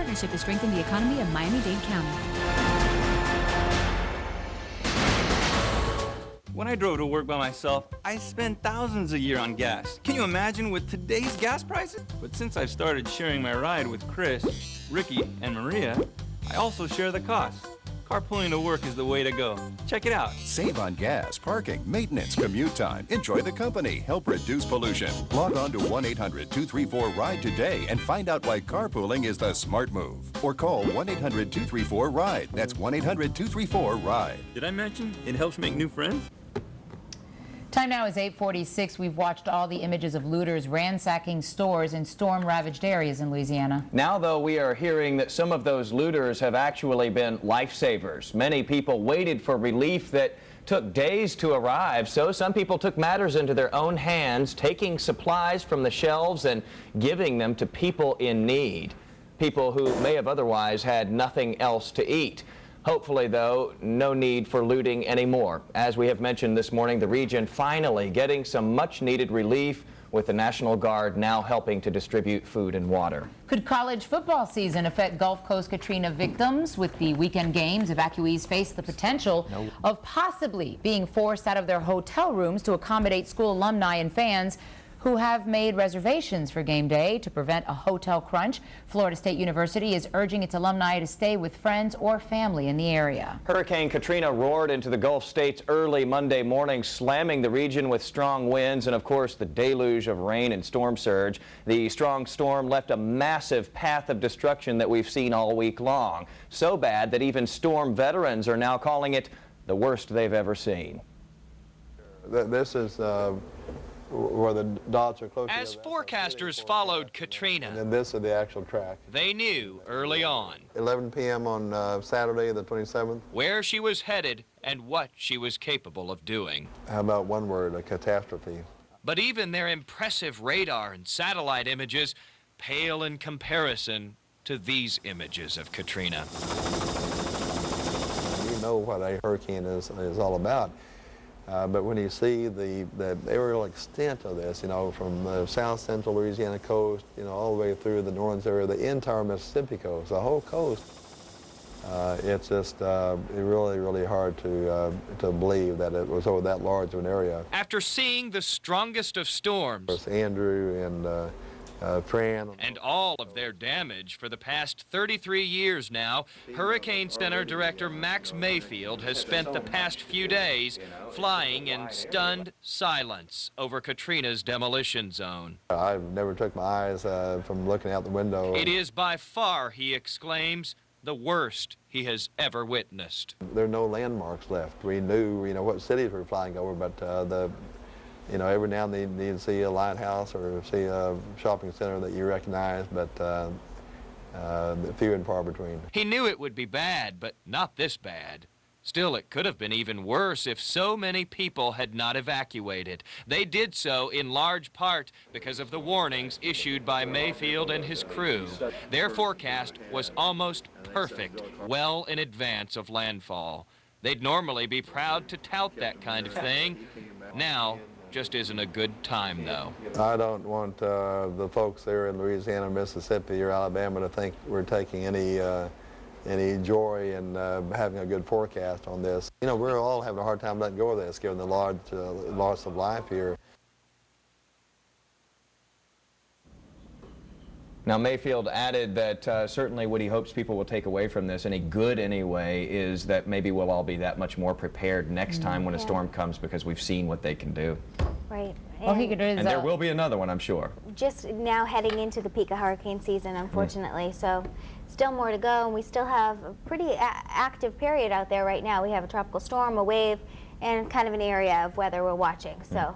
partnership to strengthen the economy of Miami-Dade County. When I drove to work by myself, I spend thousands a year on gas. Can you imagine with today's gas prices? But since I've started sharing my ride with Chris, Ricky, and Maria, I also share the cost. Carpooling to work is the way to go. Check it out. Save on gas, parking, maintenance, commute time. Enjoy the company. Help reduce pollution. Log on to 1-800-234-RIDE today and find out why carpooling is the smart move. Or call 1-800-234-RIDE. That's 1-800-234-RIDE. Did I mention it helps make new friends? Time now is 8:46. We've watched all the images of looters ransacking stores in storm-ravaged areas in Louisiana. Now, though, we are hearing that some of those looters have actually been lifesavers. Many people waited for relief that took days to arrive, so some people took matters into their own hands, taking supplies from the shelves and giving them to people in need, people who may have otherwise had nothing else to eat. Hopefully, though, no need for looting anymore. As we have mentioned this morning, the region finally getting some much-needed relief, with the National Guard now helping to distribute food and water. Could college football season affect Gulf Coast Katrina victims? With the weekend games, evacuees face the potential of possibly being forced out of their hotel rooms to accommodate school alumni and fans who have made reservations for game day. To prevent a hotel crunch, Florida State University is urging its alumni to stay with friends or family in the area. Hurricane Katrina roared into the Gulf states early Monday morning, slamming the region with strong winds and, of course, the deluge of rain and storm surge. The strong storm left a massive path of destruction that we've seen all week long. So bad that even storm veterans are now calling it the worst they've ever seen. This is where the dots are close. As forecasters followed Katrina, and this is the actual track. They knew early on 11 p.m. on Saturday, the 27th. Where she was headed and what she was capable of doing. How about one word, a catastrophe. But even their impressive radar and satellite images pale in comparison to these images of Katrina. You know what a hurricane is all about. But when you see the aerial extent of this, you know, from the south central Louisiana coast, you know, all the way through the New Orleans area, the entire Mississippi coast, the whole coast, it's just really, really hard to believe that it was over that large of an area. After seeing the strongest of storms, Andrew and Fran, and all of their damage for the past 33 years now, Hurricane Center Director Max Mayfield has spent the past few days flying in stunned silence over Katrina's demolition zone. I've never took my eyes from looking out the window. It is by far, he exclaims, the worst he has ever witnessed. There are no landmarks left. We knew, you know, what cities we were flying over, but you know, every now and then you see a lighthouse or see a shopping center that you recognize, but few and far between. He knew it would be bad, but not this bad. Still, it could have been even worse if so many people had not evacuated. They did so in large part because of the warnings issued by Mayfield and his crew. Their forecast was almost perfect, well in advance of landfall. They'd normally be proud to tout that kind of thing. Now, just isn't a good time, though. I don't want the folks there in Louisiana, Mississippi, or Alabama to think we're taking any joy in having a good forecast on this. You know, we're all having a hard time letting go of this, given the large loss of life here. Now, Mayfield added that certainly what he hopes people will take away from this, any good anyway, is that maybe we'll all be that much more prepared next time when a storm comes, because we've seen what they can do. Right. Well, and there will be another one, I'm sure. Just now heading into the peak of hurricane season, unfortunately. So still more to go, and we still have a pretty active period out there right now. We have a tropical storm, a wave, and kind of an area of weather we're watching. So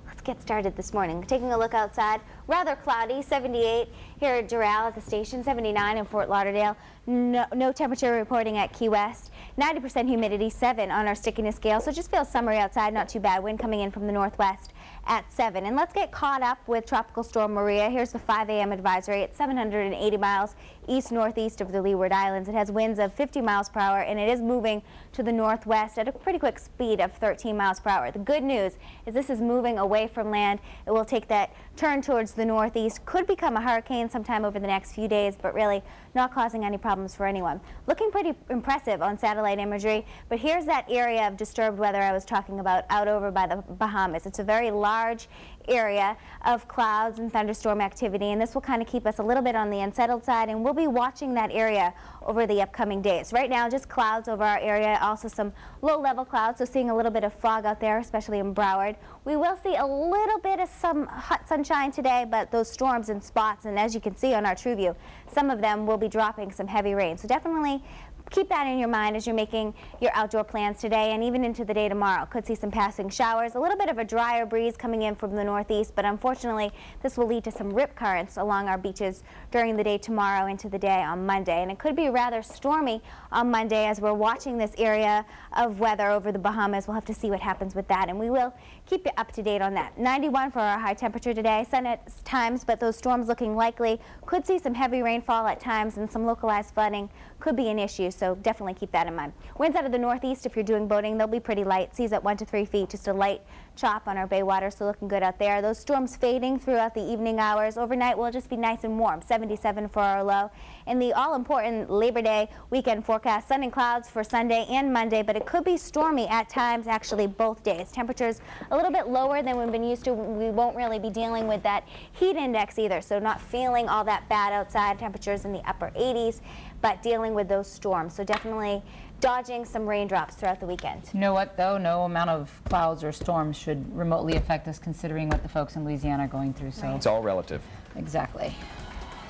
let's get started this morning. Taking a look outside, rather cloudy, 78 here at Doral at the station, 79 in Fort Lauderdale. No temperature reporting at Key West. 90% humidity, 7 on our stickiness scale. So it just feels summery outside, not too bad. Wind coming in from the northwest at 7. And let's get caught up with Tropical Storm Maria. Here's the 5 a.m. advisory at 780 miles east-northeast of the Leeward Islands. It has winds of 50 miles per hour, and it is moving to the northwest at a pretty quick speed of 13 miles per hour. The good news is this is moving away from land. It will take that turn towards the northeast. Could become a hurricane sometime over the next few days, but really not causing any problems for anyone. Looking pretty impressive on satellite imagery, but here's that area of disturbed weather I was talking about out over by the Bahamas. It's a very large area of clouds and thunderstorm activity, and this will kind of keep us a little bit on the unsettled side, and we'll be watching that area over the upcoming days. Right now, just clouds over our area, also some low-level clouds, so seeing a little bit of fog out there, especially in Broward. We will see a little bit of some hot sunshine today, but those storms in spots, and as you can see on our True View, some of them will be dropping some heavy rain. So definitely keep that in your mind as you're making your outdoor plans today and even into the day tomorrow. Could see some passing showers, a little bit of a drier breeze coming in from the northeast, but unfortunately this will lead to some rip currents along our beaches during the day tomorrow into the day on Monday. And it could be rather stormy on Monday as we're watching this area of weather over the Bahamas. We'll have to see what happens with that, and we will keep you up to date on that. 91 for our high temperature today, sun at times, but those storms looking likely. Could see some heavy rainfall at times, and some localized flooding could be an issue, so definitely keep that in mind. Winds out of the northeast, if you're doing boating, they'll be pretty light. Seas at 1 to 3 feet, just a light chop on our bay water, so looking good out there. Those storms fading throughout the evening hours. Overnight will just be nice and warm, 77 for our low. In the all-important Labor Day weekend forecast, sun and clouds for Sunday and Monday, but it could be stormy at times, actually both days. Temperatures a little bit lower than we've been used to. We won't really be dealing with that heat index either, so not feeling all that bad outside. Temperatures in the upper 80s, but dealing with those storms, so definitely dodging some raindrops throughout the weekend. You know what, though? No amount of clouds or storms should remotely affect us, considering what the folks in Louisiana are going through. So It's all relative. Exactly.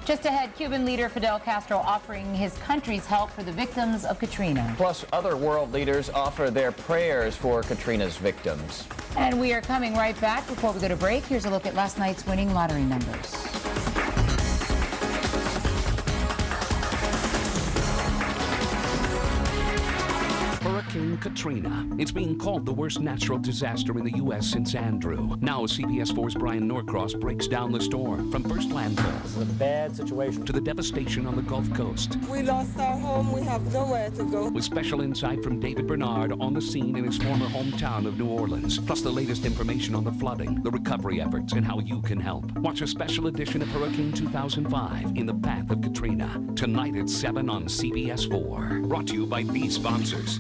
Just ahead, Cuban leader Fidel Castro offering his country's help for the victims of Katrina. Plus, other world leaders offer their prayers for Katrina's victims. And we are coming right back. Before we go to break, here's a look at last night's winning lottery numbers. Hurricane Katrina. It's being called the worst natural disaster in the U.S. since Andrew. Now CBS 4's Brian Norcross breaks down the storm from first landfall. This is a bad situation. To the devastation on the Gulf Coast. We lost our home. We have nowhere to go. With special insight from David Bernard on the scene in his former hometown of New Orleans. Plus the latest information on the flooding, the recovery efforts, and how you can help. Watch a special edition of Hurricane 2005 in the path of Katrina. Tonight at 7 on CBS 4. Brought to you by these sponsors.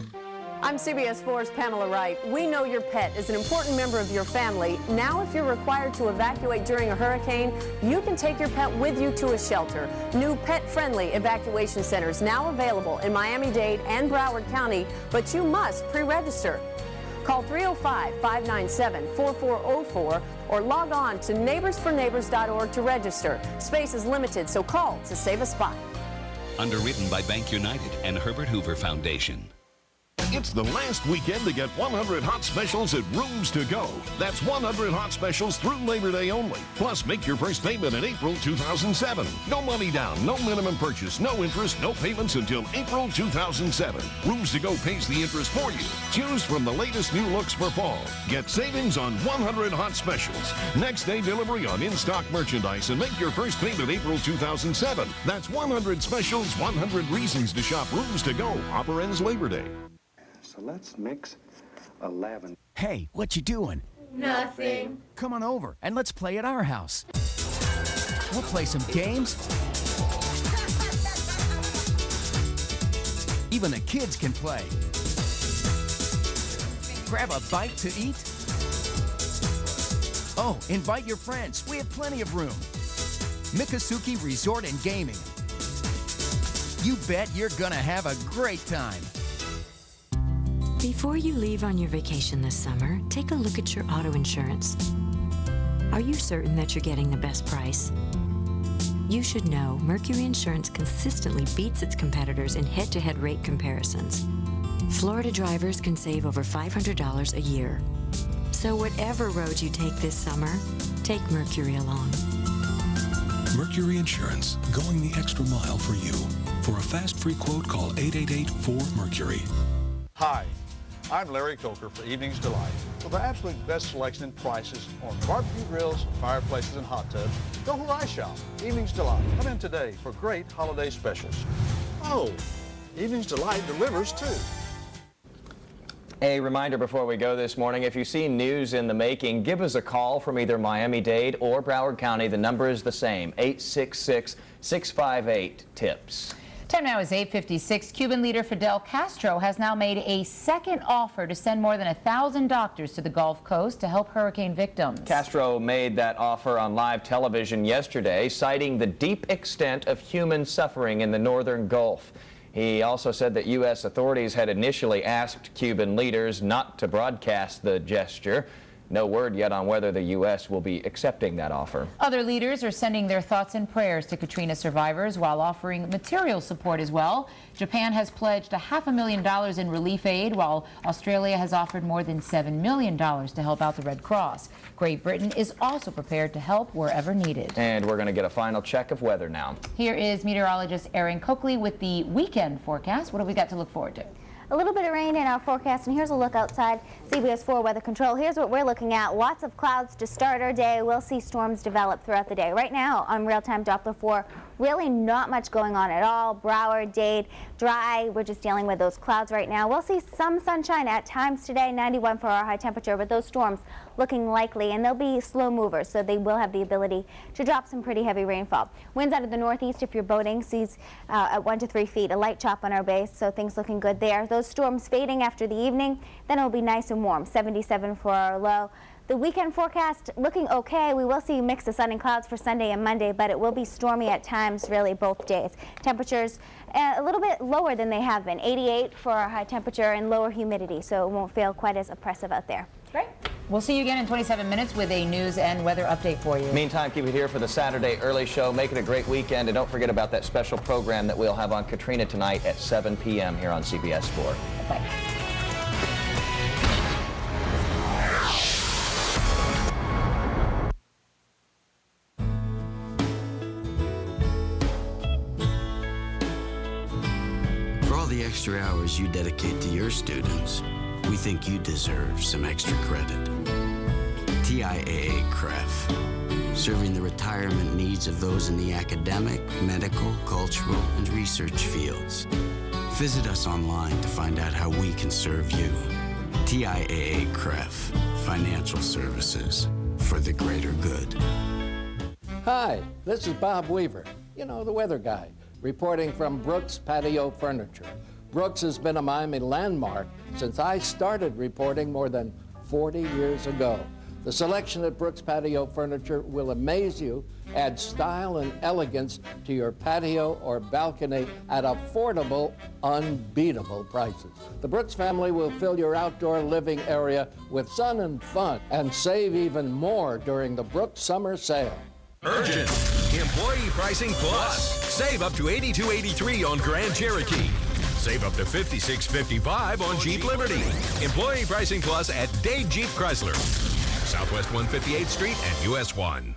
I'm CBS 4's Pamela Wright. We know your pet is an important member of your family. Now, if you're required to evacuate during a hurricane, you can take your pet with you to a shelter. New pet-friendly evacuation centers now available in Miami-Dade and Broward County, but you must pre-register. Call 305-597-4404 or log on to neighborsforneighbors.org to register. Space is limited, so call to save a spot. Underwritten by Bank United and Herbert Hoover Foundation. It's the last weekend to get 100 hot specials at Rooms to Go. That's 100 hot specials through Labor Day only. Plus, make your first payment in April 2007. No money down, no minimum purchase, no interest, no payments until April 2007. Rooms to Go pays the interest for you. Choose from the latest new looks for fall. Get savings on 100 hot specials. Next day delivery on in-stock merchandise and make your first payment April 2007. That's 100 specials, 100 reasons to shop Rooms to Go. Offer ends Labor Day. So let's mix a lavender. Hey, what you doing? Nothing. Come on over and let's play at our house. We'll play some games. Even the kids can play. Grab a bite to eat. Oh, invite your friends. We have plenty of room. Miccosukee Resort and Gaming. You bet you're gonna have a great time. Before you leave on your vacation this summer, take a look at your auto insurance. Are you certain that you're getting the best price? You should know Mercury Insurance consistently beats its competitors in head-to-head rate comparisons. Florida drivers can save over $500 a year. So whatever road you take this summer, take Mercury along. Mercury Insurance, going the extra mile for you. For a fast, free quote, call 888-4-MERCURY. Hi, I'm Larry Coker for Evenings Delight. For the absolute best selection and prices on barbecue grills, fireplaces, and hot tubs, go where I shop, Evenings Delight. Come in today for great holiday specials. Oh, Evenings Delight delivers too. A reminder before we go this morning, if you see news in the making, give us a call from either Miami-Dade or Broward County. The number is the same, 866-658-TIPS. Time now is 8:56. Cuban leader Fidel Castro has now made a second offer to send more than 1,000 doctors to the Gulf Coast to help hurricane victims. Castro made that offer on live television yesterday, citing the deep extent of human suffering in the northern Gulf. He also said that U.S. authorities had initially asked Cuban leaders not to broadcast the gesture. No word yet on whether the U.S. will be accepting that offer. Other leaders are sending their thoughts and prayers to Katrina survivors while offering material support as well. Japan has pledged $500,000 in relief aid, while Australia has offered more than $7 million to help out the Red Cross. Great Britain is also prepared to help wherever needed. And we're going to get a final check of weather now. Here is meteorologist Erin Coakley with the weekend forecast. What have we got to look forward to? A little bit of rain in our forecast, and here's a look outside CBS 4 Weather Control. Here's what we're looking at. Lots of clouds to start our day. We'll see storms develop throughout the day. Right now on real-time Doppler 4, really not much going on at all. Broward, Dade, dry. We're just dealing with those clouds right now. We'll see some sunshine at times today, 91 for our high temperature, but those storms looking likely, and they'll be slow movers, so they will have the ability to drop some pretty heavy rainfall. Winds out of the northeast, if you're boating, seas at 1 to 3 feet. A light chop on our base, so things looking good there. Those storms fading after the evening, then it'll be nice and warm, 77 for our low. The weekend forecast looking okay. We will see a mix of sun and clouds for Sunday and Monday, but it will be stormy at times, really, both days. Temperatures a little bit lower than they have been, 88 for our high temperature and lower humidity, so it won't feel quite as oppressive out there. Great. We'll see you again in 27 minutes with a news and weather update for you. Meantime, keep it here for the Saturday early show. Make it a great weekend, and don't forget about that special program that we'll have on Katrina tonight at 7 p.m. here on CBS 4. Bye. For all the extra hours you dedicate to your students, we think you deserve some extra credit. TIAA CREF, serving the retirement needs of those in the academic, medical, cultural, and research fields. Visit us online to find out how we can serve you. TIAA CREF, financial services for the greater good. Hi, this is Bob Weaver, you know, the weather guy, reporting from Brooks Patio Furniture. Brooks has been a Miami landmark since I started reporting more than 40 years ago. The selection at Brooks Patio Furniture will amaze you, add style and elegance to your patio or balcony at affordable, unbeatable prices. The Brooks family will fill your outdoor living area with sun and fun, and save even more during the Brooks Summer Sale. Urgent! Employee Pricing Plus. Save up to $82.83 on Grand Cherokee. Save up to $56.55 on Jeep Liberty. Employee Pricing Plus at Dade Jeep Chrysler, Southwest 158th Street and US 1.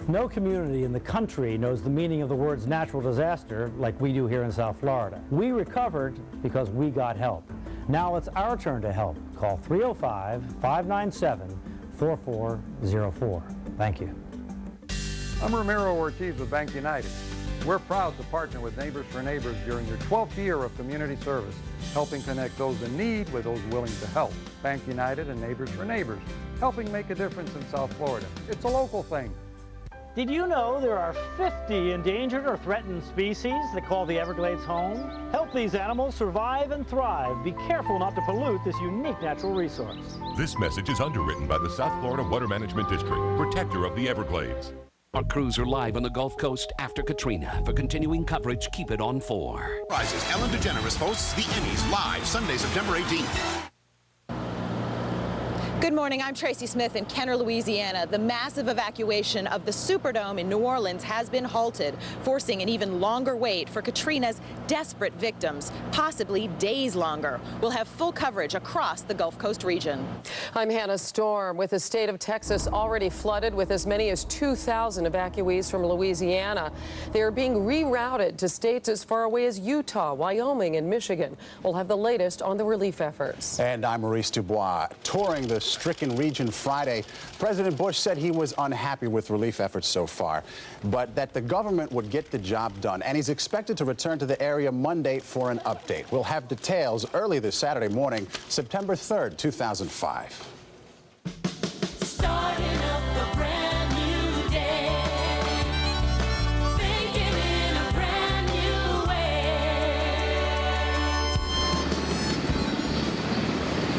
No community in the country knows the meaning of the words natural disaster like we do here in South Florida. We recovered because we got help. Now it's our turn to help. Call 305-597-4404. Thank you. I'm Ramiro Ortiz with Bank United. We're proud to partner with Neighbors for Neighbors during your 12th year of community service, helping connect those in need with those willing to help. Bank United and Neighbors for Neighbors, helping make a difference in South Florida. It's a local thing. Did you know there are 50 endangered or threatened species that call the Everglades home? Help these animals survive and thrive. Be careful not to pollute this unique natural resource. This message is underwritten by the South Florida Water Management District, protector of the Everglades. Our crews are live on the Gulf Coast after Katrina. For continuing coverage, keep it on 4. Prizes. Ellen DeGeneres hosts the Emmys live Sunday, September 18th. Good morning, I'm Tracy Smith in Kenner, Louisiana. The massive evacuation of the Superdome in New Orleans has been halted, forcing an even longer wait for Katrina's desperate victims, possibly days longer. We'll have full coverage across the Gulf Coast region. I'm Hannah Storm. With the state of Texas already flooded with as many as 2,000 evacuees from Louisiana, they are being rerouted to states as far away as Utah, Wyoming, and Michigan. We'll have the latest on the relief efforts. And I'm Maurice Dubois, touring the hurricane-stricken region Friday. President Bush said he was unhappy with relief efforts so far, but that the government would get the job done. And he's expected to return to the area Monday for an update. We'll have details early this Saturday morning, September 3rd, 2005.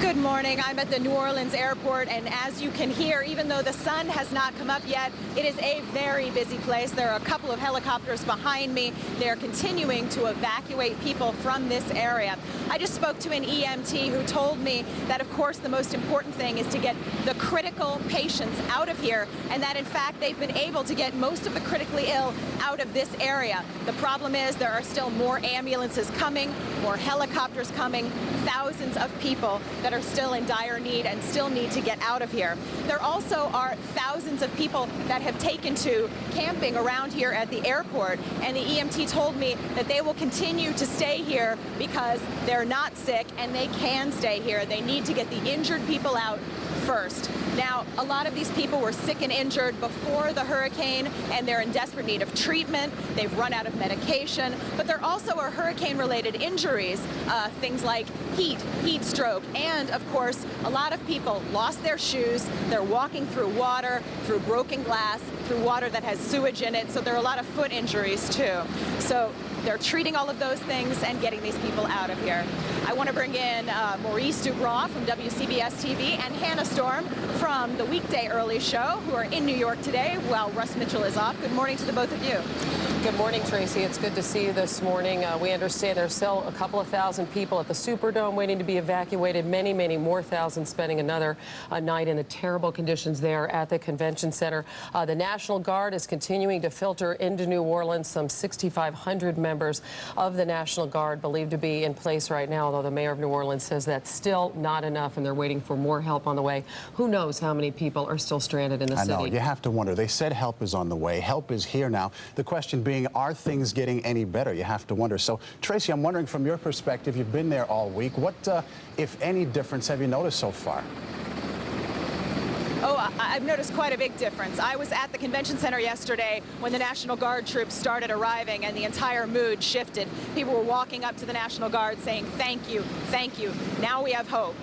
Good morning. I'm at the New Orleans airport, and as you can hear, even though the sun has not come up yet, it is a very busy place. There are a couple of helicopters behind me. They are continuing to evacuate people from this area. I just spoke to an EMT who told me that, of course, the most important thing is to get the critical patients out of here, and that, in fact, they've been able to get most of the critically ill out of this area. The problem is there are still more ambulances coming, more helicopters coming, thousands of people that are still in dire need and still need to get out of here. There also are thousands of people that have taken to camping around here at the airport, and the EMT told me that they will continue to stay here because they're not sick and they can stay here. They need to get the injured people out first. Now, a lot of these people were sick and injured before the hurricane, and they're in desperate need of treatment. They've run out of medication, but there also are hurricane-related injuries, things like heat stroke, and of course, a lot of people lost their shoes. They're walking through water, through broken glass, through water that has sewage in it, so there are a lot of foot injuries too. So they're treating all of those things and getting these people out of here. I want to bring in Maurice Dugrois from WCBS TV and Hannah Storm from the weekday early show, who are in New York today while Russ Mitchell is off. Good morning to the both of you. Good morning, Tracy. It's good to see you this morning. We understand there's still a couple of thousand people at the Superdome waiting to be evacuated. Many, many more thousands spending another night in the terrible conditions there at the convention center. The National Guard is continuing to filter into New Orleans. Some 6,500 members of the National Guard believed to be in place right now, although the mayor of New Orleans says that's still not enough and they're waiting for more help on the way. Who knows how many people are still stranded in the city? I know. You have to wonder. They said help is on the way. Help is here now. The question being, are things getting any better? You have to wonder. So, Tracy, I'm wondering from your perspective, you've been there all week. What, if any, difference have you noticed so far? Oh, I've noticed quite a big difference. I was at the convention center yesterday when the National Guard troops started arriving, and the entire mood shifted. People were walking up to the National Guard saying, thank you, thank you. Now we have hope.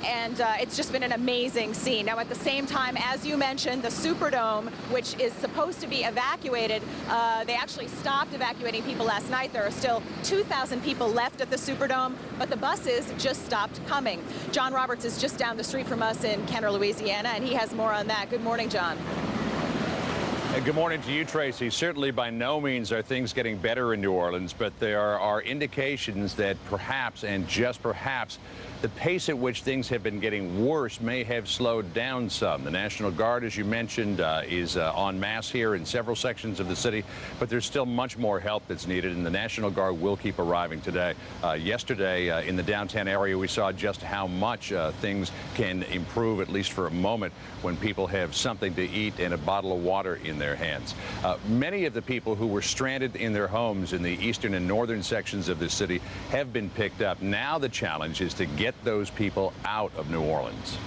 And it's just been an amazing scene. Now, at the same time, as you mentioned, the Superdome, which is supposed to be evacuated, they actually stopped evacuating people last night. There are still 2,000 people left at the Superdome, but the buses just stopped coming. John Roberts is just down the street from us in Kenner, Louisiana, and he has more on that. Good morning, John. And good morning to you, Tracy. Certainly by no means are things getting better in New Orleans, but there are indications that perhaps, and just perhaps, the pace at which things have been getting worse may have slowed down some. The National Guard, as you mentioned, is en masse here in several sections of the city, but there's still much more help that's needed, and the National Guard will keep arriving today. Yesterday, in the downtown area, we saw just how much things can improve, at least for a moment, when people have something to eat and a bottle of water in their hands. Many of the people who were stranded in their homes in the eastern and northern sections of the city have been picked up. Now the challenge is to get those people out of New Orleans.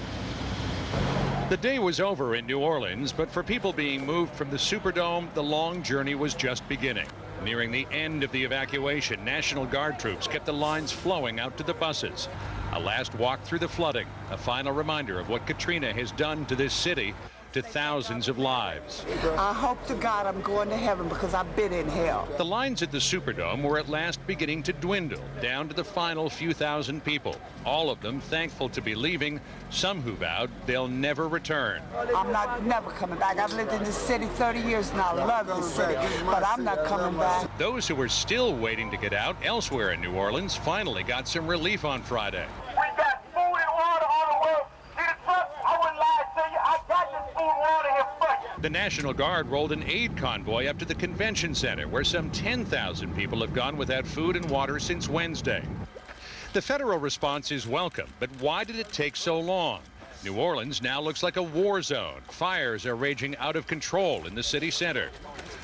The day was over in New Orleans, but for people being moved from the Superdome, the long journey was just beginning. Nearing the end of the evacuation, National Guard troops kept the lines flowing out to the buses. A last walk through the flooding, a final reminder of what Katrina has done to this city, to thousands of lives. I hope to God I'm going to heaven because I've been in hell. The lines at the Superdome were at last beginning to dwindle, down to the final few thousand people. All of them thankful to be leaving, some who vowed they'll never return. I'm never coming back. I've lived in this city 30 years now. I love this city, but I'm not coming back. Those who were still waiting to get out elsewhere in New Orleans finally got some relief on Friday. We got food and water on the way. See the truck? I wouldn't lie to you. I got this food and water here for you. The National Guard rolled an aid convoy up to the convention center, where some 10,000 people have gone without food and water since Wednesday. The federal response is welcome, but why did it take so long? New Orleans now looks like a war zone. Fires are raging out of control in the city center.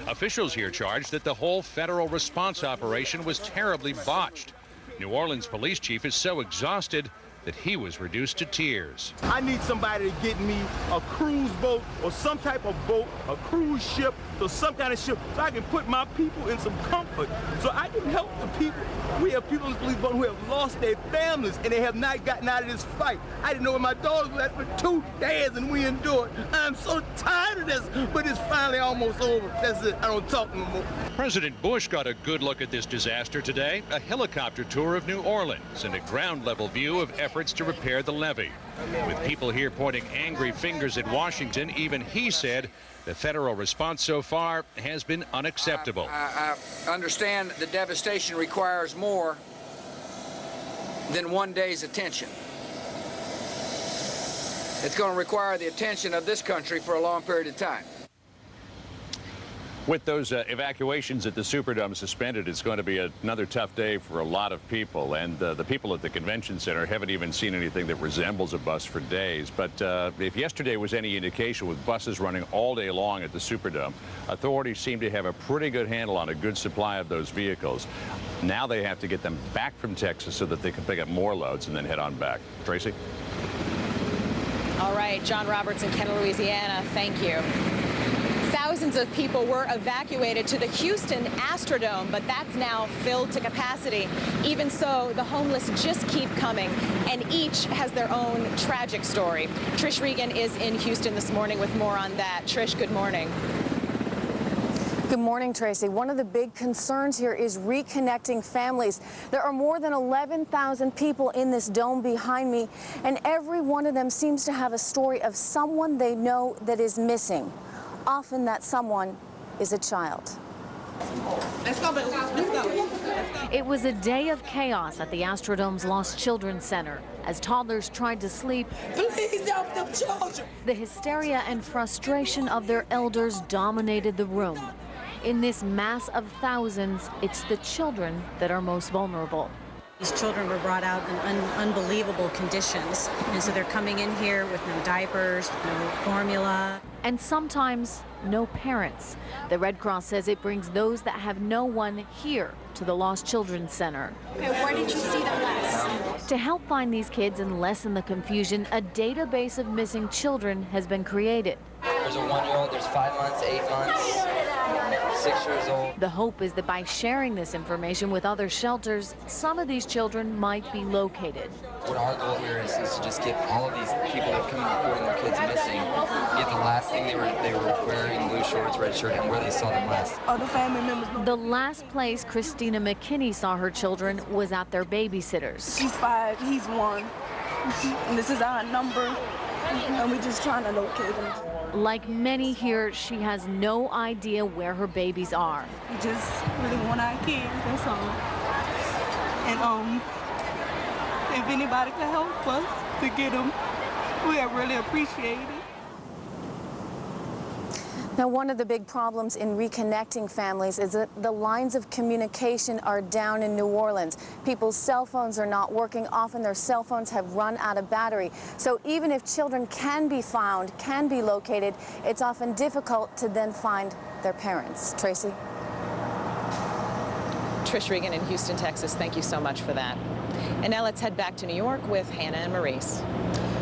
Officials here charged that the whole federal response operation was terribly botched. New Orleans police chief is so exhausted, that he was reduced to tears. I need somebody to get me a cruise boat or some type of boat, a cruise ship, or some kind of ship, so I can put my people in some comfort, so I can help the people. We have people in this police boat who have lost their families and they have not gotten out of this fight. I didn't know where my daughters were at for 2 days and we endured. I'm so tired of this, but it's finally almost over. That's it. I don't talk no more. President Bush got a good look at this disaster today, a helicopter tour of New Orleans and a ground-level view of efforts to repair the levee. With people here pointing angry fingers at Washington, even he said the federal response so far has been unacceptable. I understand the devastation requires more than one day's attention. It's going to require the attention of this country for a long period of time. With those evacuations at the Superdome suspended, it's going to be another tough day for a lot of people. And the people at the convention center haven't even seen anything that resembles a bus for days. But if yesterday was any indication, with buses running all day long at the Superdome, authorities seem to have a pretty good handle on a good supply of those vehicles. Now they have to get them back from Texas so that they can pick up more loads and then head on back. Tracy? All right, John Roberts in Kenner, Louisiana, thank you. Thousands of people were evacuated to the Houston Astrodome, but that's now filled to capacity. Even so, the homeless just keep coming, and each has their own tragic story. Trish Regan is in Houston this morning with more on that. Trish, good morning. Good morning, Tracy. One of the big concerns here is reconnecting families. There are more than 11,000 people in this dome behind me, and every one of them seems to have a story of someone they know that is missing. Often that someone is a child. Let's go, let's go. It was a day of chaos at the Astrodome's Lost Children Center as toddlers tried to sleep. Please help them children. The hysteria and frustration of their elders dominated the room. In this mass of thousands, it's the children that are most vulnerable. These children were brought out in unbelievable conditions, and so they're coming in here with no diapers, no formula. And sometimes no parents. The Red Cross says it brings those that have no one here to the Lost Children's Center. Okay, where did you see them last? To help find these kids and lessen the confusion, a database of missing children has been created. There's a 1-year-old, there's 5 months, 8 months. 6 years old. The hope is that by sharing this information with other shelters, some of these children might be located. What our goal here is to just get all of these people that come reporting their kids missing, get the last thing they were wearing, blue shorts, red shirt, and where they saw them last. Other family members. The last place Christina McKinney saw her children was at their babysitters. She's 5, he's 1. And this is our number, and we're just trying to locate them. Like many here, she has no idea where her babies are. We just really want our kids, that's all. And if anybody can help us to get them, we really appreciate it. Now, one of the big problems in reconnecting families is that the lines of communication are down in New Orleans. People's cell phones are not working. Often their cell phones have run out of battery. So even if children can be found, can be located, it's often difficult to then find their parents. Tracy? Trish Regan in Houston, Texas, thank you so much for that. And now let's head back to New York with Hannah and Maurice.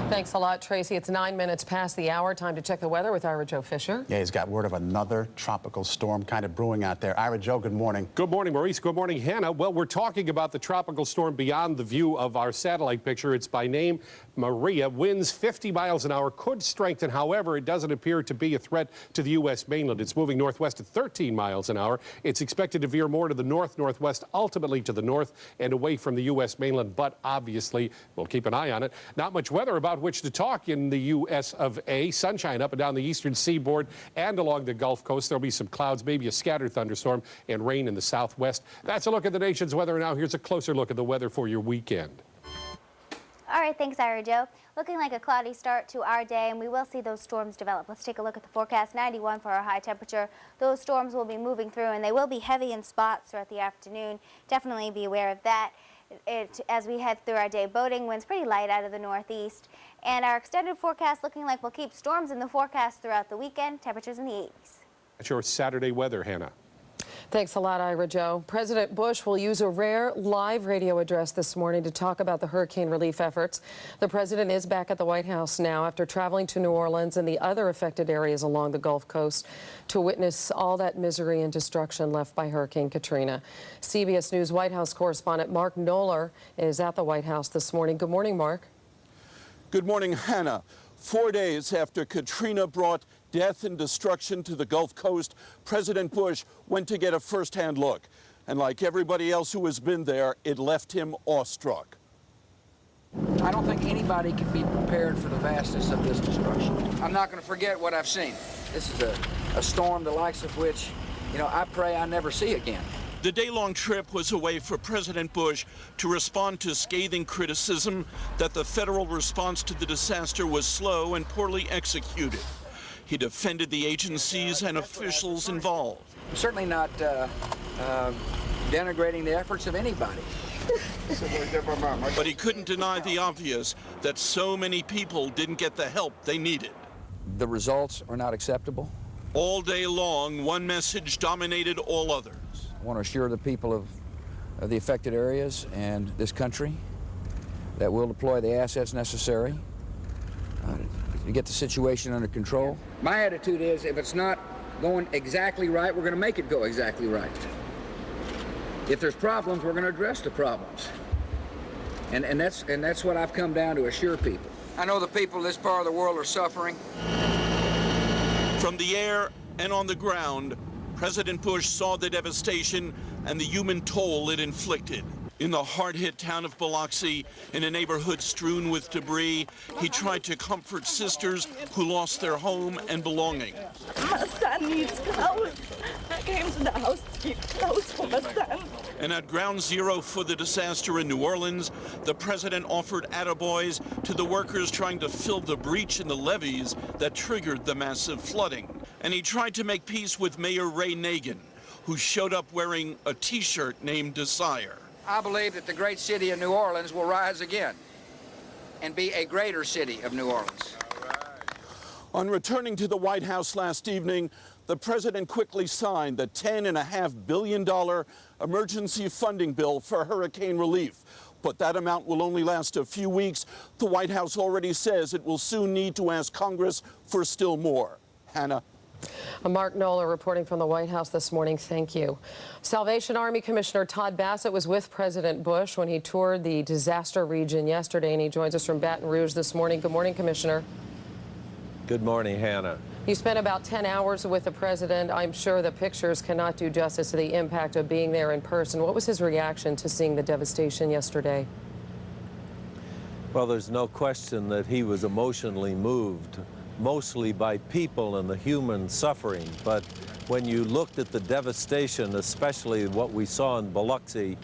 Thanks a lot, Tracy. It's 9 minutes past the hour. Time to check the weather with Ira Joe Fisher. Yeah, he's got word of another tropical storm kind of brewing out there. Ira Joe, good morning. Good morning, Maurice. Good morning, Hannah. Well, we're talking about the tropical storm beyond the view of our satellite picture. It's by name Maria. Winds 50 miles an hour, could strengthen. However, it doesn't appear to be a threat to the U.S. mainland. It's moving northwest at 13 miles an hour. It's expected to veer more to the north-northwest, ultimately to the north and away from the U.S. mainland. But obviously, we'll keep an eye on it. Not much weather about which to talk in the U.S. of A. Sunshine up and down the eastern seaboard and along the Gulf Coast. There'll be some clouds, maybe a scattered thunderstorm, and rain in the southwest. That's a look at the nation's weather. Now here's a closer look at the weather for your weekend. All right, thanks, Ira Joe. Looking like a cloudy start to our day, and we will see those storms develop. Let's take a look at the forecast. 91 for our high temperature. Those storms will be moving through, and they will be heavy in spots throughout the afternoon. Definitely be aware of that. As we head through our day, boating winds pretty light out of the northeast. And our extended forecast looking like we'll keep storms in the forecast throughout the weekend. Temperatures in the 80s. That's your Saturday weather, Hannah. Thanks a lot, Ira Jo. President Bush will use a rare live radio address this morning to talk about the hurricane relief efforts. The president is back at the White House now after traveling to New Orleans and the other affected areas along the Gulf Coast to witness all that misery and destruction left by Hurricane Katrina. CBS News White House correspondent Mark Knoller is at the White House this morning. Good morning, Mark. Good morning, Hannah. 4 days after Katrina brought death and destruction to the Gulf Coast, President Bush went to get a first-hand look. And like everybody else who has been there, it left him awestruck. I don't think anybody can be prepared for the vastness of this destruction. I'm not going to forget what I've seen. This is a storm the likes of which, I pray I never see again. The day-long trip was a way for President Bush to respond to scathing criticism that the federal response to the disaster was slow and poorly executed. He defended the agencies and officials involved. I'm certainly not denigrating the efforts of anybody. But he couldn't deny the obvious, that so many people didn't get the help they needed. The results are not acceptable. All day long, one message dominated all others. I want to assure the people of the affected areas and this country that we'll deploy the assets necessary to get the situation under control. My attitude is, if it's not going exactly right, we're going to make it go exactly right. If there's problems, we're going to address the problems. And that's what I've come down to assure people. I know the people of this part of the world are suffering. From the air and on the ground, President Bush saw the devastation and the human toll it inflicted. In the hard-hit town of Biloxi, in a neighborhood strewn with debris, he tried to comfort sisters who lost their home and belongings. My son needs clothes. I came to the house to get clothes for my son. And at ground zero for the disaster in New Orleans, the president offered attaboys to the workers trying to fill the breach in the levees that triggered the massive flooding. And he tried to make peace with Mayor Ray Nagin, who showed up wearing a T-shirt named Desire. I believe that the great city of New Orleans will rise again and be a greater city of New Orleans. On returning to the White House last evening, the president quickly signed the $10.5 billion emergency funding bill for hurricane relief. But that amount will only last a few weeks. The White House already says it will soon need to ask Congress for still more. Hannah. Mark Knoller reporting from the White House this morning. Thank you. Salvation Army Commissioner Todd Bassett was with President Bush when he toured the disaster region yesterday, and he joins us from Baton Rouge this morning. Good morning, Commissioner. Good morning, Hannah. You spent about 10 hours with the president. I'm sure the pictures cannot do justice to the impact of being there in person. What was his reaction to seeing the devastation yesterday? Well, there's no question that he was emotionally moved, mostly by people and the human suffering. But when you looked at the devastation, especially what we saw in Biloxi,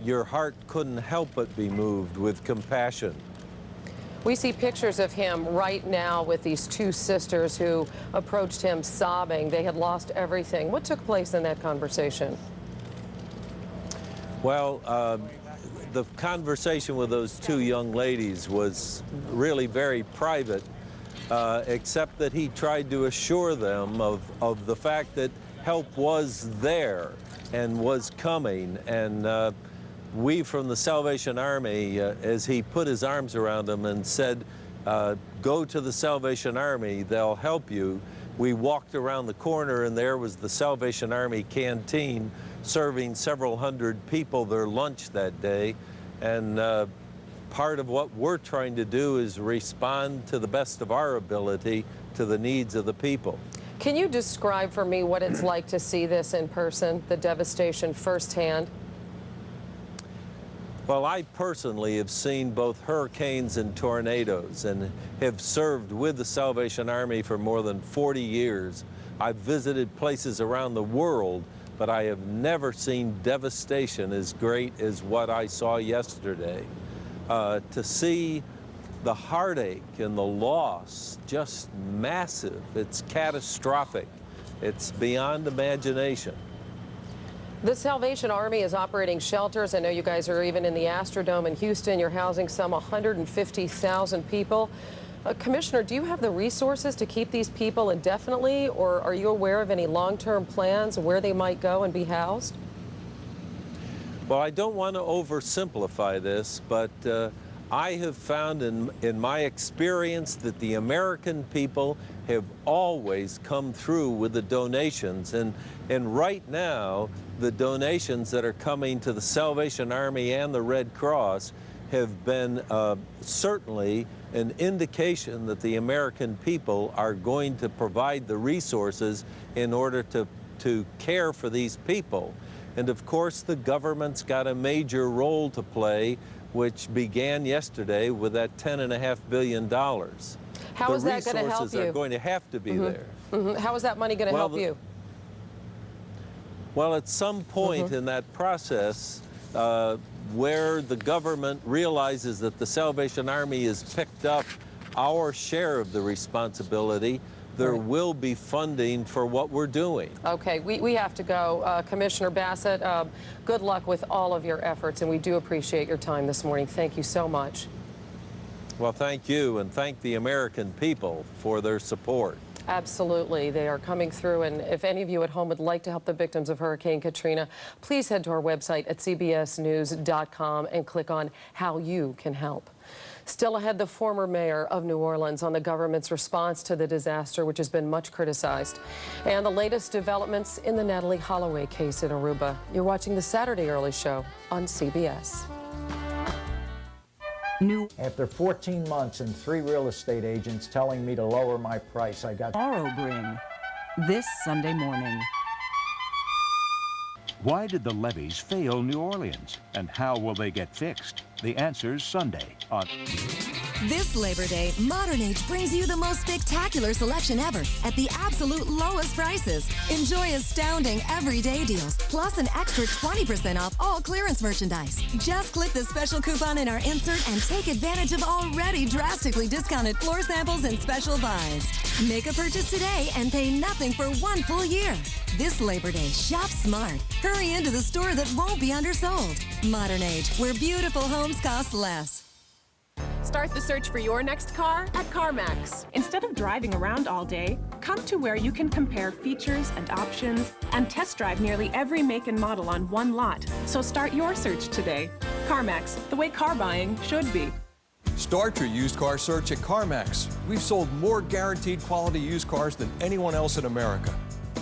your heart couldn't help but be moved with compassion. We see pictures of him right now with these two sisters who approached him sobbing. They had lost everything. What took place in that conversation? Well, the conversation with those two young ladies was really very private. Except that he tried to assure them of the fact that help was there and was coming. And we from the Salvation Army, as he put his arms around them and said, go to the Salvation Army, they'll help you. We walked around the corner and there was the Salvation Army canteen serving several hundred people their lunch that day. And part of what we're trying to do is respond to the best of our ability to the needs of the people. Can you describe for me what it's like to see this in person, the devastation firsthand? Well, I personally have seen both hurricanes and tornadoes and have served with the Salvation Army for more than 40 years. I've visited places around the world, but I have never seen devastation as great as what I saw yesterday. To see the heartache and the loss, just massive. It's catastrophic. It's beyond imagination. The Salvation Army is operating shelters. I know you guys are even in the Astrodome in Houston. You're housing some 150,000 people. Commissioner, do you have the resources to keep these people indefinitely, or are you aware of any long-term plans of where they might go and be housed? Well, I don't want to oversimplify this, but I have found in my experience that the American people have always come through with the donations. And right now, the donations that are coming to the Salvation Army and the Red Cross have been certainly an indication that the American people are going to provide the resources in order to care for these people. And of course, the government's got a major role to play, which began yesterday with that $10.5 billion. How is that going to help you? The resources are going to have to be there. How is that money going to help you? Well, at some point in that process, where the government realizes that the Salvation Army has picked up our share of the responsibility, there will be funding for what we're doing. Okay, we have to go. Commissioner Bassett, good luck with all of your efforts, and we do appreciate your time this morning. Thank you so much. Well, thank you, and thank the American people for their support. Absolutely. They are coming through, and if any of you at home would like to help the victims of Hurricane Katrina, please head to our website at cbsnews.com and click on How You Can Help. Still ahead, the former mayor of New Orleans on the government's response to the disaster, which has been much criticized, and the latest developments in the Natalie Holloway case in Aruba. You're watching the Saturday Early Show on CBS. After 14 months and 3 real estate agents telling me to lower my price, I got Borrow Bring this Sunday morning. Why did the levees fail New Orleans? And how will they get fixed? The answer's Sunday on... This Labor Day, Modern Age brings you the most spectacular selection ever at the absolute lowest prices. Enjoy astounding everyday deals, plus an extra 20% off all clearance merchandise. Just click the special coupon in our insert and take advantage of already drastically discounted floor samples and special buys. Make a purchase today and pay nothing for 1 full year. This Labor Day, shop smart. Hurry into the store that won't be undersold. Modern Age, where beautiful homes cost less. Start the search for your next car at CarMax. Instead of driving around all day, come to where you can compare features and options and test drive nearly every make and model on one lot. So start your search today. CarMax, the way car buying should be. Start your used car search at CarMax. We've sold more guaranteed quality used cars than anyone else in America.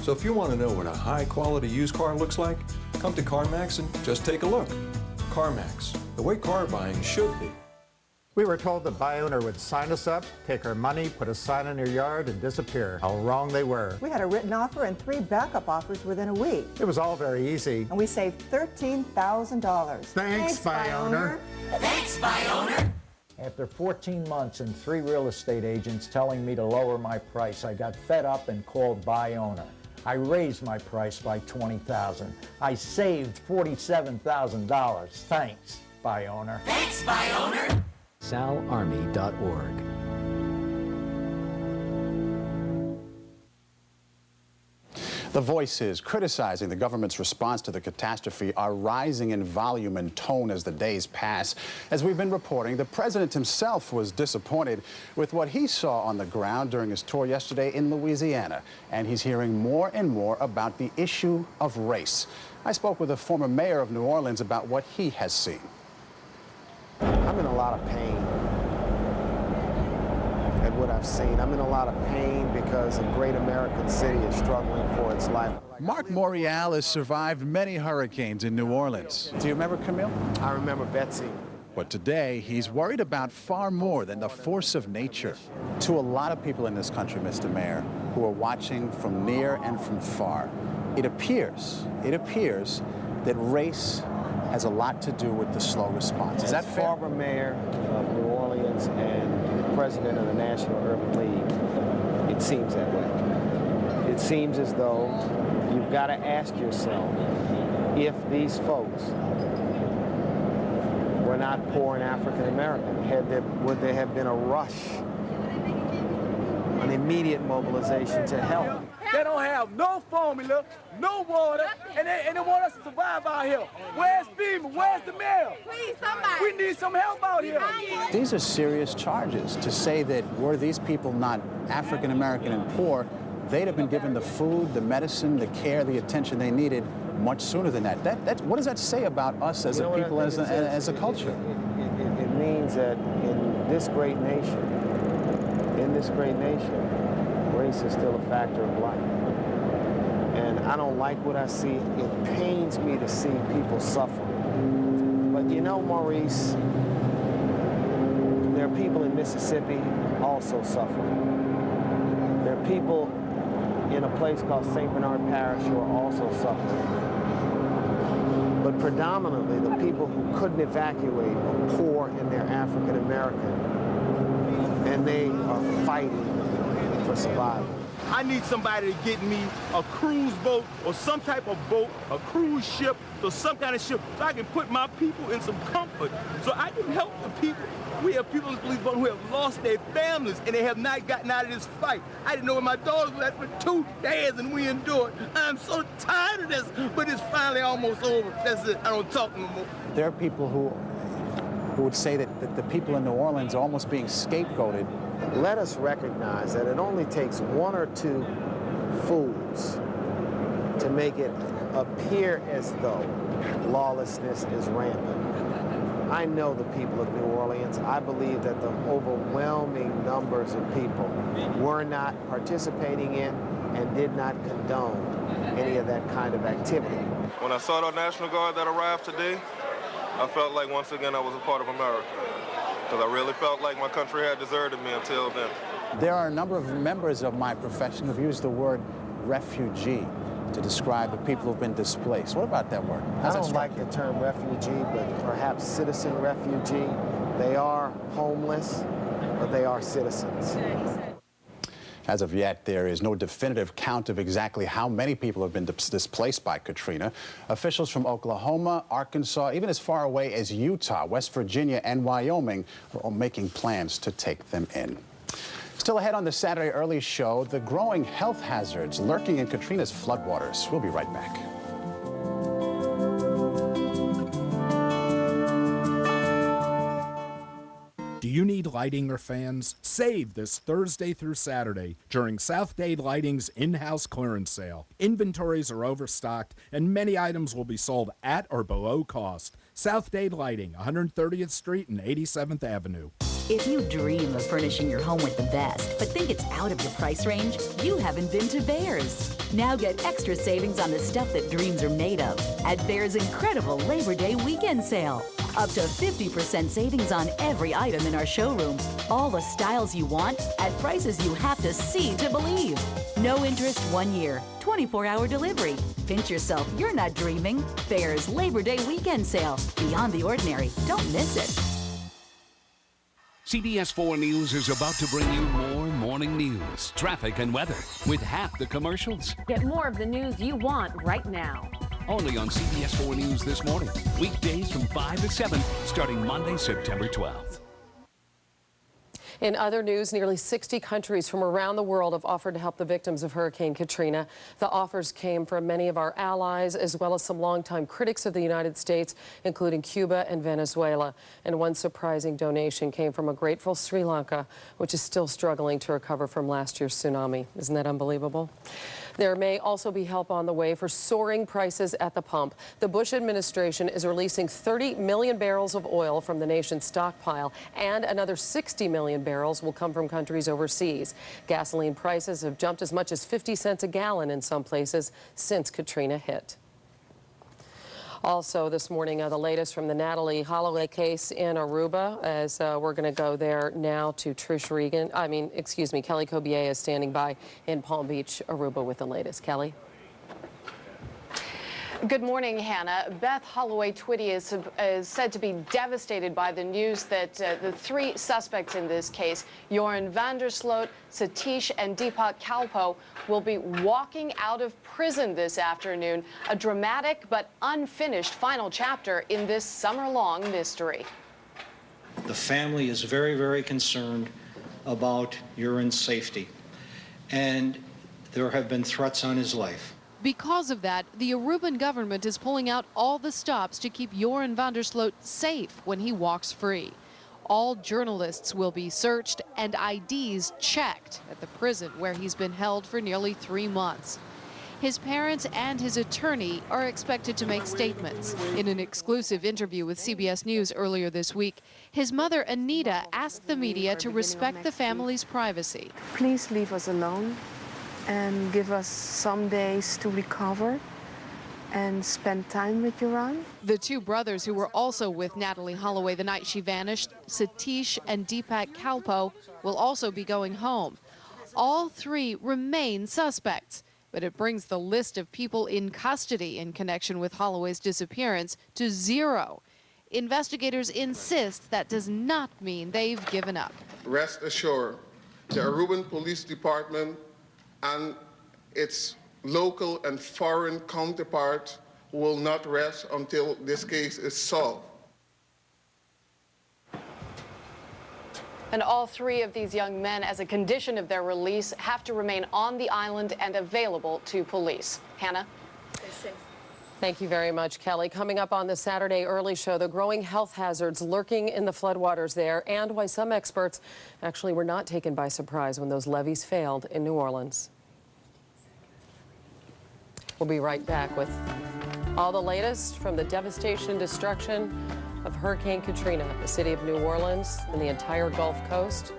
So if you want to know what a high-quality used car looks like, come to CarMax and just take a look. CarMax, the way car buying should be. We were told the buy owner would sign us up, take our money, put a sign in your yard, and disappear. How wrong they were. We had a written offer and 3 backup offers within a week. It was all very easy. And we saved $13,000. Thanks, buy owner. Thanks, buy owner. After 14 months and 3 real estate agents telling me to lower my price, I got fed up and called buy owner. I raised my price by $20,000. I saved $47,000. Thanks, buy owner. Thanks, buy owner. salarmy.org. The voices criticizing the government's response to the catastrophe are rising in volume and tone as the days pass. As we've been reporting, the president himself was disappointed with what he saw on the ground during his tour yesterday in Louisiana, and he's hearing more and more about the issue of race. I spoke with a former mayor of New Orleans about what he has seen. I'm in a lot of pain at what I've seen. I'm in a lot of pain because a great American city is struggling for its life. Mark Morial has survived many hurricanes in New Orleans. Do you remember Camille? I remember Betsy. But today, he's worried about far more than the force of nature. To a lot of people in this country, Mr. Mayor, who are watching from near and from far, it appears that race has a lot to do with the slow response. Is that fair? As former mayor of New Orleans and president of the National Urban League, it seems that way. It seems as though you've got to ask yourself if these folks were not poor and African American, would there have been a rush, an immediate mobilization to help? They don't have no formula, no water, and they want us to survive out here. Where's FEMA? Where's the mayor? Please, somebody. We need some help out here. These are serious charges. To say that were these people not African American and poor, they'd have been given the food, the medicine, the care, the attention they needed much sooner than that. What does that say about us as a people, as a culture? It means that in this great nation, race is still a factor of life. And I don't like what I see. It pains me to see people suffer. But you know, Maurice, there are people in Mississippi also suffering. There are people in a place called St. Bernard Parish who are also suffering. But predominantly, the people who couldn't evacuate are poor and they're African American. And they are fighting for survival. I need somebody to get me a cruise boat or some type of boat, a cruise ship, or some kind of ship, so I can put my people in some comfort, so I can help the people. We have people in the police boat who have lost their families and they have not gotten out of this fight. I didn't know where my daughters were at for 2 days and we endured. I'm so tired of this, but it's finally almost over. That's it. I don't talk no more. There are people who would say that the people in New Orleans are almost being scapegoated. Let us recognize that it only takes 1 or 2 fools to make it appear as though lawlessness is rampant. I know the people of New Orleans. I believe that the overwhelming numbers of people were not participating in and did not condone any of that kind of activity. When I saw the National Guard that arrived today, I felt like once again I was a part of America, because I really felt like my country had deserted me until then. There are a number of members of my profession who've used the word refugee to describe the people who've been displaced. What about that word? I don't like the term refugee, but perhaps citizen refugee. They are homeless, but they are citizens. As of yet, there is no definitive count of exactly how many people have been displaced by Katrina. Officials from Oklahoma, Arkansas, even as far away as Utah, West Virginia, and Wyoming are all making plans to take them in. Still ahead on the Saturday Early Show, the growing health hazards lurking in Katrina's floodwaters. We'll be right back. Do you need lighting or fans? Save this Thursday through Saturday during South Dade Lighting's in-house clearance sale. Inventories are overstocked and many items will be sold at or below cost. South Dade Lighting, 130th Street and 87th Avenue. If you dream of furnishing your home with the best, but think it's out of your price range, you haven't been to Behr's. Now get extra savings on the stuff that dreams are made of at Behr's incredible Labor Day weekend sale. Up to 50% savings on every item in our showroom. All the styles you want at prices you have to see to believe. No interest 1 year, 24-hour delivery. Pinch yourself, you're not dreaming. Behr's Labor Day weekend sale. Beyond the ordinary. Don't miss it. CBS 4 News is about to bring you more morning news, traffic, and weather with half the commercials. Get more of the news you want right now. Only on CBS 4 News this morning. Weekdays from 5 to 7, starting Monday, September 12th. In other news, nearly 60 countries from around the world have offered to help the victims of Hurricane Katrina. The offers came from many of our allies, as well as some longtime critics of the United States, including Cuba and Venezuela. And one surprising donation came from a grateful Sri Lanka, which is still struggling to recover from last year's tsunami. Isn't that unbelievable? There may also be help on the way for soaring prices at the pump. The Bush administration is releasing 30 million barrels of oil from the nation's stockpile, and another 60 million barrels will come from countries overseas. Gasoline prices have jumped as much as 50 cents a gallon in some places since Katrina hit. Also this morning, the latest from the Natalie Holloway case in Aruba, as we're going to go there now to Kelly Cobier is standing by in Palm Beach, Aruba with the latest. Kelly? Good morning, Hannah. Beth Holloway Twitty is said to be devastated by the news that the 3 suspects in this case, Joran van der Sloot, Satish, and Deepak Kalpo, will be walking out of prison this afternoon, a dramatic but unfinished final chapter in this summer-long mystery. The family is very, very concerned about Joran's safety. And There have been threats on his life. Because of that, the Aruban government is pulling out all the stops to keep Joran van der Sloot safe when he walks free. All journalists will be searched and IDs checked at the prison where he's been held for nearly 3 months. His parents and his attorney are expected to make statements. In an exclusive interview with CBS News earlier this week, his mother, Anita, asked the media to respect the family's privacy. Please leave us alone and give us some days to recover and spend time with Joran. The two brothers who were also with Natalie Holloway the night she vanished, Satish and Deepak Kalpoe, will also be going home. All three remain suspects, but it brings the list of people in custody in connection with Holloway's disappearance to 0. Investigators insist that does not mean they've given up. Rest assured, the Aruban Police Department and its local and foreign counterparts will not rest until this case is solved. And all three of these young men, as a condition of their release, have to remain on the island and available to police. Hannah? Thank you very much, Kelly. Coming up on the Saturday Early Show, the growing health hazards lurking in the floodwaters there and why some experts actually were not taken by surprise when those levees failed in New Orleans. We'll be right back with all the latest from the devastation and destruction of Hurricane Katrina, the city of New Orleans, and the entire Gulf Coast,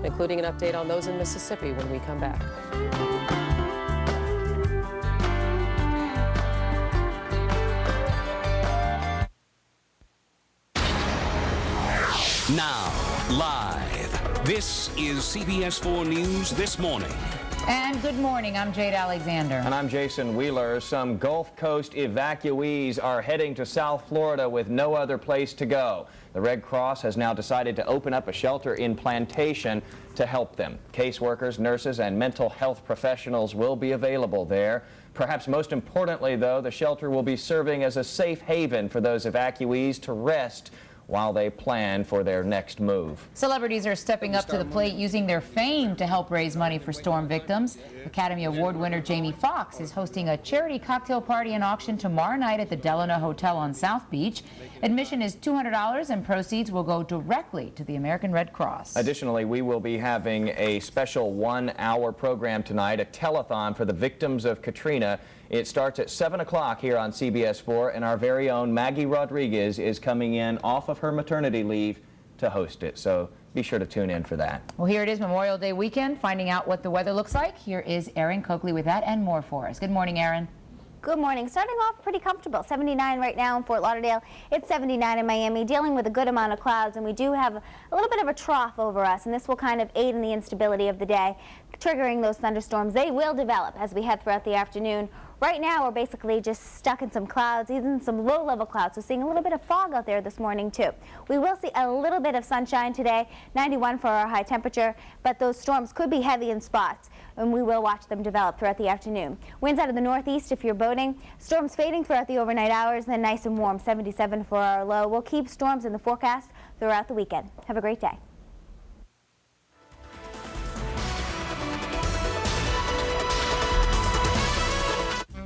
including an update on those in Mississippi when we come back. Now, live. This is CBS 4 News This Morning. And good morning, I'm Jade Alexander. And I'm Jason Wheeler. Some Gulf Coast evacuees are heading to South Florida with no other place to go. The Red Cross has now decided to open up a shelter in Plantation to help them. Caseworkers, nurses, and mental health professionals will be available there. Perhaps most importantly, though, the shelter will be serving as a safe haven for those evacuees to rest while they plan for their next move. Celebrities are stepping up to the plate using their fame to help raise money for storm victims. Academy Award winner Jamie Foxx is hosting a charity cocktail party and auction tomorrow night at the Delano Hotel on South Beach. Admission is $200 and proceeds will go directly to the American Red Cross. Additionally, we will be having a special 1-hour program tonight, a telethon for the victims of Katrina. It starts at 7 o'clock here on CBS 4, and our very own Maggie Rodriguez is coming in off of her maternity leave to host it. So be sure to tune in for that. Well, here it is, Memorial Day weekend, finding out what the weather looks like. Here is Erin Coakley with that and more for us. Good morning, Erin. Good morning. Starting off pretty comfortable. 79 right now in Fort Lauderdale. It's 79 in Miami, dealing with a good amount of clouds, and we do have a little bit of a trough over us, and this will kind of aid in the instability of the day, triggering those thunderstorms. They will develop as we head throughout the afternoon. Right now, we're basically just stuck in some clouds, even some low-level clouds, so seeing a little bit of fog out there this morning, too. We will see a little bit of sunshine today, 91 for our high temperature, but those storms could be heavy in spots, and we will watch them develop throughout the afternoon. Winds out of the northeast if you're boating. Storms fading throughout the overnight hours, then nice and warm, 77 for our low. We'll keep storms in the forecast throughout the weekend. Have a great day.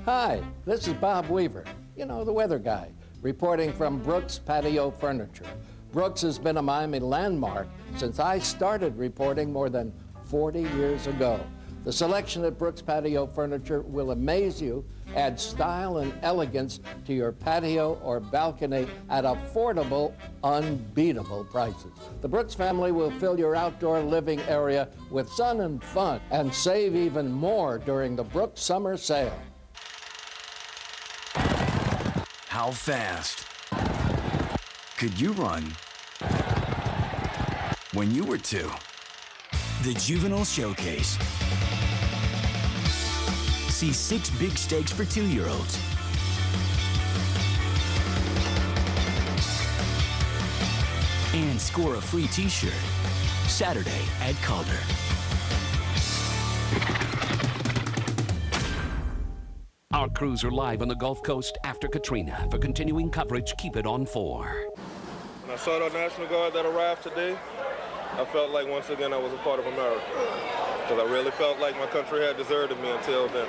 Hi, this is Bob Weaver, you know, the weather guy, reporting from Brooks Patio Furniture. Brooks has been a Miami landmark since I started reporting more than 40 years ago. The selection at Brooks Patio Furniture will amaze you, add style and elegance to your patio or balcony at affordable, unbeatable prices. The Brooks family will fill your outdoor living area with sun and fun and save even more during the Brooks Summer Sale. How fast could you run when you were 2? The Juvenile Showcase. See 6 big stakes for 2-year-olds. And score a free t-shirt Saturday at Calder. Our crews are live on the Gulf Coast after Katrina. For continuing coverage, keep it on 4. When I saw the National Guard that arrived today, I felt like once again I was a part of America. because I really felt like my country had deserted me until then.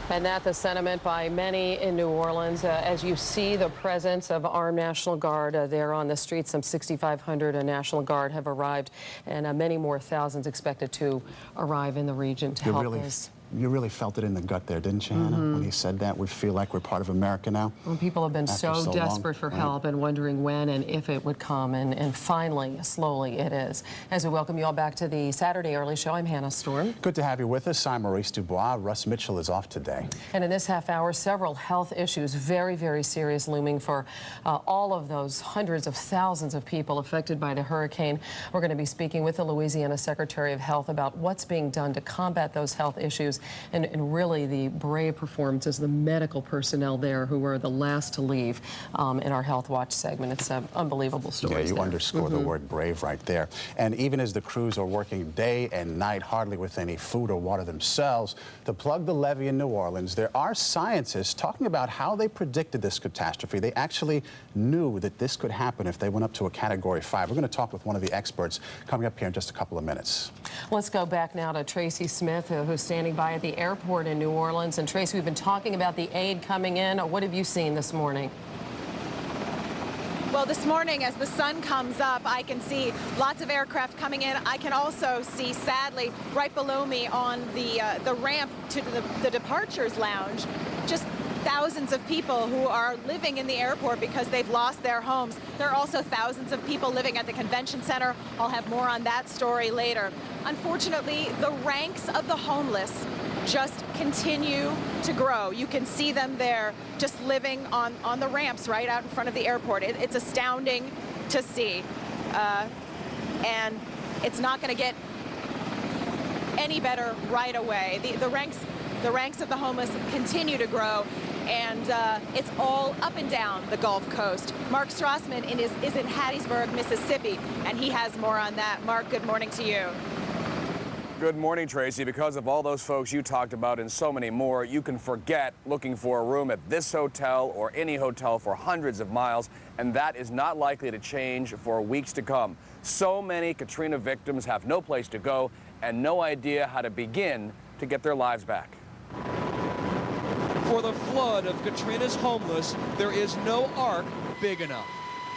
And that's the sentiment by many in New Orleans as you see the presence of armed National Guard there on the streets. Some 6,500 National Guard have arrived, and many more thousands expected to arrive in the region to help us. You really felt it in the gut there, didn't you, Hannah, when he said that? We feel like we're part of America now. Well, people have been so desperate for help and wondering when and if it would come, and finally, slowly, it is. As we welcome you all back to the Saturday Early Show, I'm Hannah Storm. Good to have you with us. I'm Maurice Dubois. Russ Mitchell is off today. And in this half hour, several health issues, very, very serious, looming for all of those hundreds of thousands of people affected by the hurricane. We're going to be speaking with the Louisiana Secretary of Health about what's being done to combat those health issues. And really the brave performances, the medical personnel there who were the last to leave in our Health Watch segment. It's an unbelievable story. Yeah, you underscore the word brave right there. And even as the crews are working day and night, hardly with any food or water themselves, to plug the levee in New Orleans, there are scientists talking about how they predicted this catastrophe. They actually knew that this could happen if they went up to a Category 5. We're going to talk with one of the experts coming up here in just a couple of minutes. Let's go back now to Tracy Smith, who's standing by at the airport in New Orleans. And Tracy, we've been talking about the aid coming in. What have you seen this morning? Well, this morning, as the sun comes up, I can see lots of aircraft coming in. I can also see, sadly, right below me on the ramp to the departures lounge, just thousands of people who are living in the airport because they've lost their homes. There are also thousands of people living at the convention center. I'll have more on that story later. Unfortunately, the ranks of the homeless just continue to grow. You can see them there just living on the ramps right out in front of the airport. It's astounding to see. And it's not going to get any better right away. The ranks of the homeless continue to grow, and it's all up and down the Gulf Coast. Mark Strassman is in Hattiesburg, Mississippi, and he has more on that. Mark, good morning to you. Good morning, Tracy. Because of all those folks you talked about and so many more, you can forget looking for a room at this hotel or any hotel for hundreds of miles, and that is not likely to change for weeks to come. So many Katrina victims have no place to go and no idea how to begin to get their lives back. For the flood of Katrina's homeless, there is no ark big enough.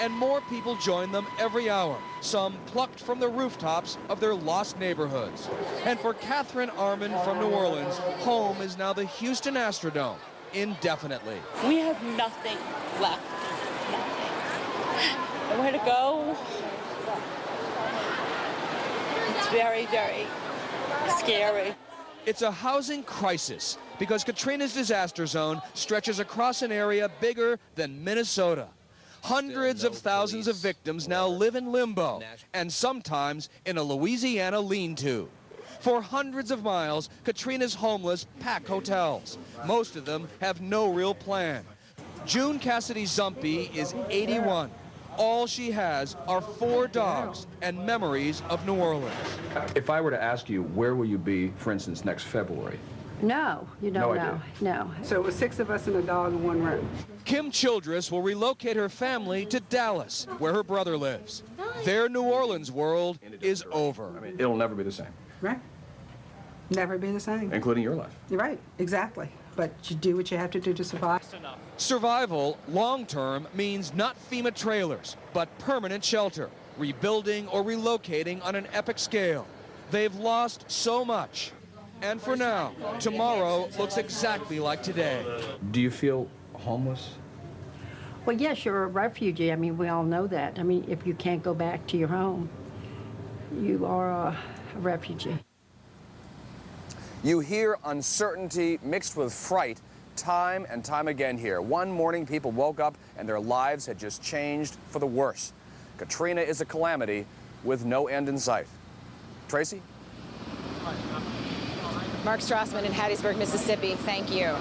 And more people join them every hour, some plucked from the rooftops of their lost neighborhoods. And for Catherine Armand from New Orleans, home is now the Houston Astrodome, indefinitely. We have nothing left, nothing. Nowhere to go. It's very, very scary. It's a housing crisis because Katrina's disaster zone stretches across an area bigger than Minnesota. Hundreds of thousands of victims now live in limbo, and sometimes in a Louisiana lean-to. For hundreds of miles, Katrina's homeless pack hotels. Most of them have no real plan. June Cassidy Zumpy is 81. All she has are 4 dogs and memories of New Orleans. If I were to ask you, where will you be, for instance, next February? No, you don't know. No. So it was 6 of us and a dog in one room. Kim Childress will relocate her family to Dallas, where her brother lives. Their New Orleans world is over. It'll never be the same. Right. Never be the same. Including your life. You're right, exactly. But you do what you have to do to survive. Survival, long-term, means not FEMA trailers, but permanent shelter, rebuilding or relocating on an epic scale. They've lost so much. And for now, tomorrow looks exactly like today. Do you feel homeless? Well, yes, you're a refugee. I mean, we all know that. I mean, if you can't go back to your home, you are a refugee. You hear uncertainty mixed with fright time and time again here. One morning, people woke up and their lives had just changed for the worse. Katrina is a calamity with no end in sight. Tracy? Mark Strassman in Hattiesburg, Mississippi, thank you.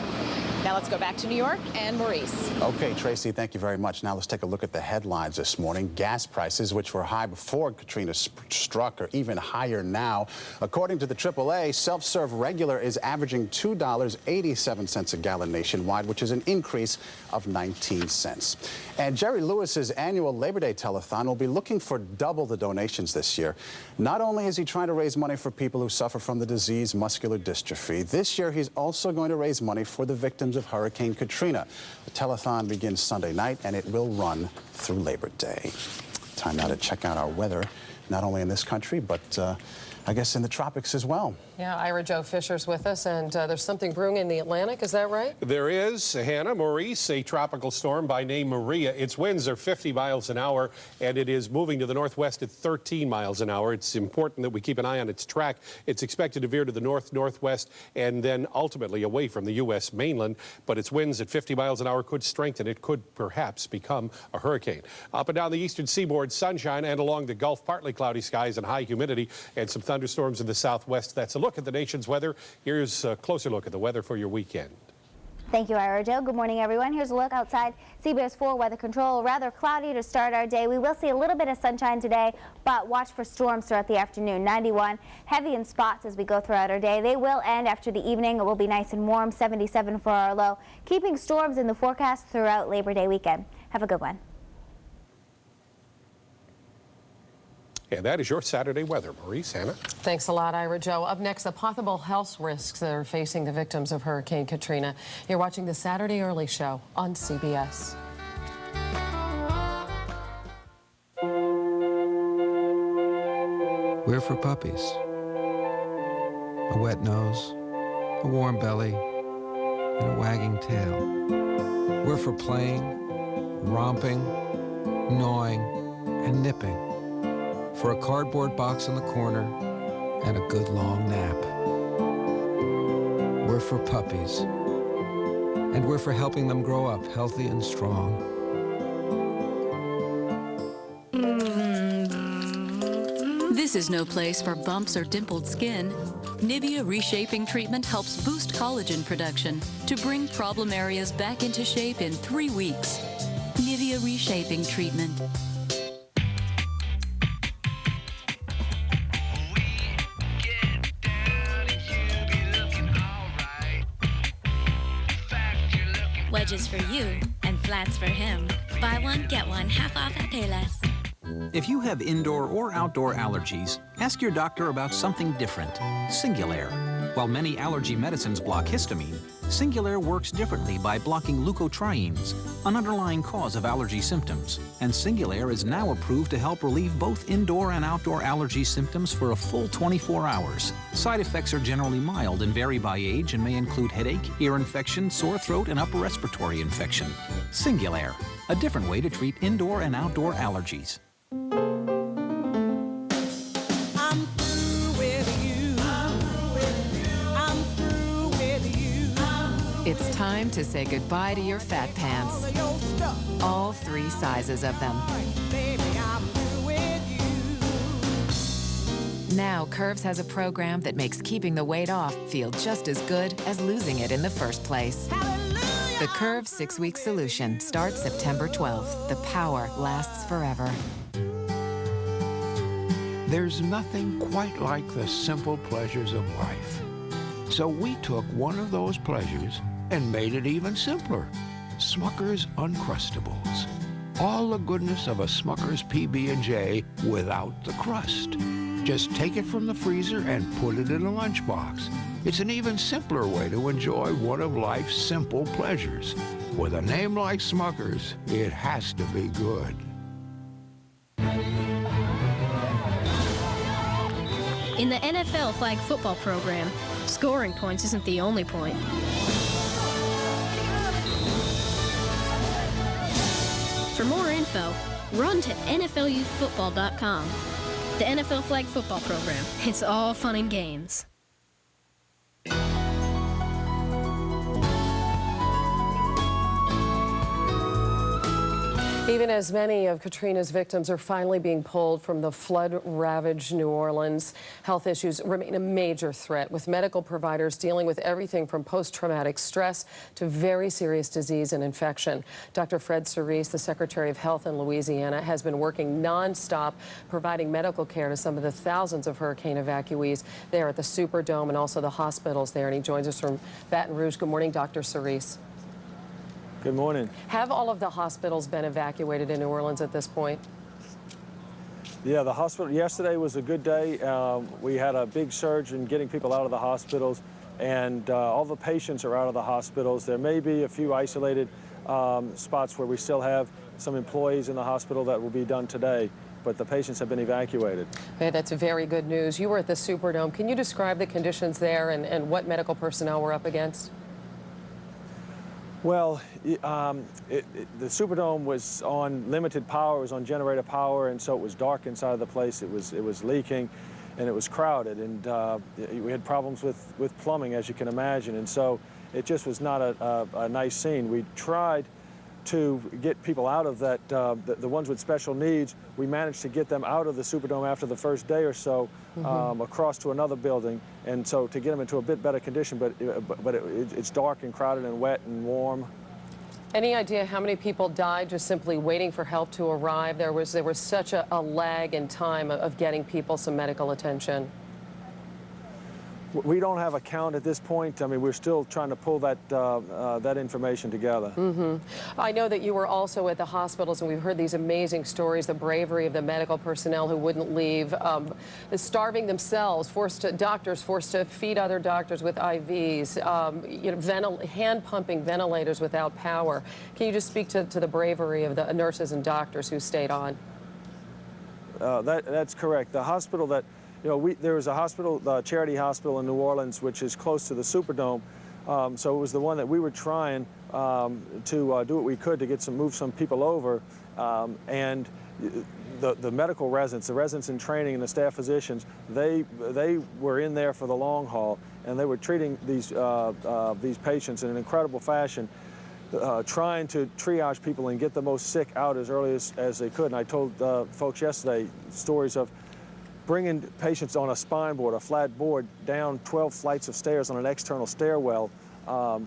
Now let's go back to New York and Maurice. Okay, Tracy, thank you very much. Now let's take a look at the headlines this morning. Gas prices, which were high before Katrina struck, are even higher now. According to the AAA, self-serve regular is averaging $2.87 a gallon nationwide, which is an increase of 19 cents. And Jerry Lewis's annual Labor Day telethon will be looking for double the donations this year. Not only is he trying to raise money for people who suffer from the disease muscular dystrophy, this year he's also going to raise money for the victims of Hurricane Katrina. The telethon begins Sunday night and it will run through Labor Day. Time now to check out our weather, not only in this country, but I guess in the tropics as well. Yeah, Ira Jo Fisher's with us, and there's something brewing in the Atlantic, is that right? There is, Hannah. Maurice, a tropical storm by name Maria. Its winds are 50 miles an hour, and it is moving to the northwest at 13 miles an hour. It's important that we keep an eye on its track. It's expected to veer to the north-northwest and then ultimately away from the U.S. mainland, but its winds at 50 miles an hour could strengthen. It could perhaps become a hurricane. Up and down the eastern seaboard, sunshine, and along the Gulf, partly cloudy skies and high humidity, and some thunderstorms in the southwest. That's a look at the nation's weather. Here's a closer look at the weather for your weekend. Thank you, Ira Jo. Good morning, everyone. Here's a look outside CBS 4 weather control. Rather cloudy to start our day. We will see a little bit of sunshine today, but watch for storms throughout the afternoon. 91, heavy in spots as we go throughout our day. They will end after the evening. It will be nice and warm, 77 for our low. Keeping storms in the forecast throughout Labor Day weekend. Have a good one. And that is your Saturday weather. Maurice, Hannah. Thanks a lot, Ira Jo. Up next, the possible health risks that are facing the victims of Hurricane Katrina. You're watching the Saturday Early Show on CBS. We're for puppies. A wet nose, a warm belly, and a wagging tail. We're for playing, romping, gnawing, and nipping. For a cardboard box in the corner and a good long nap. We're for puppies. And we're for helping them grow up healthy and strong. This is no place for bumps or dimpled skin. Nivea Reshaping Treatment helps boost collagen production to bring problem areas back into shape in 3 weeks. Nivea Reshaping Treatment. Wedges for you and flats for him. Buy one, get one, half off at Payless. If you have indoor or outdoor allergies, ask your doctor about something different. Singulair. While many allergy medicines block histamine, Singulair works differently by blocking leukotrienes, an underlying cause of allergy symptoms. And Singulair is now approved to help relieve both indoor and outdoor allergy symptoms for a full 24 hours. Side effects are generally mild and vary by age and may include headache, ear infection, sore throat, and upper respiratory infection. Singulair, a different way to treat indoor and outdoor allergies. It's time to say goodbye to your fat pants. All 3 sizes of them. Now, Curves has a program that makes keeping the weight off feel just as good as losing it in the first place. The Curves 6-week solution starts September 12th. The power lasts forever. There's nothing quite like the simple pleasures of life. So we took one of those pleasures and made it even simpler. Smucker's Uncrustables. All the goodness of a Smucker's PB&J without the crust. Just take it from the freezer and put it in a lunchbox. It's an even simpler way to enjoy one of life's simple pleasures. With a name like Smucker's, it has to be good. In the NFL flag football program, scoring points isn't the only point. For more info, run to NFLYouthFootball.com. The NFL flag football program. It's all fun and games. Even as many of Katrina's victims are finally being pulled from the flood-ravaged New Orleans, health issues remain a major threat, with medical providers dealing with everything from post-traumatic stress to very serious disease and infection. Dr. Fred Cerise, the Secretary of Health in Louisiana, has been working nonstop, providing medical care to some of the thousands of hurricane evacuees there at the Superdome and also the hospitals there. And he joins us from Baton Rouge. Good morning, Dr. Cerise. Good morning. Have all of the hospitals been evacuated in New Orleans at this point? Yeah, the hospital, yesterday was a good day. We had a big surge in getting people out of the hospitals, and all the patients are out of the hospitals. There may be a few isolated spots where we still have some employees in the hospital that will be done today, but the patients have been evacuated. Okay, that's very good news. You were at the Superdome. Can you describe the conditions there and what medical personnel were up against? Well, the Superdome was on limited power, it was on generator power, and so it was dark inside the place. It was leaking, and it was crowded, and we had problems with plumbing, as you can imagine, and so it just was not a nice scene. We tried to get people out of that, the ones with special needs. We managed to get them out of the Superdome after the first day or so, across to another building, and so to get them into a bit better condition, but it's dark and crowded and wet and warm. Any idea how many people died just simply waiting for help to arrive? There was such a lag in time of getting people some medical attention. We don't have a count at this point. I mean, we're still trying to pull that information together. I know that you were also at the hospitals, and we've heard these amazing stories, the bravery of the medical personnel who wouldn't leave, starving themselves, doctors forced to feed other doctors with IVs, hand-pumping ventilators without power. Can you just speak to the bravery of the nurses and doctors who stayed on? That's correct. The hospital that there was a hospital, the charity hospital in New Orleans, which is close to the Superdome. So it was the one that we were trying to do what we could to move some people over. And the medical residents, the residents in training and the staff physicians, they were in there for the long haul, and they were treating these patients in an incredible fashion, trying to triage people and get the most sick out as early as they could. And I told folks yesterday stories of bringing patients on a spine board, a flat board, down 12 flights of stairs on an external stairwell,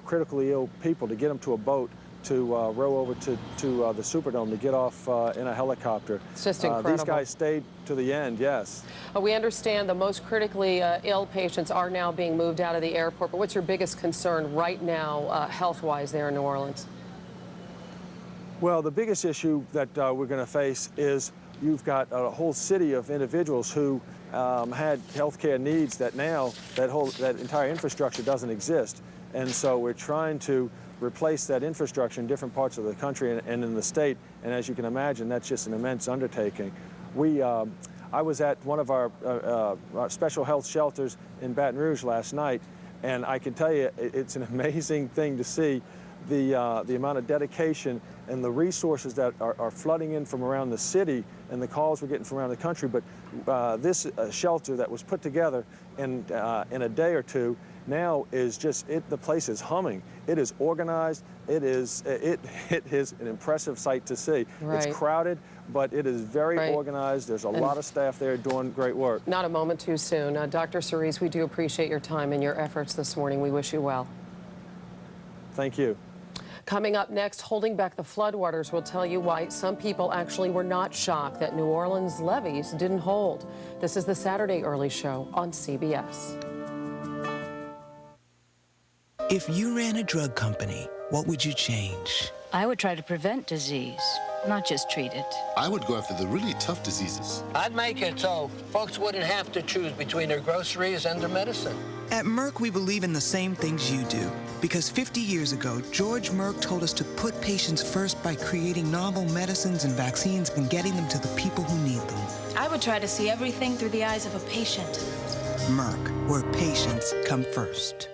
critically ill people, to get them to a boat to row over to the Superdome to get off in a helicopter. It's just incredible. These guys stayed to the end, yes. We understand the most critically ill patients are now being moved out of the airport, but what's your biggest concern right now, health-wise, there in New Orleans? Well, the biggest issue that we're going to face is you've got a whole city of individuals who had health care needs that now that entire infrastructure doesn't exist. And so we're trying to replace that infrastructure in different parts of the country and in the state. And as you can imagine, that's just an immense undertaking. I was at one of our special health shelters in Baton Rouge last night, and I can tell you it's an amazing thing to see the amount of dedication and the resources that are flooding in from around the city and the calls we're getting from around the country. But this shelter that was put together in a day or two now is just, the place is humming. It is organized. It is an impressive sight to see. Right. It's crowded, but it is very organized. There's a lot of staff there doing great work. Not a moment too soon. Dr. Cerise, we do appreciate your time and your efforts this morning. We wish you well. Thank you. Coming up next, holding back the floodwaters will tell you why some people actually were not shocked that New Orleans levees didn't hold. This is the Saturday Early Show on CBS. If you ran a drug company, what would you change? I would try to prevent disease, not just treat it. I would go after the really tough diseases. I'd make it so folks wouldn't have to choose between their groceries and their medicine. At Merck, we believe in the same things you do. Because 50 years ago, George Merck told us to put patients first by creating novel medicines and vaccines and getting them to the people who need them. I would try to see everything through the eyes of a patient. Merck, where patients come first.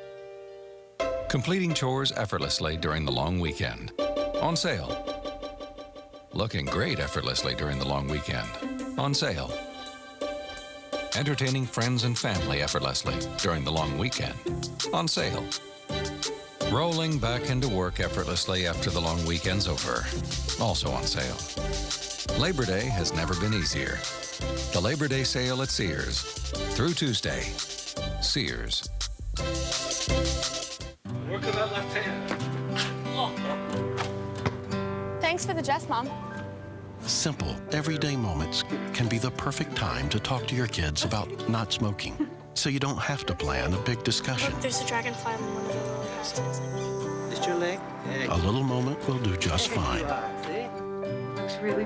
Completing chores effortlessly during the long weekend. On sale. Looking great effortlessly during the long weekend. On sale. Entertaining friends and family effortlessly during the long weekend. On sale. Rolling back into work effortlessly after the long weekend's over. Also on sale. Labor Day has never been easier. The Labor Day sale at Sears. Through Tuesday. Sears. Work on that left hand. Thanks for the jest, Mom. Simple, everyday moments can be the perfect time to talk to your kids about not smoking. So you don't have to plan a big discussion. Look, there's a dragonfly on one of the roller coasters. Is your leg? A little moment will do just fine.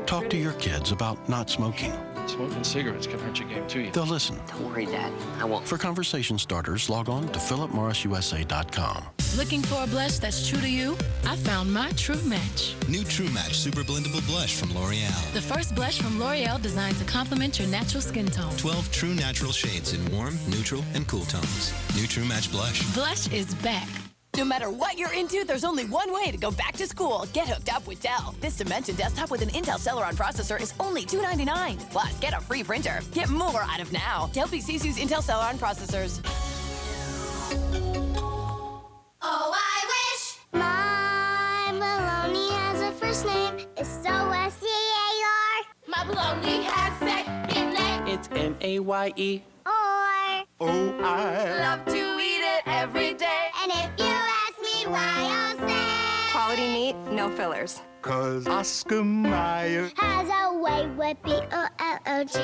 Talk to your kids about not smoking. Smoking cigarettes can hurt your game too. They'll listen. Don't worry, Dad. I won't. For conversation starters, log on to philipmorrisusa.com. Looking for a blush that's true to you? I found my true match. New True Match Super Blendable Blush from L'Oreal. The first blush from L'Oreal designed to complement your natural skin tone. 12 true natural shades in warm, neutral, and cool tones. New True Match Blush. Blush is back. No matter what you're into, there's only one way to go back to school. Get hooked up with Dell. This Dimension desktop with an Intel Celeron processor is only $299. Plus, get a free printer. Get more out of now. Dell PCs use Intel Celeron processors. Oh, I wish my baloney has a first name. It's O-S-C-A-R. My baloney has second name. It's N-A-Y-E. O-I. Love to eat it every day. And if you ask me why, I'll say quality meat, no fillers. 'Cause Oscar Mayer has a way with B-O-L-O-G-N-A.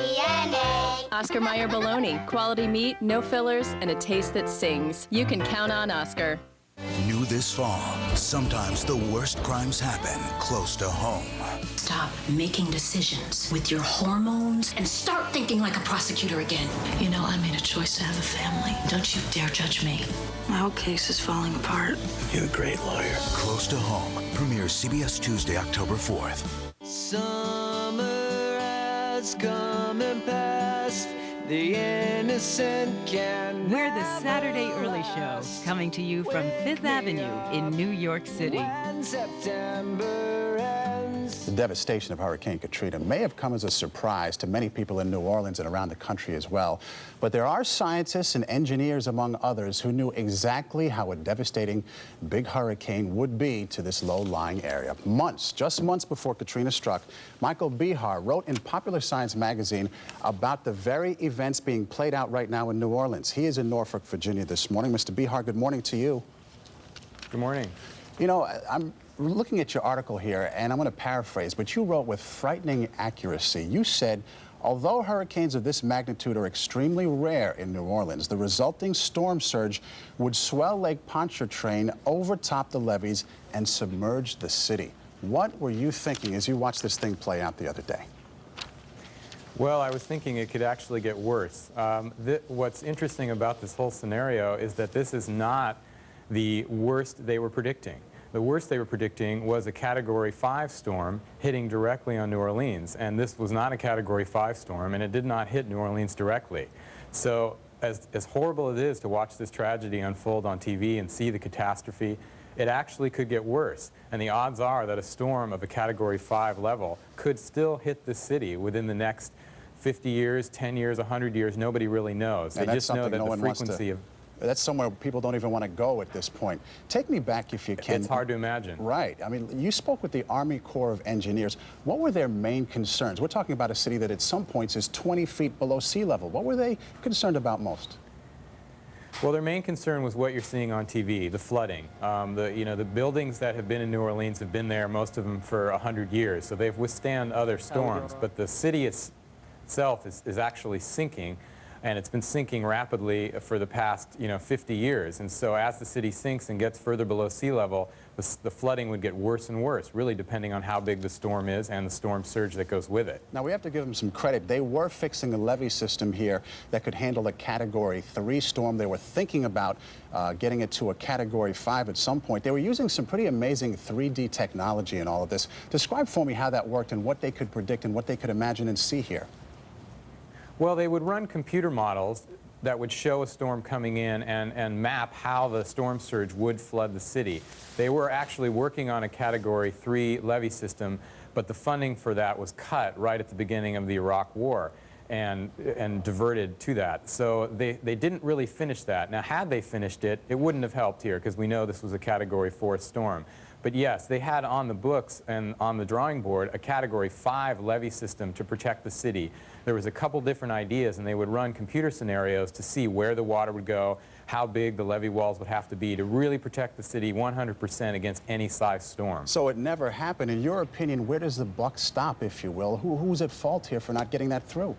Oscar Mayer bologna, quality meat, no fillers, and a taste that sings. You can count on Oscar. New this fall, sometimes the worst crimes happen close to home. Stop making decisions with your hormones and start thinking like a prosecutor again. You know, I made a choice to have a family. Don't you dare judge me. My whole case is falling apart. You're a great lawyer. Close to Home premieres CBS Tuesday, October 4th. Summer has come and passed. The innocent can. We're the Saturday Early Show, coming to you from Fifth Avenue in New York City. When September ends. The devastation of Hurricane Katrina may have come as a surprise to many people in New Orleans and around the country as well. But there are scientists and engineers, among others, who knew exactly how a devastating big hurricane would be to this low-lying area. Just months before Katrina struck, Michael Behar wrote in Popular Science magazine about the very events being played out right now in New Orleans. He is in Norfolk, Virginia this morning. Mr. Behar, good morning to you. Good morning. You know, I'm looking at your article here, and I'm going to paraphrase, but you wrote with frightening accuracy. You said, although hurricanes of this magnitude are extremely rare in New Orleans, the resulting storm surge would swell Lake Pontchartrain, overtop the levees, and submerge the city. What were you thinking as you watched this thing play out the other day? Well, I was thinking it could actually get worse. What's interesting about this whole scenario is that this is not the worst they were predicting. The worst they were predicting was a Category 5 storm hitting directly on New Orleans, and this was not a Category 5 storm, and it did not hit New Orleans directly. So as horrible it is to watch this tragedy unfold on TV and see the catastrophe, it actually could get worse. And the odds are that a storm of a Category 5 level could still hit the city within the next 50 years, 10 years, 100 years. Nobody really knows. They just know that the frequency of... That's somewhere people don't even want to go at this point. Take me back, if you can. It's hard to imagine. Right. I mean, you spoke with the Army Corps of Engineers. What were their main concerns? We're talking about a city that at some points is 20 feet below sea level. What were they concerned about most? Well, their main concern was what you're seeing on TV, the flooding. The buildings that have been in New Orleans have been there, most of them, for 100 years, so they've withstand other storms. But the city itself is actually sinking, and it's been sinking rapidly for the past 50 years. And so as the city sinks and gets further below sea level, the flooding would get worse and worse, really depending on how big the storm is and the storm surge that goes with it. Now, we have to give them some credit. They were fixing a levee system here that could handle a Category 3 storm. They were thinking about getting it to a Category 5 at some point. They were using some pretty amazing 3D technology in all of this. Describe for me how that worked and what they could predict and what they could imagine and see here. Well, they would run computer models that would show a storm coming in and map how the storm surge would flood the city. They were actually working on a Category 3 levee system, but the funding for that was cut right at the beginning of the Iraq War. and diverted to that. So they didn't really finish that. Now, had they finished it, it wouldn't have helped here because we know this was a Category 4 storm. But yes, they had on the books and on the drawing board a Category 5 levee system to protect the city. There was a couple different ideas, and they would run computer scenarios to see where the water would go, how big the levee walls would have to be to really protect the city 100% against any size storm. So it never happened. In your opinion, where does the buck stop, if you will? Who's at fault here for not getting that through?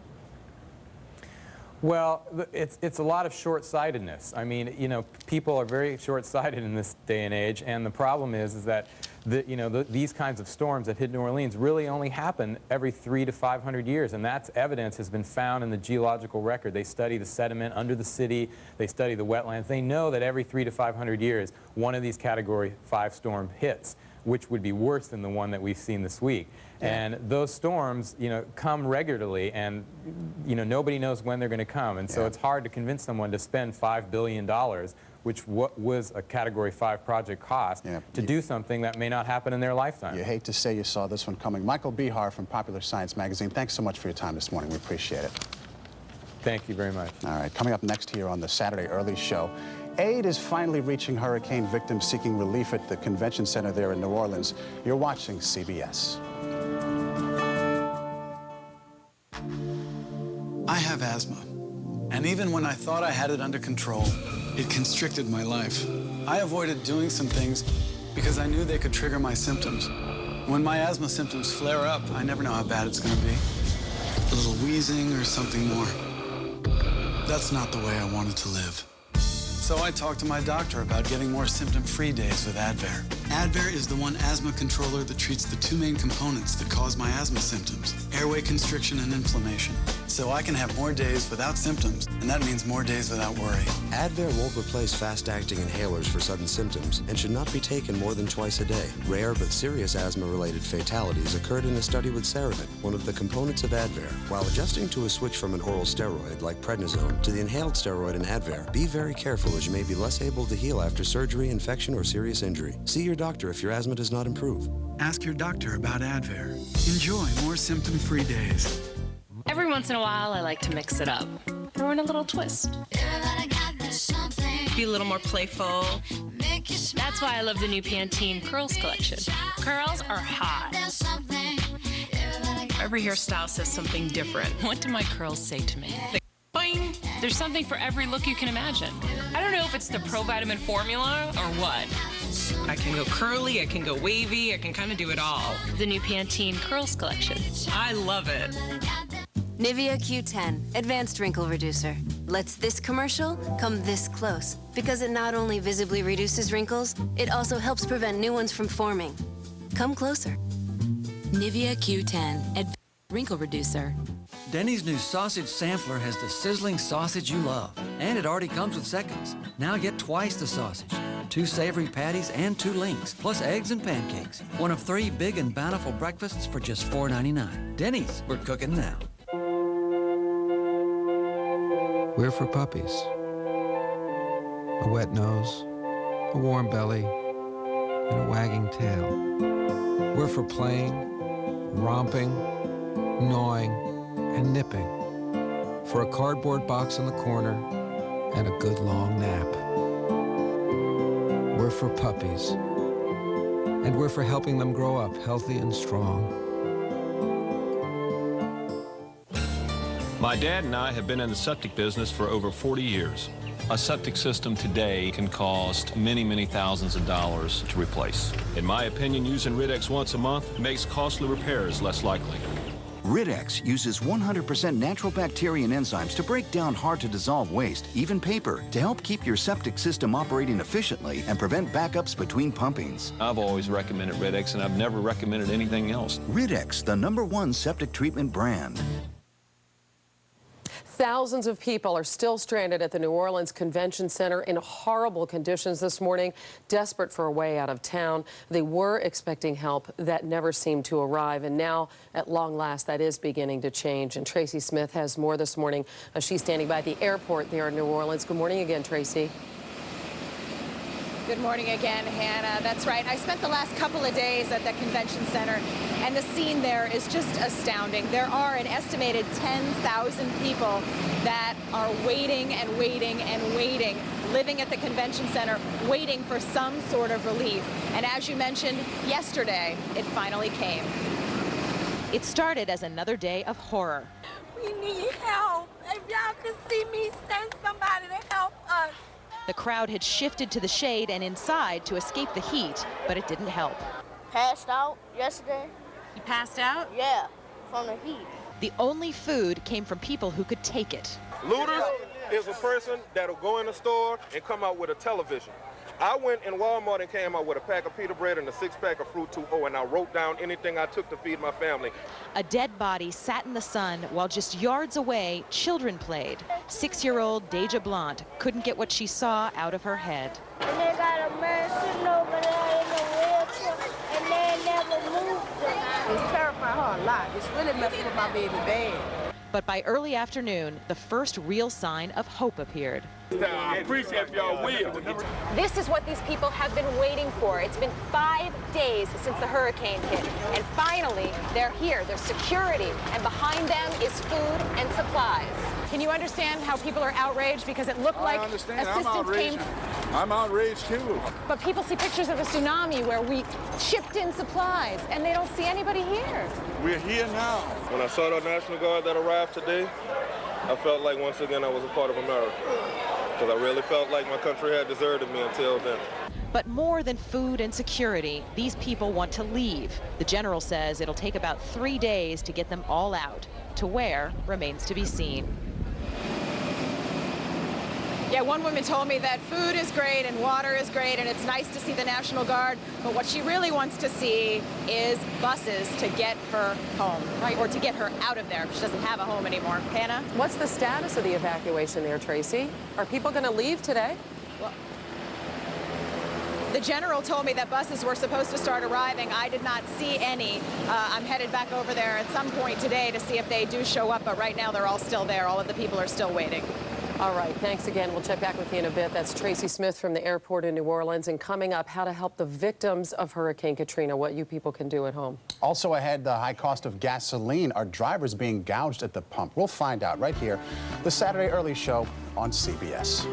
Well, it's a lot of short-sightedness. I mean, you know, people are very short-sighted in this day and age, and the problem is that these kinds of storms that hit New Orleans really only happen every 300 to 500 years, and that's evidence has been found in the geological record. They study the sediment under the city, they study the wetlands. They know that every 300 to 500 years, one of these Category 5 storms hits, which would be worse than the one that we've seen this week. And those storms, you know, come regularly, and, you know, nobody knows when they're going to come. And so it's hard to convince someone to spend $5 billion, which was a Category 5 project cost, to do something that may not happen in their lifetime. You hate to say you saw this one coming. Michael Behar from Popular Science Magazine, thanks so much for your time this morning. We appreciate it. Thank you very much. All right, coming up next here on the Saturday Early Show, aid is finally reaching hurricane victims seeking relief at the convention center there in New Orleans. You're watching CBS. I have asthma, and even when I thought I had it under control, it constricted my life. I avoided doing some things because I knew they could trigger my symptoms. When my asthma symptoms flare up, I never know how bad it's going to be. A little wheezing or something more. That's not the way I wanted to live. So I talked to my doctor about getting more symptom-free days with Advair. Advair is the one asthma controller that treats the two main components that cause my asthma symptoms, airway constriction and inflammation. So I can have more days without symptoms, and that means more days without worry. Advair won't replace fast-acting inhalers for sudden symptoms and should not be taken more than twice a day. Rare but serious asthma-related fatalities occurred in a study with Ceravent, one of the components of Advair. While adjusting to a switch from an oral steroid like prednisone to the inhaled steroid in Advair, be very careful as you may be less able to heal after surgery, infection, or serious injury. See your doctor if your asthma does not improve. Ask your doctor about Advair. Enjoy more symptom-free days. Every once in a while, I like to mix it up. Throw in a little twist. Be a little more playful. That's why I love the new Pantene Curls collection. Curls are hot. Every hairstyle says something different. What do my curls say to me? Boing! There's something for every look you can imagine. I don't know if it's the ProVitamin formula or what. I can go curly, I can go wavy, I can kind of do it all. The new Pantene Curls collection. I love it. Nivea Q10, Advanced Wrinkle Reducer. Lets this commercial come this close because it not only visibly reduces wrinkles, it also helps prevent new ones from forming. Come closer. Nivea Q10, Advanced Wrinkle Reducer. Denny's new sausage sampler has the sizzling sausage you love, and it already comes with seconds. Now get twice the sausage, 2 savory patties and 2 links, plus eggs and pancakes. One of 3 big and bountiful breakfasts for just $4.99. Denny's, we're cooking now. We're for puppies. A wet nose, a warm belly, and a wagging tail. We're for playing, romping, gnawing, and nipping. For a cardboard box in the corner and a good long nap. We're for puppies. And we're for helping them grow up healthy and strong. My dad and I have been in the septic business for over 40 years. A septic system today can cost many, many thousands of dollars to replace. In my opinion, using Rid-X once a month makes costly repairs less likely. Rid-X uses 100% natural bacteria and enzymes to break down hard-to-dissolve waste, even paper, to help keep your septic system operating efficiently and prevent backups between pumpings. I've always recommended Rid-X, and I've never recommended anything else. Rid-X, the #1 septic treatment brand. Thousands of people are still stranded at the New Orleans Convention Center in horrible conditions this morning, desperate for a way out of town. They were expecting help that never seemed to arrive, and now, at long last, that is beginning to change. And Tracy Smith has more this morning. She's standing by the airport there in New Orleans. Good morning again, Tracy. Good morning again, Hannah. That's right. I spent the last couple of days at the convention center, and the scene there is just astounding. There are an estimated 10,000 people that are waiting and waiting and waiting, living at the convention center, waiting for some sort of relief. And as you mentioned, yesterday, it finally came. It started as another day of horror. We need help. If y'all could see me, send somebody to help us. The crowd had shifted to the shade and inside to escape the heat, but it didn't help. Passed out yesterday. You passed out? Yeah, from the heat. The only food came from people who could take it. Looters is a person that'll go in the store and come out with a television. I went in Walmart and came out with a pack of pita bread and a 6-pack of Fruit 2-0, and I wrote down anything I took to feed my family. A dead body sat in the sun while just yards away, children played. 6-year-old Deja Blount couldn't get what she saw out of her head. And they got a man sitting over there in a wheelchair, and they never moved them. It's terrifying her a lot. It's really messing with my baby bad. But by early afternoon, the first real sign of hope appeared. I appreciate y'all will. This is what these people have been waiting for. It's been 5 days since the hurricane hit. And finally, they're here. There's security. And behind them is food and supplies. Can you understand how people are outraged? Because it looked like assistance came. I'm outraged too. But people see pictures of the tsunami where we shipped in supplies, and they don't see anybody here. We're here now. When I saw the National Guard that arrived today, I felt like once again I was a part of America. Because I really felt like my country had deserted me until then. But more than food and security, these people want to leave. The general says it'll take about 3 days to get them all out. To where remains to be seen. Yeah, one woman told me that food is great and water is great and it's nice to see the National Guard, but what she really wants to see is buses to get her home, right, or to get her out of there. She doesn't have a home anymore. Hannah? What's the status of the evacuation there, Tracy? Are people going to leave today? Well, the general told me that buses were supposed to start arriving. I did not see any. I'm headed back over there at some point today to see if they do show up, but right now they're all still there. All of the people are still waiting. All right, thanks again. We'll check back with you in a bit. That's Tracy Smith from the airport in New Orleans. And coming up, how to help the victims of Hurricane Katrina, what you people can do at home. Also ahead, the high cost of gasoline. Are drivers being gouged at the pump? We'll find out right here, the Saturday Early Show on CBS.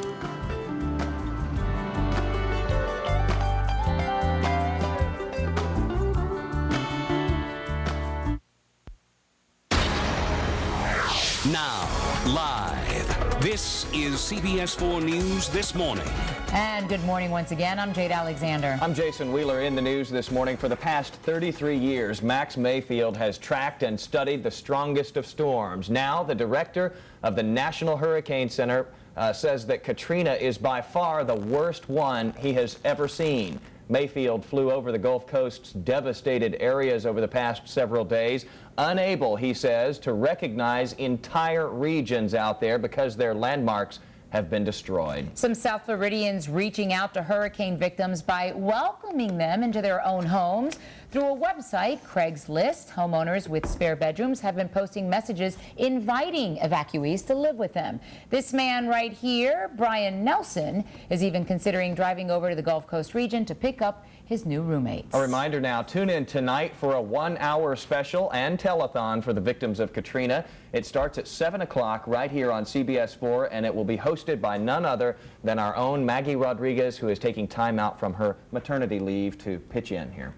Now, live, this is CBS 4 News This Morning. And good morning once again. I'm Jade Alexander. I'm Jason Wheeler in the news this morning. For the past 33 years, Max Mayfield has tracked and studied the strongest of storms. Now, the director of the National Hurricane Center says that Katrina is by far the worst one he has ever seen. Mayfield flew over the Gulf Coast's devastated areas over the past several days, unable, he says, to recognize entire regions out there because their landmarks have been destroyed. Some South Floridians reaching out to hurricane victims by welcoming them into their own homes. Through a website, Craigslist, homeowners with spare bedrooms have been posting messages inviting evacuees to live with them. This man right here, Brian Nelson, is even considering driving over to the Gulf Coast region to pick up his new roommates. A reminder now, tune in tonight for a 1-hour special and telethon for the victims of Katrina. It starts at 7 o'clock right here on CBS 4, and it will be hosted by none other than our own Maggie Rodriguez, who is taking time out from her maternity leave to pitch in here.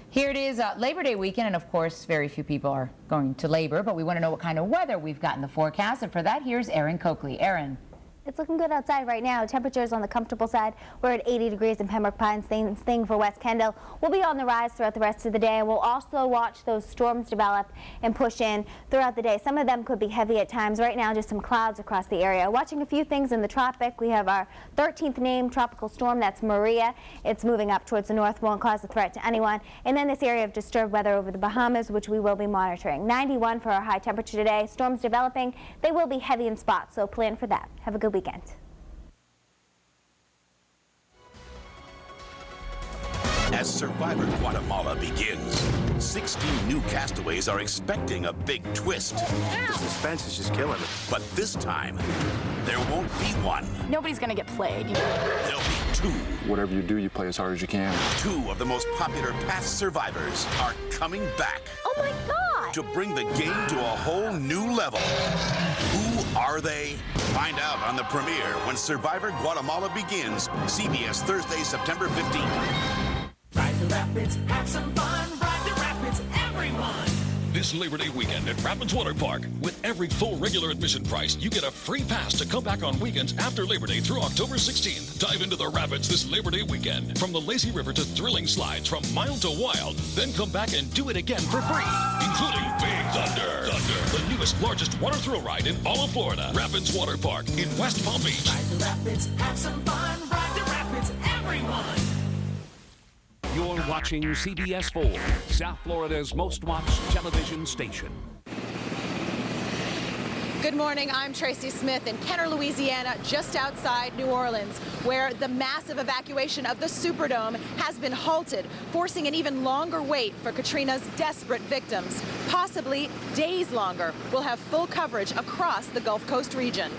Here it is, Labor Day weekend, and of course, very few people are going to labor, but we want to know what kind of weather we've got in the forecast, and for that, here's Erin Coakley. Erin. It's looking good outside right now. Temperatures on the comfortable side. We're at 80 degrees in Pembroke Pines. Same thing for West Kendall. We'll be on the rise throughout the rest of the day. We'll also watch those storms develop and push in throughout the day. Some of them could be heavy at times. Right now, just some clouds across the area. Watching a few things in the tropic. We have our 13th named tropical storm. That's Maria. It's moving up towards the north. Won't cause a threat to anyone. And then this area of disturbed weather over the Bahamas, which we will be monitoring. 91 for our high temperature today. Storms developing. They will be heavy in spots, so plan for that. Have a good weekend. as Survivor Guatemala begins. 16 new castaways are expecting a big twist. The suspense is just killing it. But this time, there won't be one. Nobody's gonna get plagued. There'll be two. Whatever you do, you play as hard as you can. Two of the most popular past survivors are coming back. Oh my God! To bring the game to a whole new level. Who are they? Find out on the premiere when Survivor Guatemala begins, CBS Thursday, September 15th. Ride the Rapids, have some fun. Ride the Rapids, everyone. This Labor Day weekend at Rapids Water Park. With every full regular admission price, you get a free pass to come back on weekends after Labor Day through October 16th. Dive into the Rapids this Labor Day weekend. From the lazy river to thrilling slides, from mild to wild. Then come back and do it again for free, including Big Thunder. The newest, largest water thrill ride in all of Florida. Rapids Water Park in West Palm Beach. Ride the Rapids, have some fun. Ride the Rapids, everyone. You're watching CBS 4, South Florida's most watched television station. Good morning, I'm Tracy Smith in Kenner, Louisiana, just outside New Orleans, where the massive evacuation of the Superdome has been halted, forcing an even longer wait for Katrina's desperate victims. Possibly days longer. We'll have full coverage across the Gulf Coast region.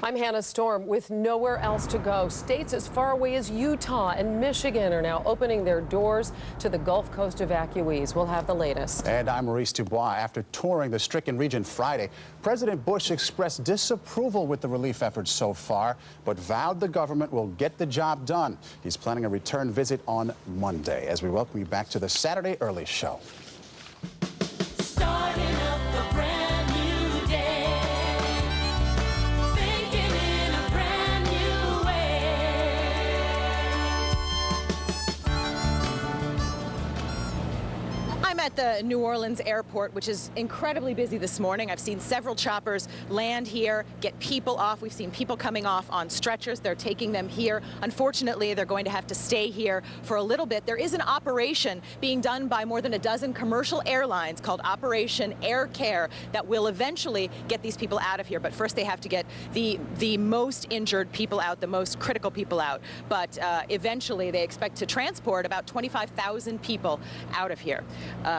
I'm Hannah Storm with nowhere else to go. States as far away as Utah and Michigan are now opening their doors to the Gulf Coast evacuees. We'll have the latest. And I'm Maurice Dubois. After touring the stricken region Friday, President Bush expressed disapproval with the relief efforts so far, but vowed the government will get the job done. He's planning a return visit on Monday. As we welcome you back to the Saturday Early Show. Starting up a brand new day. I'm at the New Orleans airport, which is incredibly busy this morning. I've seen several choppers land here, get people off. We've seen people coming off on stretchers. They're taking them here. Unfortunately, they're going to have to stay here for a little bit. There is an operation being done by more than a dozen commercial airlines called Operation Air Care that will eventually get these people out of here. But first, they have to get the most injured people out, the most critical people out. But eventually, they expect to transport about 25,000 people out of here.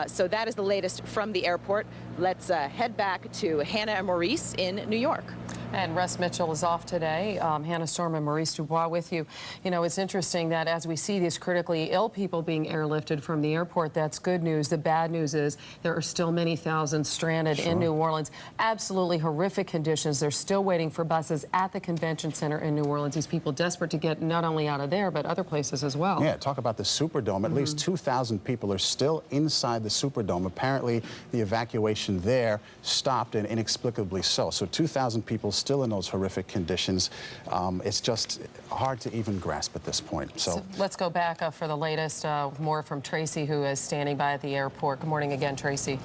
So that is the latest from the airport. Let's head back to Hannah and Maurice in New York. And Russ Mitchell is off today. Hannah Storm and Maurice Dubois with you. You know, it's interesting that as we see these critically ill people being airlifted from the airport, that's good news. The bad news is there are still many thousands stranded in New Orleans. Absolutely horrific conditions. They're still waiting for buses at the convention center in New Orleans. These people desperate to get not only out of there, but other places as well. Yeah, talk about the Superdome. At least 2,000 people are still inside the Superdome. Apparently, the evacuation there stopped, and inexplicably so. So 2,000 people still in those horrific conditions. It's just hard to even grasp at this point. So let's go back for the latest, more from Tracy, who is standing by at the airport. Good morning again, Tracy.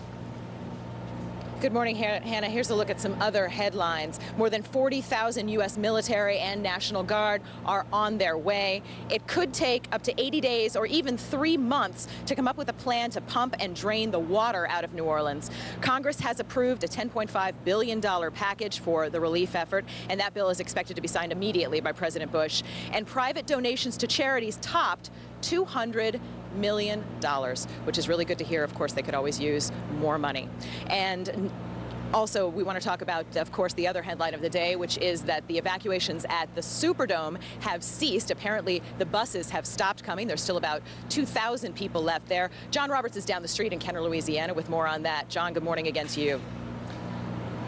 Good morning, Hannah. Here's a look at some other headlines. More than 40,000 U.S. military and National Guard are on their way. It could take up to 80 days or even 3 months to come up with a plan to pump and drain the water out of New Orleans. Congress has approved a $10.5 billion package for the relief effort, and that bill is expected to be signed immediately by President Bush. And private donations to charities topped $200 million, which is really good to hear. Of course, they could always use more money. And also, we want to talk about, of course, the other headline of the day, which is that the evacuations at the Superdome have ceased. Apparently, the buses have stopped coming. There's still about 2,000 people left there. John Roberts is down the street in Kenner, Louisiana, with more on that. John, good morning again to you.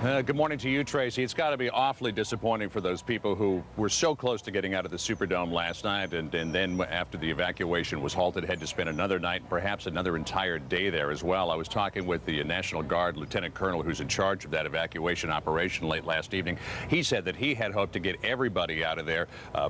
Good morning to you, Tracy. It's got to be awfully disappointing for those people who were so close to getting out of the Superdome last night, and then after the evacuation was halted, had to spend another night, perhaps another entire day there as well. I was talking with the National Guard Lieutenant Colonel who's in charge of that evacuation operation late last evening. He said that he had hoped to get everybody out of there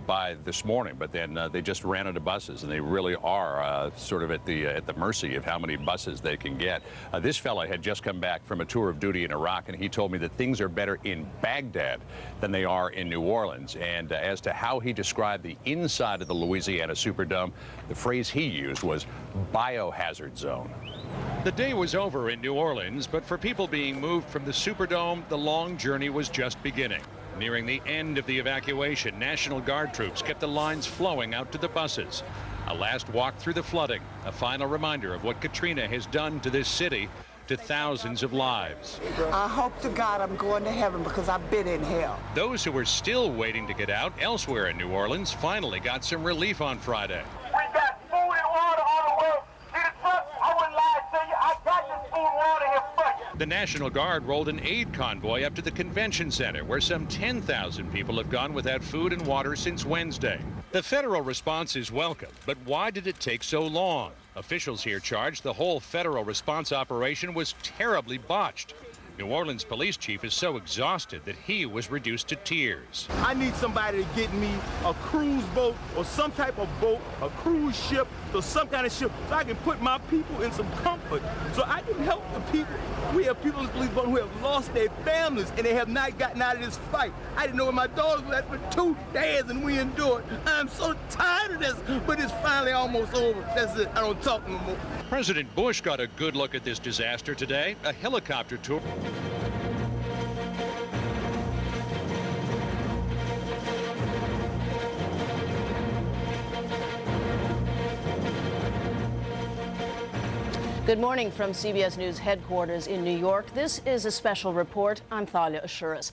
by this morning, but then they just ran out of buses, and they really are sort of at the mercy of how many buses they can get. This fella had just come back from a tour of duty in Iraq, and he told me that things are better in Baghdad than they are in New Orleans. And as to how he described the inside of the Louisiana Superdome, the phrase he used was biohazard zone. The day was over in New Orleans, but for people being moved from the Superdome, the long journey was just beginning. Nearing the end of the evacuation, National Guard troops kept the lines flowing out to the buses. A last walk through the flooding, a final reminder of what Katrina has done to this city, to thousands of lives. I hope to God I'm going to heaven because I've been in hell. Those who were still waiting to get out elsewhere in New Orleans finally got some relief on Friday. We got food and water all the way. See the truck? I wouldn't lie to you. I got this food and water here for you. The National Guard rolled an aid convoy up to the convention center, where some 10,000 people have gone without food and water since Wednesday. The federal response is welcome, but why did it take so long? Officials here charged the whole federal response operation was terribly botched. New Orleans police chief is so exhausted that he was reduced to tears. I need somebody to get me a cruise boat or some type of boat, a cruise ship, or some kind of ship, so I can put my people in some comfort, so I can help the people. We have people in the police department who have lost their families and they have not gotten out of this fight. I didn't know where my daughters were at for 2 days and we endured. I'm so tired of this, but it's finally almost over. That's it. I don't talk no more. President Bush got a good look at this disaster today, a helicopter tour. Good morning from CBS News headquarters in New York. This is a special report. I'm Thalia Ashuras.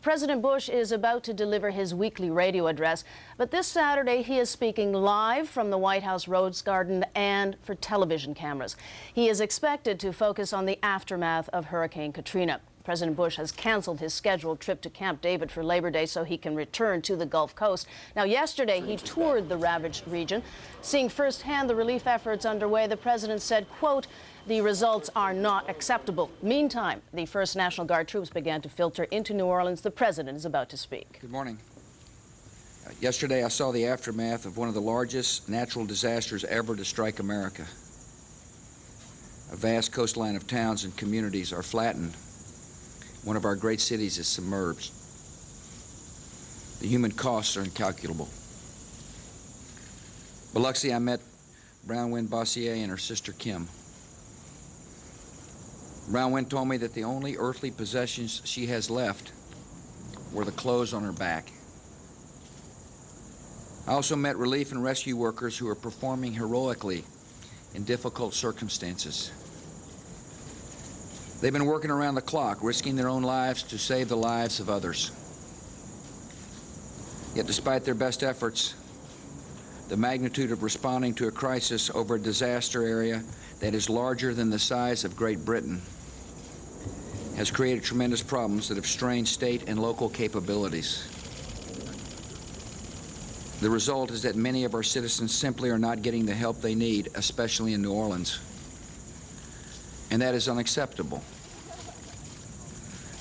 President Bush is about to deliver his weekly radio address, but this Saturday he is speaking live from the White House Rose Garden and for television cameras. He is expected to focus on the aftermath of Hurricane Katrina. President Bush has canceled his scheduled trip to Camp David for Labor Day so he can return to the Gulf Coast. Now, yesterday he toured the ravaged region. Seeing firsthand the relief efforts underway, the president said, quote, "The results are not acceptable." Meantime, the 1st National Guard troops began to filter into New Orleans. The president is about to speak. Good morning. Yesterday I saw the aftermath of one of the largest natural disasters ever to strike America. A vast coastline of towns and communities are flattened. One of our great cities is submerged. The human costs are incalculable. Biloxi, I met Brownwind Bossier and her sister Kim. Brownwind told me that the only earthly possessions she has left were the clothes on her back. I also met relief and rescue workers who are performing heroically in difficult circumstances. They've been working around the clock, risking their own lives to save the lives of others. Yet despite their best efforts, the magnitude of responding to a crisis over a disaster area that is larger than the size of Great Britain has created tremendous problems that have strained state and local capabilities. The result is that many of our citizens simply are not getting the help they need, especially in New Orleans. And that is unacceptable.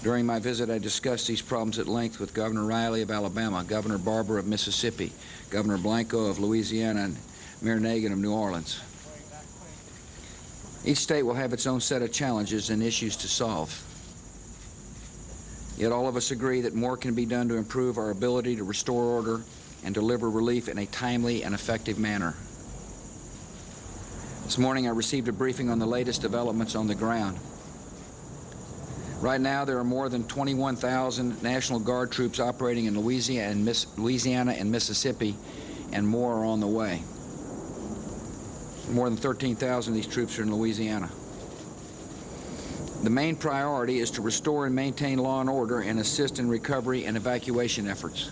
During my visit, I discussed these problems at length with Governor Riley of Alabama, Governor Barber of Mississippi, Governor Blanco of Louisiana, and Mayor Nagin of New Orleans. Each state will have its own set of challenges and issues to solve. Yet all of us agree that more can be done to improve our ability to restore order and deliver relief in a timely and effective manner. This morning I received a briefing on the latest developments on the ground. Right now there are more than 21,000 National Guard troops operating in Louisiana and Mississippi, and more are on the way. More than 13,000 of these troops are in Louisiana. The main priority is to restore and maintain law and order and assist in recovery and evacuation efforts.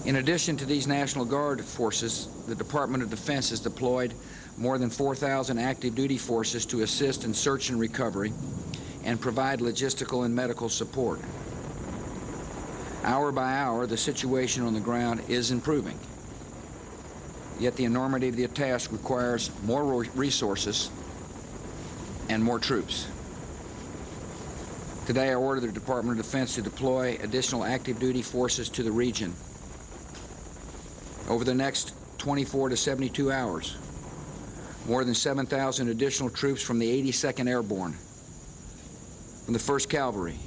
In addition to these National Guard forces, the Department of Defense has deployed more than 4,000 active duty forces to assist in search and recovery and provide logistical and medical support. Hour by hour, the situation on the ground is improving. Yet the enormity of the task requires more resources and more troops. Today I ordered the Department of Defense to deploy additional active duty forces to the region. Over the next 24 to 72 hours, more than 7,000 additional troops from the 82nd Airborne, from the 1st Cavalry,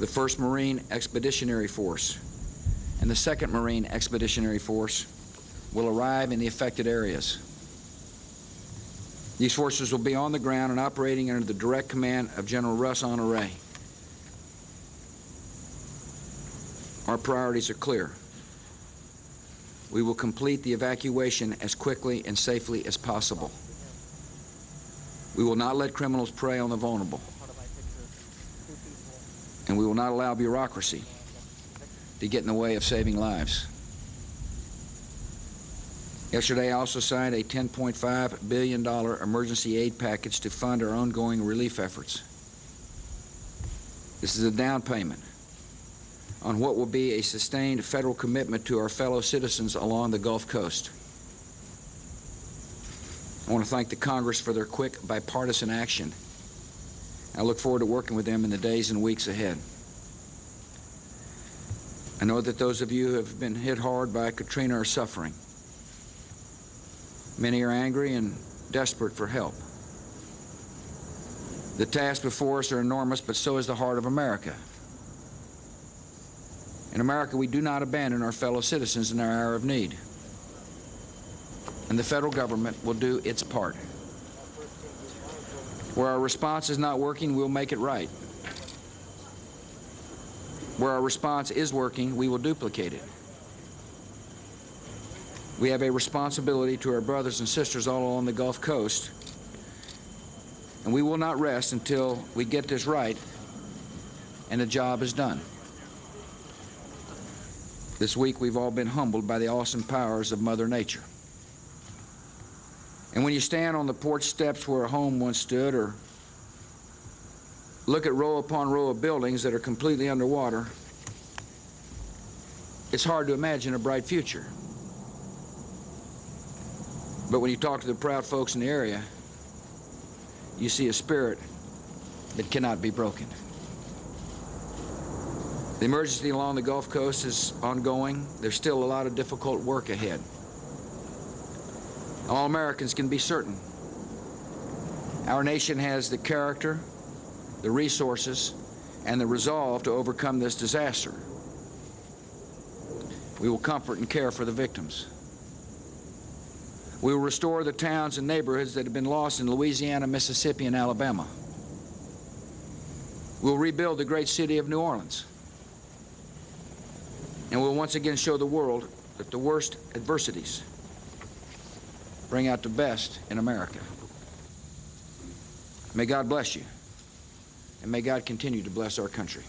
the 1st Marine Expeditionary Force, and the 2nd Marine Expeditionary Force will arrive in the affected areas. These forces will be on the ground and operating under the direct command of General Russ Honoré. Our priorities are clear. We will complete the evacuation as quickly and safely as possible. We will not let criminals prey on the vulnerable. And we will not allow bureaucracy to get in the way of saving lives. Yesterday, I also signed a $10.5 billion emergency aid package to fund our ongoing relief efforts. This is a down payment on what will be a sustained federal commitment to our fellow citizens along the Gulf Coast. I want to thank the Congress for their quick bipartisan action. I look forward to working with them in the days and weeks ahead. I know that those of you who have been hit hard by Katrina are suffering. Many are angry and desperate for help. The tasks before us are enormous, but so is the heart of America. In America, we do not abandon our fellow citizens in their hour of need. And the federal government will do its part. Where our response is not working, we'll make it right. Where our response is working, we will duplicate it. We have a responsibility to our brothers and sisters all along the Gulf Coast, and we will not rest until we get this right and the job is done. This week, we've all been humbled by the awesome powers of Mother Nature. And when you stand on the porch steps where a home once stood, or look at row upon row of buildings that are completely underwater, it's hard to imagine a bright future. But when you talk to the proud folks in the area, you see a spirit that cannot be broken. The emergency along the Gulf Coast is ongoing. There's still a lot of difficult work ahead. All Americans can be certain our nation has the character, the resources, and the resolve to overcome this disaster. We will comfort and care for the victims. We will restore the towns and neighborhoods that have been lost in Louisiana, Mississippi, and Alabama. We'll rebuild the great city of New Orleans. And we'll once again show the world that the worst adversities bring out the best in America. May God bless you, and may God continue to bless our country.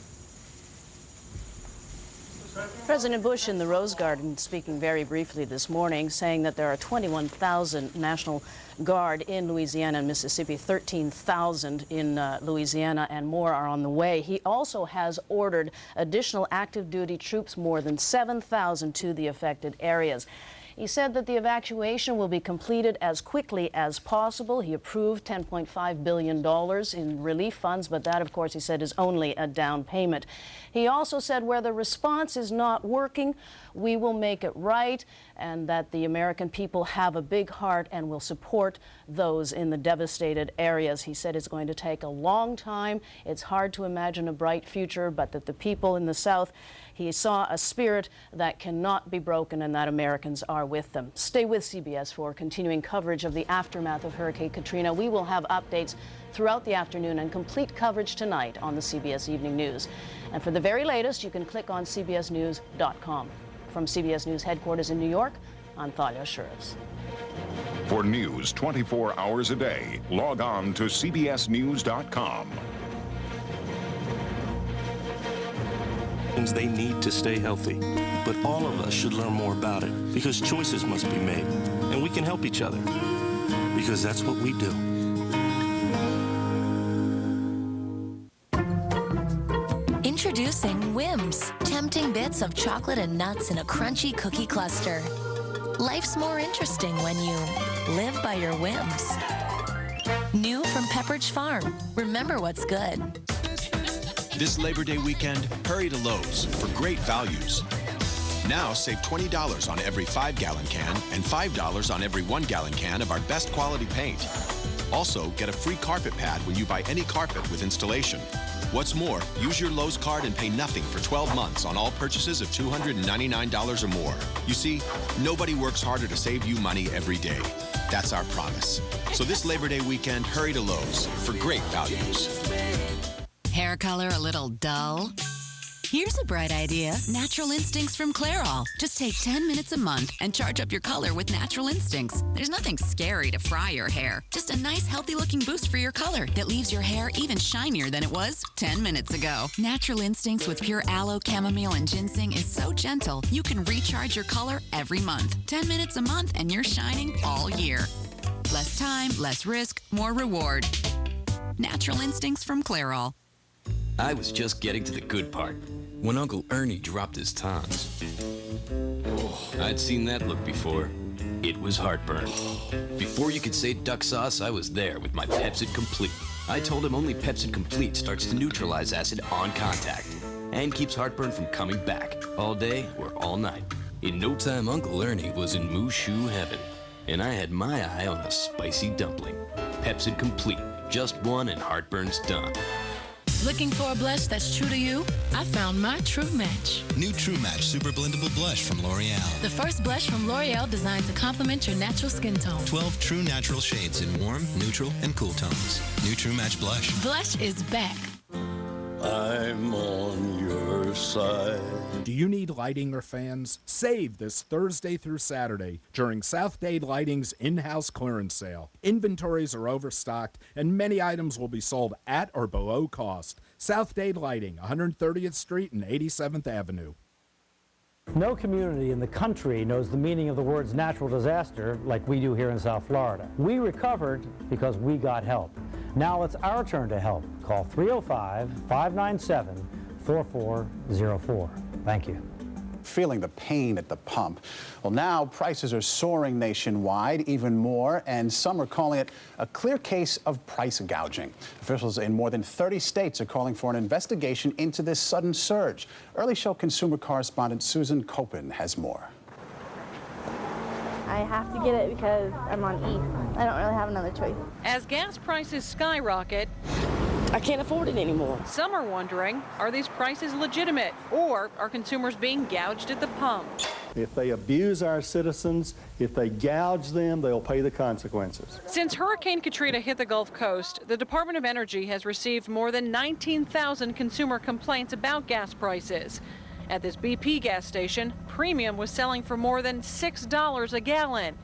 President Bush in the Rose Garden speaking very briefly this morning, saying that there are 21,000 National Guard in Louisiana and Mississippi, 13,000 in Louisiana, and more are on the way. He also has ordered additional active duty troops, more than 7,000, to the affected areas. He said that the evacuation will be completed as quickly as possible. He approved $10.5 billion in relief funds, but that, of course, he said, is only a down payment. He also said where the response is not working, we will make it right, and that the American people have a big heart and will support those in the devastated areas. He said it's going to take a long time. It's hard to imagine a bright future, but that the people in the South, he saw a spirit that cannot be broken and that Americans are with them. Stay with CBS for continuing coverage of the aftermath of Hurricane Katrina. We will have updates throughout the afternoon and complete coverage tonight on the CBS Evening News. And for the very latest, you can click on cbsnews.com. From CBS News headquarters in New York, I'm Thalia Ashuras. For news 24 hours a day, log on to cbsnews.com. They need to stay healthy, but all of us should learn more about it because choices must be made, and we can help each other because that's what we do. Introducing Whims, tempting bits of chocolate and nuts in a crunchy cookie cluster. Life's more interesting when you live by your whims. New from Pepperidge Farm. Remember what's good. This Labor Day weekend, hurry to Lowe's for great values. Now save $20 on every 5-gallon can and $5 on every 1-gallon can of our best quality paint. Also, get a free carpet pad when you buy any carpet with installation. What's more, use your Lowe's card and pay nothing for 12 months on all purchases of $299 or more. You see, nobody works harder to save you money every day. That's our promise. So this Labor Day weekend, hurry to Lowe's for great values. Hair color a little dull? Here's a bright idea. Natural Instincts from Clairol. Just take 10 minutes a month and charge up your color with Natural Instincts. There's nothing scary to fry your hair. Just a nice, healthy-looking boost for your color that leaves your hair even shinier than it was 10 minutes ago. Natural Instincts with pure aloe, chamomile, and ginseng is so gentle, you can recharge your color every month. 10 minutes a month and you're shining all year. Less time, less risk, more reward. Natural Instincts from Clairol. I was just getting to the good part when Uncle Ernie dropped his tons. I'd seen that look before. It was heartburn. Before you could say duck sauce, I was there with my Pepsid Complete. I told him only Pepsid Complete starts to neutralize acid on contact and keeps heartburn from coming back all day or all night. In no time, Uncle Ernie was in Mushu heaven, and I had my eye on a spicy dumpling. Pepsid Complete, just one and heartburn's done. Looking for a blush that's true to you? I found my true match. New True Match Super Blendable Blush from L'Oreal. The first blush from L'Oreal designed to complement your natural skin tone. 12 true natural shades in warm, neutral, and cool tones. New True Match Blush. Blush is back. I'm on your side. Do you need lighting or fans? Save this Thursday through Saturday during South Dade Lighting's in-house clearance sale. Inventories are overstocked and many items will be sold at or below cost. South Dade Lighting, 130th Street and 87th Avenue. No community in the country knows the meaning of the words natural disaster like we do here in South Florida. We recovered because we got help. Now it's our turn to help. Call 305-597-4404. Thank you. Feeling the pain at the pump. Well, now prices are soaring nationwide even more, and some are calling it a clear case of price gouging. Officials in more than 30 states are calling for an investigation into this sudden surge. Early Show consumer correspondent Susan Copen has more. I have to get it because I'm on E. I don't really have another choice. As gas prices skyrocket, I can't afford it anymore. Some are wondering, are these prices legitimate, or are consumers being gouged at the pump? If they abuse our citizens, if they gouge them, they'll pay the consequences. Since Hurricane Katrina hit the Gulf Coast, the Department of Energy has received more than 19,000 consumer complaints about gas prices. At this BP gas station, premium was selling for more than $6 a gallon.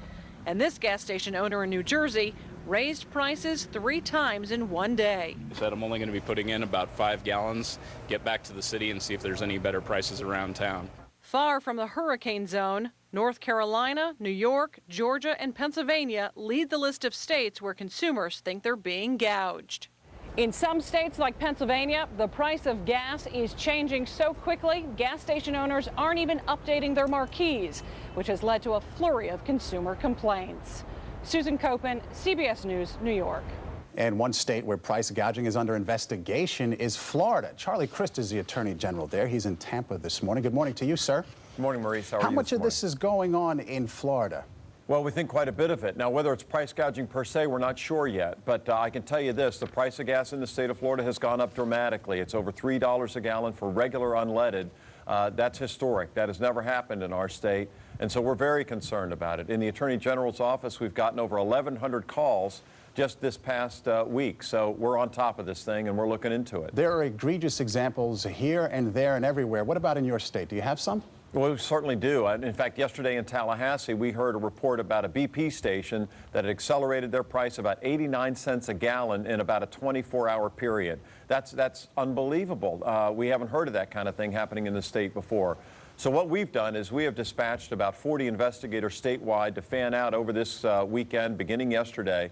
And this gas station owner in New Jersey raised prices 3 times in one day. I said I'm only going to be putting in about 5 gallons, get back to the city and see if there's any better prices around town. Far from the hurricane zone, North Carolina, New York, Georgia, and Pennsylvania lead the list of states where consumers think they're being gouged. In some states like Pennsylvania, the price of gas is changing so quickly, gas station owners aren't even updating their marquees, which has led to a flurry of consumer complaints. Susan Copen, CBS News, New York. And one state where price gouging is under investigation is Florida. Charlie Crist is the Attorney General there. He's in Tampa this morning. Good morning to you, sir. Good morning, Maurice. How are you? How much of this is going on in Florida? Well, we think quite a bit of it. Now, whether it's price gouging per se, we're not sure yet. But I can tell you this, the price of gas in the state of Florida has gone up dramatically. It's over $3 a gallon for regular unleaded. That's historic. That has never happened in our state. And so we're very concerned about it. In the Attorney General's office, we've gotten over 1,100 calls just this past week. So we're on top of this thing and we're looking into it. There are egregious examples here and there and everywhere. What about in your state? Do you have some? Well, we certainly do. In fact, yesterday in Tallahassee, we heard a report about a BP station that had accelerated their price about 89 cents a gallon in about a 24-hour period. That's unbelievable. We haven't heard of that kind of thing happening in the state before. So what we've done is we have dispatched about 40 investigators statewide to fan out over this weekend, beginning yesterday,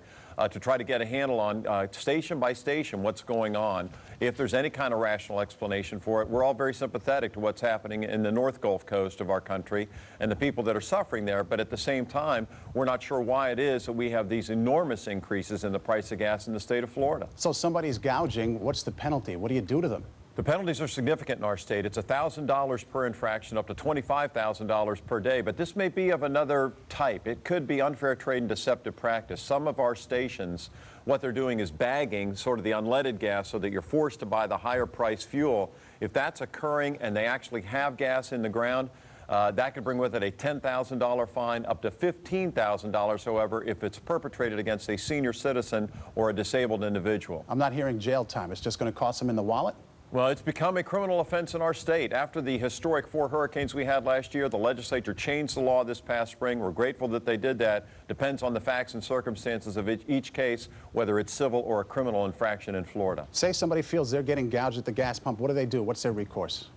to try to get a handle on station by station what's going on. If there's any kind of rational explanation for it, we're all very sympathetic to what's happening in the North Gulf Coast of our country and the people that are suffering there. But at the same time, we're not sure why it is that we have these enormous increases in the price of gas in the state of Florida. So somebody's gouging. What's the penalty? What do you do to them? The penalties are significant in our state. It's $1,000 per infraction, up to $25,000 per day. But this may be of another type. It could be unfair trade and deceptive practice. Some of our stations, what they're doing is bagging sort of the unleaded gas so that you're forced to buy the higher price fuel. If that's occurring and they actually have gas in the ground, that could bring with it a $10,000 fine, up to $15,000, however, if it's perpetrated against a senior citizen or a disabled individual. I'm not hearing jail time. It's just going to cost them in the wallet? Well, it's become a criminal offense in our state. After the historic 4 hurricanes we had last year, the legislature changed the law this past spring. We're grateful that they did that. Depends on the facts and circumstances of each case, whether it's civil or a criminal infraction in Florida. Say somebody feels they're getting gouged at the gas pump. What do? What's their recourse?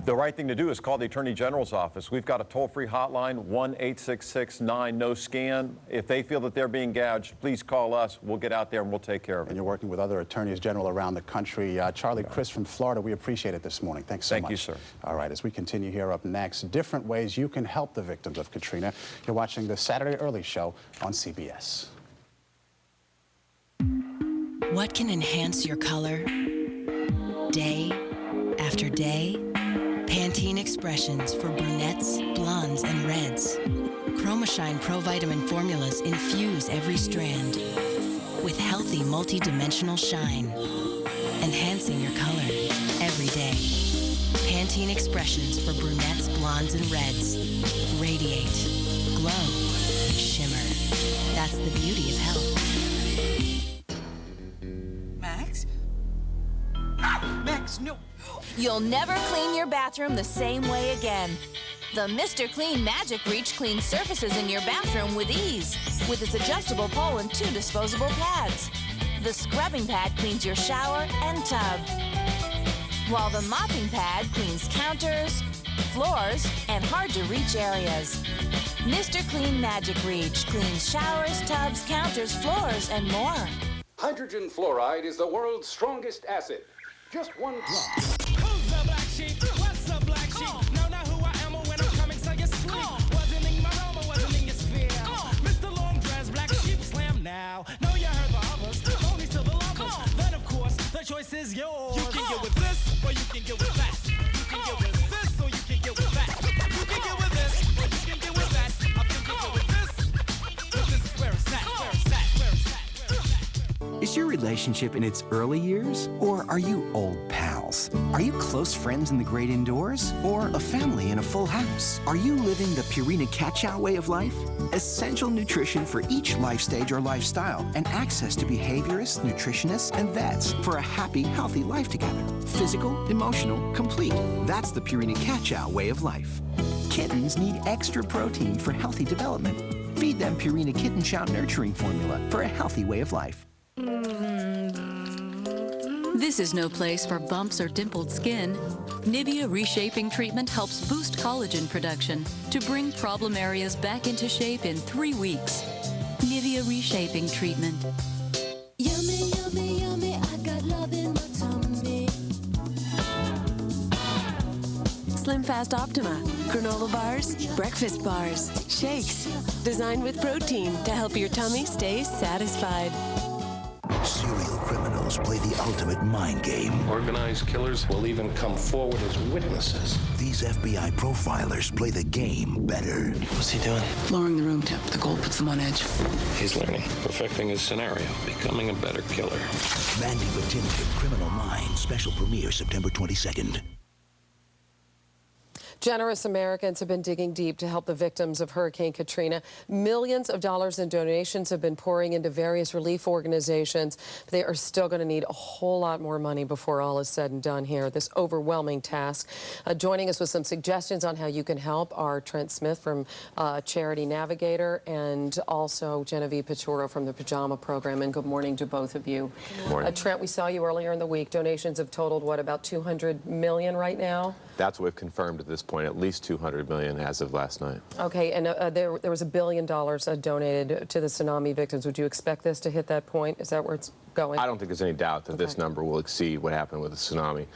The right thing to do is call the Attorney General's office. We've got a toll-free hotline, 1-866-9-NO-SCAN. If they feel that they're being gouged, please call us. We'll get out there and we'll take care of it. And you're working with other attorneys general around the country. Charlie, Chris from Florida, we appreciate it this morning. Thanks so much. Thank you, sir. All right, as we continue here up next, different ways you can help the victims of Katrina. You're watching the Saturday Early Show on CBS. What can enhance your color? Day after day? Pantene Expressions for brunettes, blondes, and reds. ChromaShine Pro Vitamin formulas infuse every strand with healthy multi-dimensional shine, enhancing your color every day. Pantene Expressions for brunettes, blondes, and reds. Radiate, glow, shimmer. That's the beauty of health. Max? Max, no. You'll never clean your bathroom the same way again. The Mr. Clean Magic Reach cleans surfaces in your bathroom with ease, with its adjustable pole and 2 disposable pads. The scrubbing pad cleans your shower and tub, while the mopping pad cleans counters, floors, and hard-to-reach areas. Mr. Clean Magic Reach cleans showers, tubs, counters, floors, and more. Hydrogen fluoride is the world's strongest acid. Just 1 drop. Who's the black sheep? What's the black sheep? No, not who I am or when I'm coming, so you sleep. Wasn't in my realm or wasn't in your sphere. Mr. Long Dress, black sheep slam now. No, you heard the others, only to the lovers. Then, of course, the choice is yours. You can get with this, or you can get with that. You can get with this, or you can get with that. You can get with this, or you can get with that. I can get with this, but this is where it's at, where it's at, where it's at. Is your relationship in its early years, or are you old pals? Are you close friends in the great indoors, or a family in a full house? Are you living the Purina Cat-Chow way of life? Essential nutrition for each life stage or lifestyle, and access to behaviorists, nutritionists, and vets for a happy, healthy life together. Physical, emotional, complete. That's the Purina Cat-Chow way of life. Kittens need extra protein for healthy development. Feed them Purina Kitten Chow Nurturing Formula for a healthy way of life. This is no place for bumps or dimpled skin. Nivea Reshaping Treatment helps boost collagen production to bring problem areas back into shape in 3 weeks. Nivea Reshaping Treatment. Yummy, yummy, yummy, I got love in my tummy. Slim Fast Optima, granola bars, breakfast bars, shakes, designed with protein to help your tummy stay satisfied. Serial criminals play the ultimate mind game. Organized killers will even come forward as witnesses. These FBI profilers play the game better. What's he doing? Lowering the room temp. The gold puts them on edge. He's learning, perfecting his scenario, becoming a better killer. Mandy Patinkin, Criminal Minds, special premiere September 22nd. Generous Americans have been digging deep to help the victims of Hurricane Katrina. Millions of dollars in donations have been pouring into various relief organizations. But they are still going to need a whole lot more money before all is said and done here. This overwhelming task. Joining us with some suggestions on how you can help are Trent Smith from Charity Navigator and also Genevieve Pichoro from the Pajama Program. And good morning to both of you. Good morning. Trent, we saw you earlier in the week. Donations have totaled, what, about $200 million right now? That's what we've confirmed at this point, at least $200 million as of last night. Okay, and there was $1 billion donated to the tsunami victims. Would you expect this to hit that point? Is that where it's going? I don't think there's any doubt that this number will exceed what happened with the tsunami.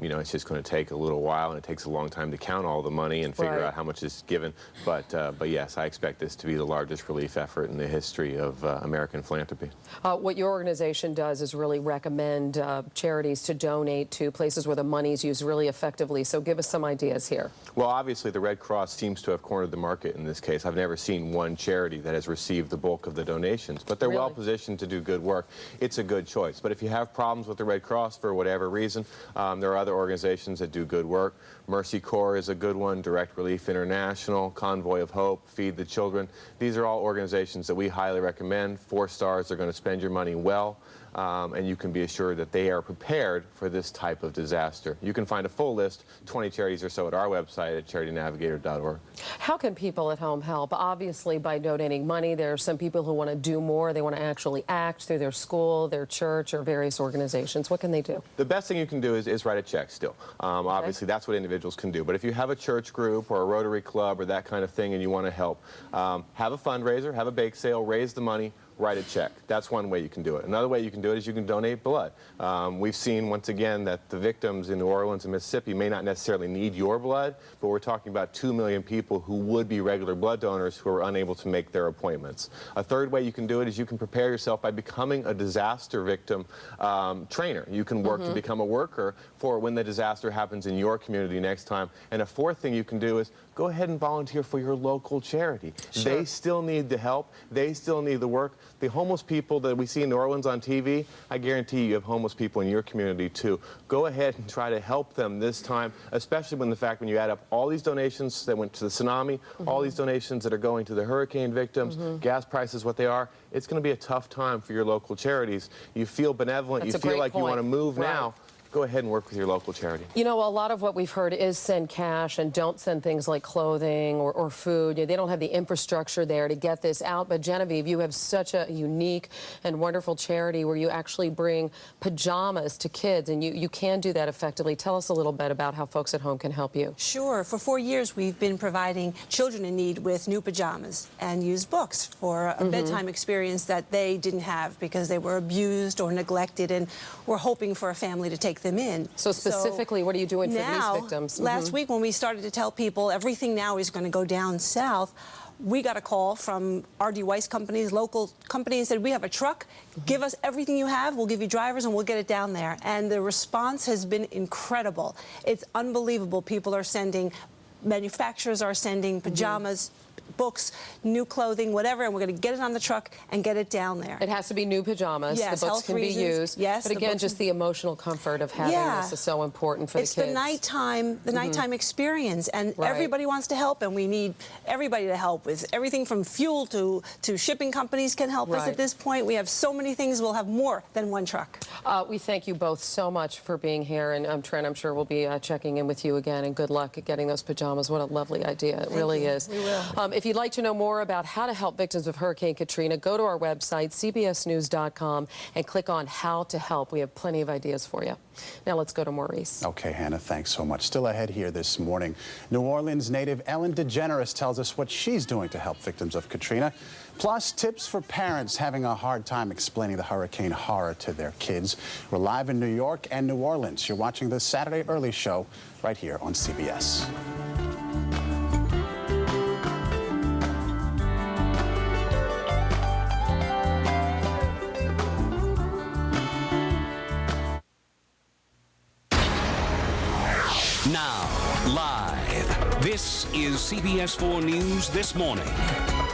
You know, it's just going to take a little while, and it takes a long time to count all the money and figure out how much is given. But yes, I expect this to be the largest relief effort in the history of American philanthropy. What your organization does is really recommend charities to donate to places where the money is used really effectively. So give us some ideas here. Well, obviously, the Red Cross seems to have cornered the market in this case. I've never seen one charity that has received the bulk of the donations, but they're well positioned to do good work. It's a good choice. But if you have problems with the Red Cross for whatever reason, there are other organizations that do good work. Mercy Corps is a good one, Direct Relief International, Convoy of Hope, Feed the Children. These are all organizations that we highly recommend. 4 stars. They're going to spend your money well. and you can be assured that they are prepared for this type of disaster. You can find a full list, 20 charities or so, at our website at charitynavigator.org. How can people at home help? Obviously, by donating money. There are some people who want to do more. They want to actually act through their school, their church, or various organizations. What can they do? The best thing you can do is write a check still. Obviously, that's what individuals can do. But if you have a church group or a Rotary Club or that kind of thing and you want to help, have a fundraiser, have a bake sale, raise the money, write a check. That's one way you can do it. Another way you can do it is you can donate blood. We've seen, once again, that the victims in New Orleans and Mississippi may not necessarily need your blood, but we're talking about 2 million people who would be regular blood donors who are unable to make their appointments. A third way you can do it is you can prepare yourself by becoming a disaster victim trainer. You can work to become a worker for when the disaster happens in your community next time. And a fourth thing you can do is go ahead and volunteer for your local charity. Sure. They still need the help. They still need the work. The homeless people that we see in New Orleans on TV, I guarantee you have homeless people in your community too. Go ahead and try to help them this time, especially when when you add up all these donations that went to the tsunami, all these donations that are going to the hurricane victims, gas prices, what they are, it's going to be a tough time for your local charities. You feel benevolent, you feel like you want to move now. Go ahead and work with your local charity. You know, a lot of what we've heard is send cash and don't send things like clothing or food. They don't have the infrastructure there to get this out. But Genevieve, you have such a unique and wonderful charity where you actually bring pajamas to kids, and you can do that effectively. Tell us a little bit about how folks at home can help you. Sure. For 4 years, we've been providing children in need with new pajamas and used books for a bedtime experience that they didn't have because they were abused or neglected, and we're hoping for a family to take them in. So specifically, what are you doing for these victims? Last week when we started to tell people everything now is going to go down south, we got a call from R.D. Weiss companies, local companies, said, we have a truck, give us everything you have, we'll give you drivers and we'll get it down there. And the response has been incredible. It's unbelievable. People are sending, manufacturers are sending pajamas, books, new clothing, whatever, and we're going to get it on the truck and get it down there. It has to be new pajamas. Yes, the books can be used. Yes, but again, just the emotional comfort of having this is so important for the kids. It's the nighttime experience, and everybody wants to help, and we need everybody to help with everything from fuel to shipping companies can help us at this point. We have so many things. We'll have more than one truck. We thank you both so much for being here, and Trent, I'm sure we'll be checking in with you again, and good luck at getting those pajamas. What a lovely idea. It really is. We will. If you'd like to know more about how to help victims of Hurricane Katrina, go to our website, cbsnews.com, and click on How to Help. We have plenty of ideas for you. Now let's go to Maurice. Okay, Hannah, thanks so much. Still ahead here this morning, New Orleans native Ellen DeGeneres tells us what she's doing to help victims of Katrina. Plus, tips for parents having a hard time explaining the hurricane horror to their kids. We're live in New York and New Orleans. You're watching the Saturday Early Show right here on CBS. Now, live, this is CBS 4 News This Morning.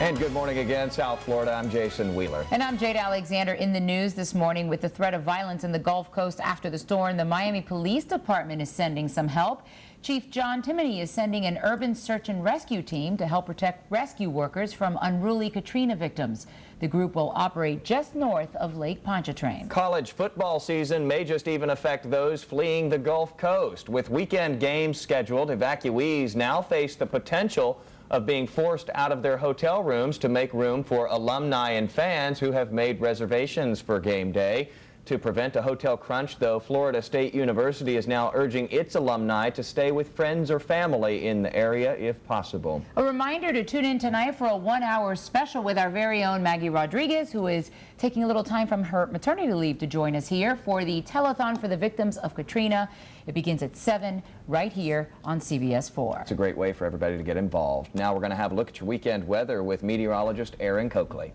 And good morning again, South Florida. I'm Jason Wheeler. And I'm Jade Alexander. In the news this morning, with the threat of violence in the Gulf Coast after the storm, the Miami Police Department is sending some help. Chief John Timoney is sending an urban search and rescue team to help protect rescue workers from unruly Katrina victims. The group will operate just north of Lake Pontchartrain. College football season may just even affect those fleeing the Gulf Coast. With weekend games scheduled, evacuees now face the potential of being forced out of their hotel rooms to make room for alumni and fans who have made reservations for game day. To prevent a hotel crunch, though, Florida State University is now urging its alumni to stay with friends or family in the area if possible. A reminder to tune in tonight for a 1-hour special with our very own Maggie Rodriguez, who is taking a little time from her maternity leave to join us here for the telethon for the victims of Katrina. It begins at 7 right here on CBS 4. It's a great way for everybody to get involved. Now we're going to have a look at your weekend weather with meteorologist Erin Coakley.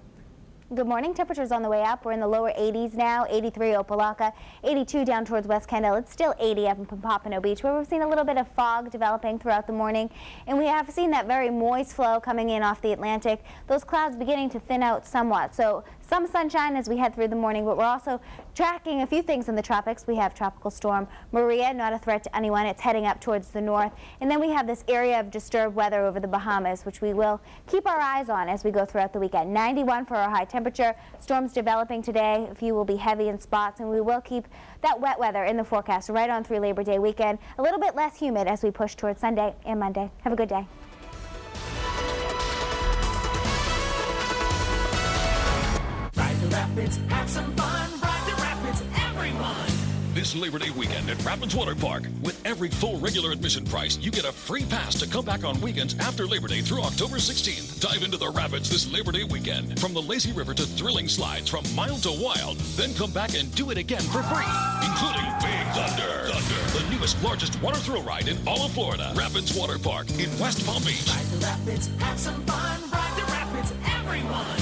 Good morning. Temperatures on the way up. We're in the lower 80s now. 83 Opelika, 82 down towards West Kendall. It's still 80 up in Pompano Beach, where we've seen a little bit of fog developing throughout the morning. And we have seen that very moist flow coming in off the Atlantic. Those clouds beginning to thin out somewhat. So Some sunshine as we head through the morning, but we're also tracking a few things in the tropics. We have Tropical Storm Maria, not a threat to anyone. It's heading up towards the north. And then we have this area of disturbed weather over the Bahamas, which we will keep our eyes on as we go throughout the weekend. 91 for our high temperature. Storms developing today. A few will be heavy in spots, and we will keep that wet weather in the forecast right on through Labor Day weekend. A little bit less humid as we push towards Sunday and Monday. Have a good day. Ride the Rapids, have some fun. Ride the Rapids, everyone. This Labor Day weekend at Rapids Water Park. With every full regular admission price, you get a free pass to come back on weekends after Labor Day through October 16th. Dive into the Rapids this Labor Day weekend. From the lazy river to thrilling slides, from mild to wild. Then come back and do it again for free, including Big Thunder. The newest, largest water thrill ride in all of Florida. Rapids Water Park in West Palm Beach. Ride the Rapids, have some fun. Ride the Rapids, everyone.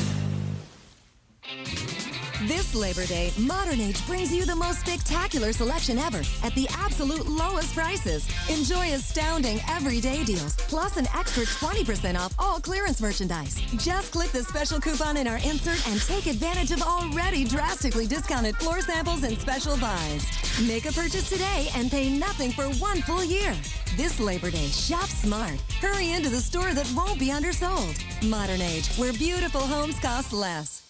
This Labor Day, Modern Age brings you the most spectacular selection ever at the absolute lowest prices. Enjoy astounding everyday deals, plus an extra 20% off all clearance merchandise. Just click the special coupon in our insert and take advantage of already drastically discounted floor samples and special buys. Make a purchase today and pay nothing for 1 full year. This Labor Day, shop smart. Hurry into the store that won't be undersold. Modern Age, where beautiful homes cost less.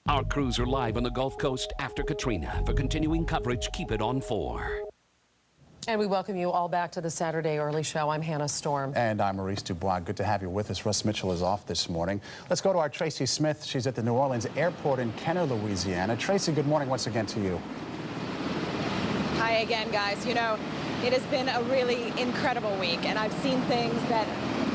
Our crews are live on the Gulf Coast after Katrina. For continuing coverage, keep it on 4. And we welcome you all back to the Saturday Early Show. I'm Hannah Storm. And I'm Maurice Dubois. Good to have you with us. Russ Mitchell is off this morning. Let's go to our Tracy Smith. She's at the New Orleans airport in Kenner, Louisiana. Tracy, good morning once again to you. Hi again, guys. You know, it has been a really incredible week, and I've seen things that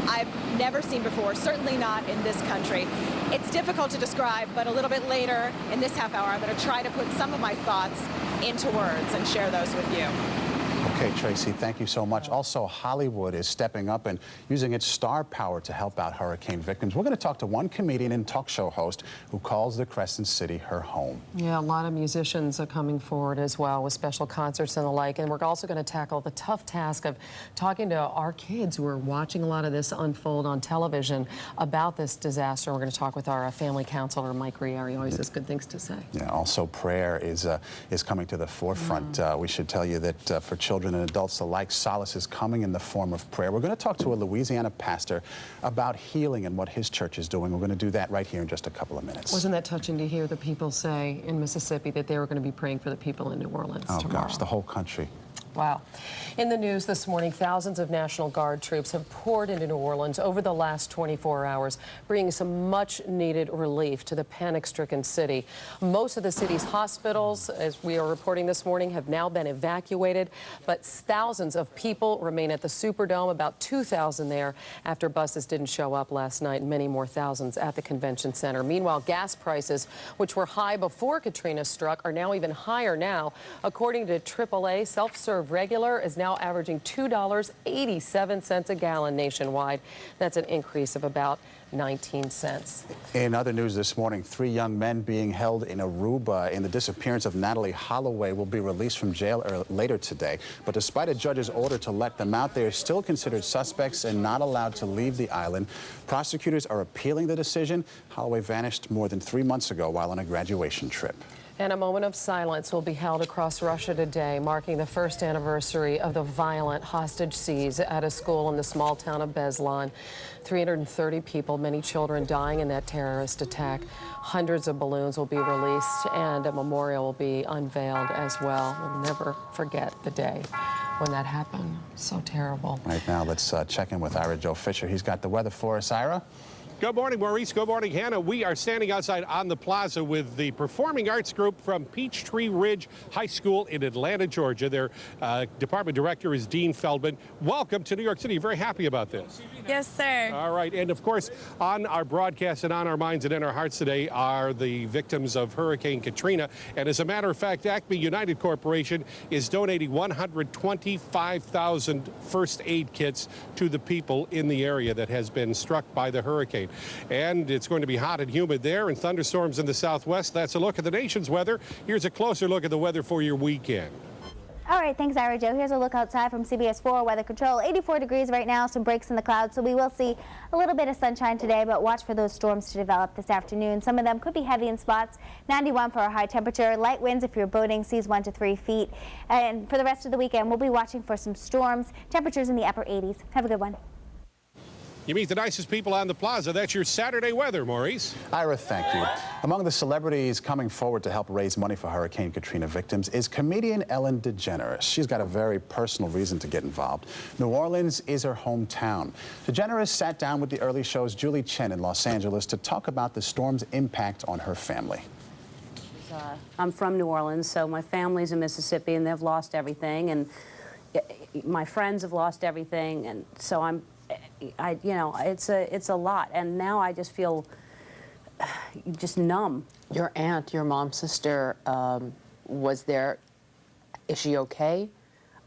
I've never seen before, certainly not in this country. It's difficult to describe, but a little bit later in this half hour, I'm going to try to put some of my thoughts into words and share those with you. Okay, Tracy, thank you so much. Also, Hollywood is stepping up and using its star power to help out hurricane victims. We're going to talk to one comedian and talk show host who calls the Crescent City her home. Yeah, a lot of musicians are coming forward as well with special concerts and the like. And we're also going to tackle the tough task of talking to our kids who are watching a lot of this unfold on television about this disaster. We're going to talk with our family counselor, Mike Rieri. He always has good things to say. Yeah, also prayer is coming to the forefront. We should tell you that for children and adults alike, solace is coming in the form of prayer. We're going to talk to a Louisiana pastor about healing and what his church is doing. We're going to do that right here in just a couple of minutes. Wasn't that touching to hear the people say in Mississippi that they were going to be praying for the people in New Orleans tomorrow? Gosh, the whole country. Wow. In the news this morning, thousands of National Guard troops have poured into New Orleans over the last 24 hours, bringing some much-needed relief to the panic-stricken city. Most of the city's hospitals, as we are reporting this morning, have now been evacuated, but thousands of people remain at the Superdome, about 2,000 there after buses didn't show up last night, and many more thousands at the convention center. Meanwhile, gas prices, which were high before Katrina struck, are now even higher now. According to AAA, self-serve regular is now averaging $2.87 a gallon nationwide. That's an increase of about 19 cents. In other news this morning, 3 young men being held in Aruba in the disappearance of Natalie Holloway will be released from jail later today. But despite a judge's order to let them out, they are still considered suspects and not allowed to leave the island. Prosecutors are appealing the decision. Holloway vanished more than 3 months ago while on a graduation trip. And a moment of silence will be held across Russia today, marking the first anniversary of the violent hostage seize at a school in the small town of Beslan. 330 people, many children, dying in that terrorist attack. Hundreds of balloons will be released, and a memorial will be unveiled as well. We'll never forget the day when that happened. So terrible. Right now, let's check in with Ira Joe Fisher. He's got the weather for us. Ira? Good morning, Maurice. Good morning, Hannah. We are standing outside on the plaza with the Performing Arts Group from Peachtree Ridge High School in Atlanta, Georgia. Their department director is Dean Feldman. Welcome to New York City. Very happy about this. Yes, sir. All right. And, of course, on our broadcast and on our minds and in our hearts today are the victims of Hurricane Katrina. And as a matter of fact, Acme United Corporation is donating 125,000 first aid kits to the people in the area that has been struck by the hurricane. And it's going to be hot and humid there and thunderstorms in the southwest. That's a look at the nation's weather. Here's a closer look at the weather for your weekend. All right, thanks, Ira Joe. Here's a look outside from CBS 4 Weather Control. 84 degrees right now, some breaks in the clouds, so we will see a little bit of sunshine today, but watch for those storms to develop this afternoon. Some of them could be heavy in spots. 91 for our high temperature. Light winds if you're boating, seas 1 to 3 feet. And for the rest of the weekend, we'll be watching for some storms. Temperatures in the upper 80s. Have a good one. You meet the nicest people on the plaza. That's your Saturday weather, Maurice. Ira, thank you. Among the celebrities coming forward to help raise money for Hurricane Katrina victims is comedian Ellen DeGeneres. She's got a very personal reason to get involved. New Orleans is her hometown. DeGeneres sat down with the Early Show's Julie Chen in Los Angeles to talk about the storm's impact on her family. I'm from New Orleans, so my family's in Mississippi, and they've lost everything, and my friends have lost everything, and so it's a lot, and now I just feel just numb. Your aunt, your mom's sister, was there. Is she okay?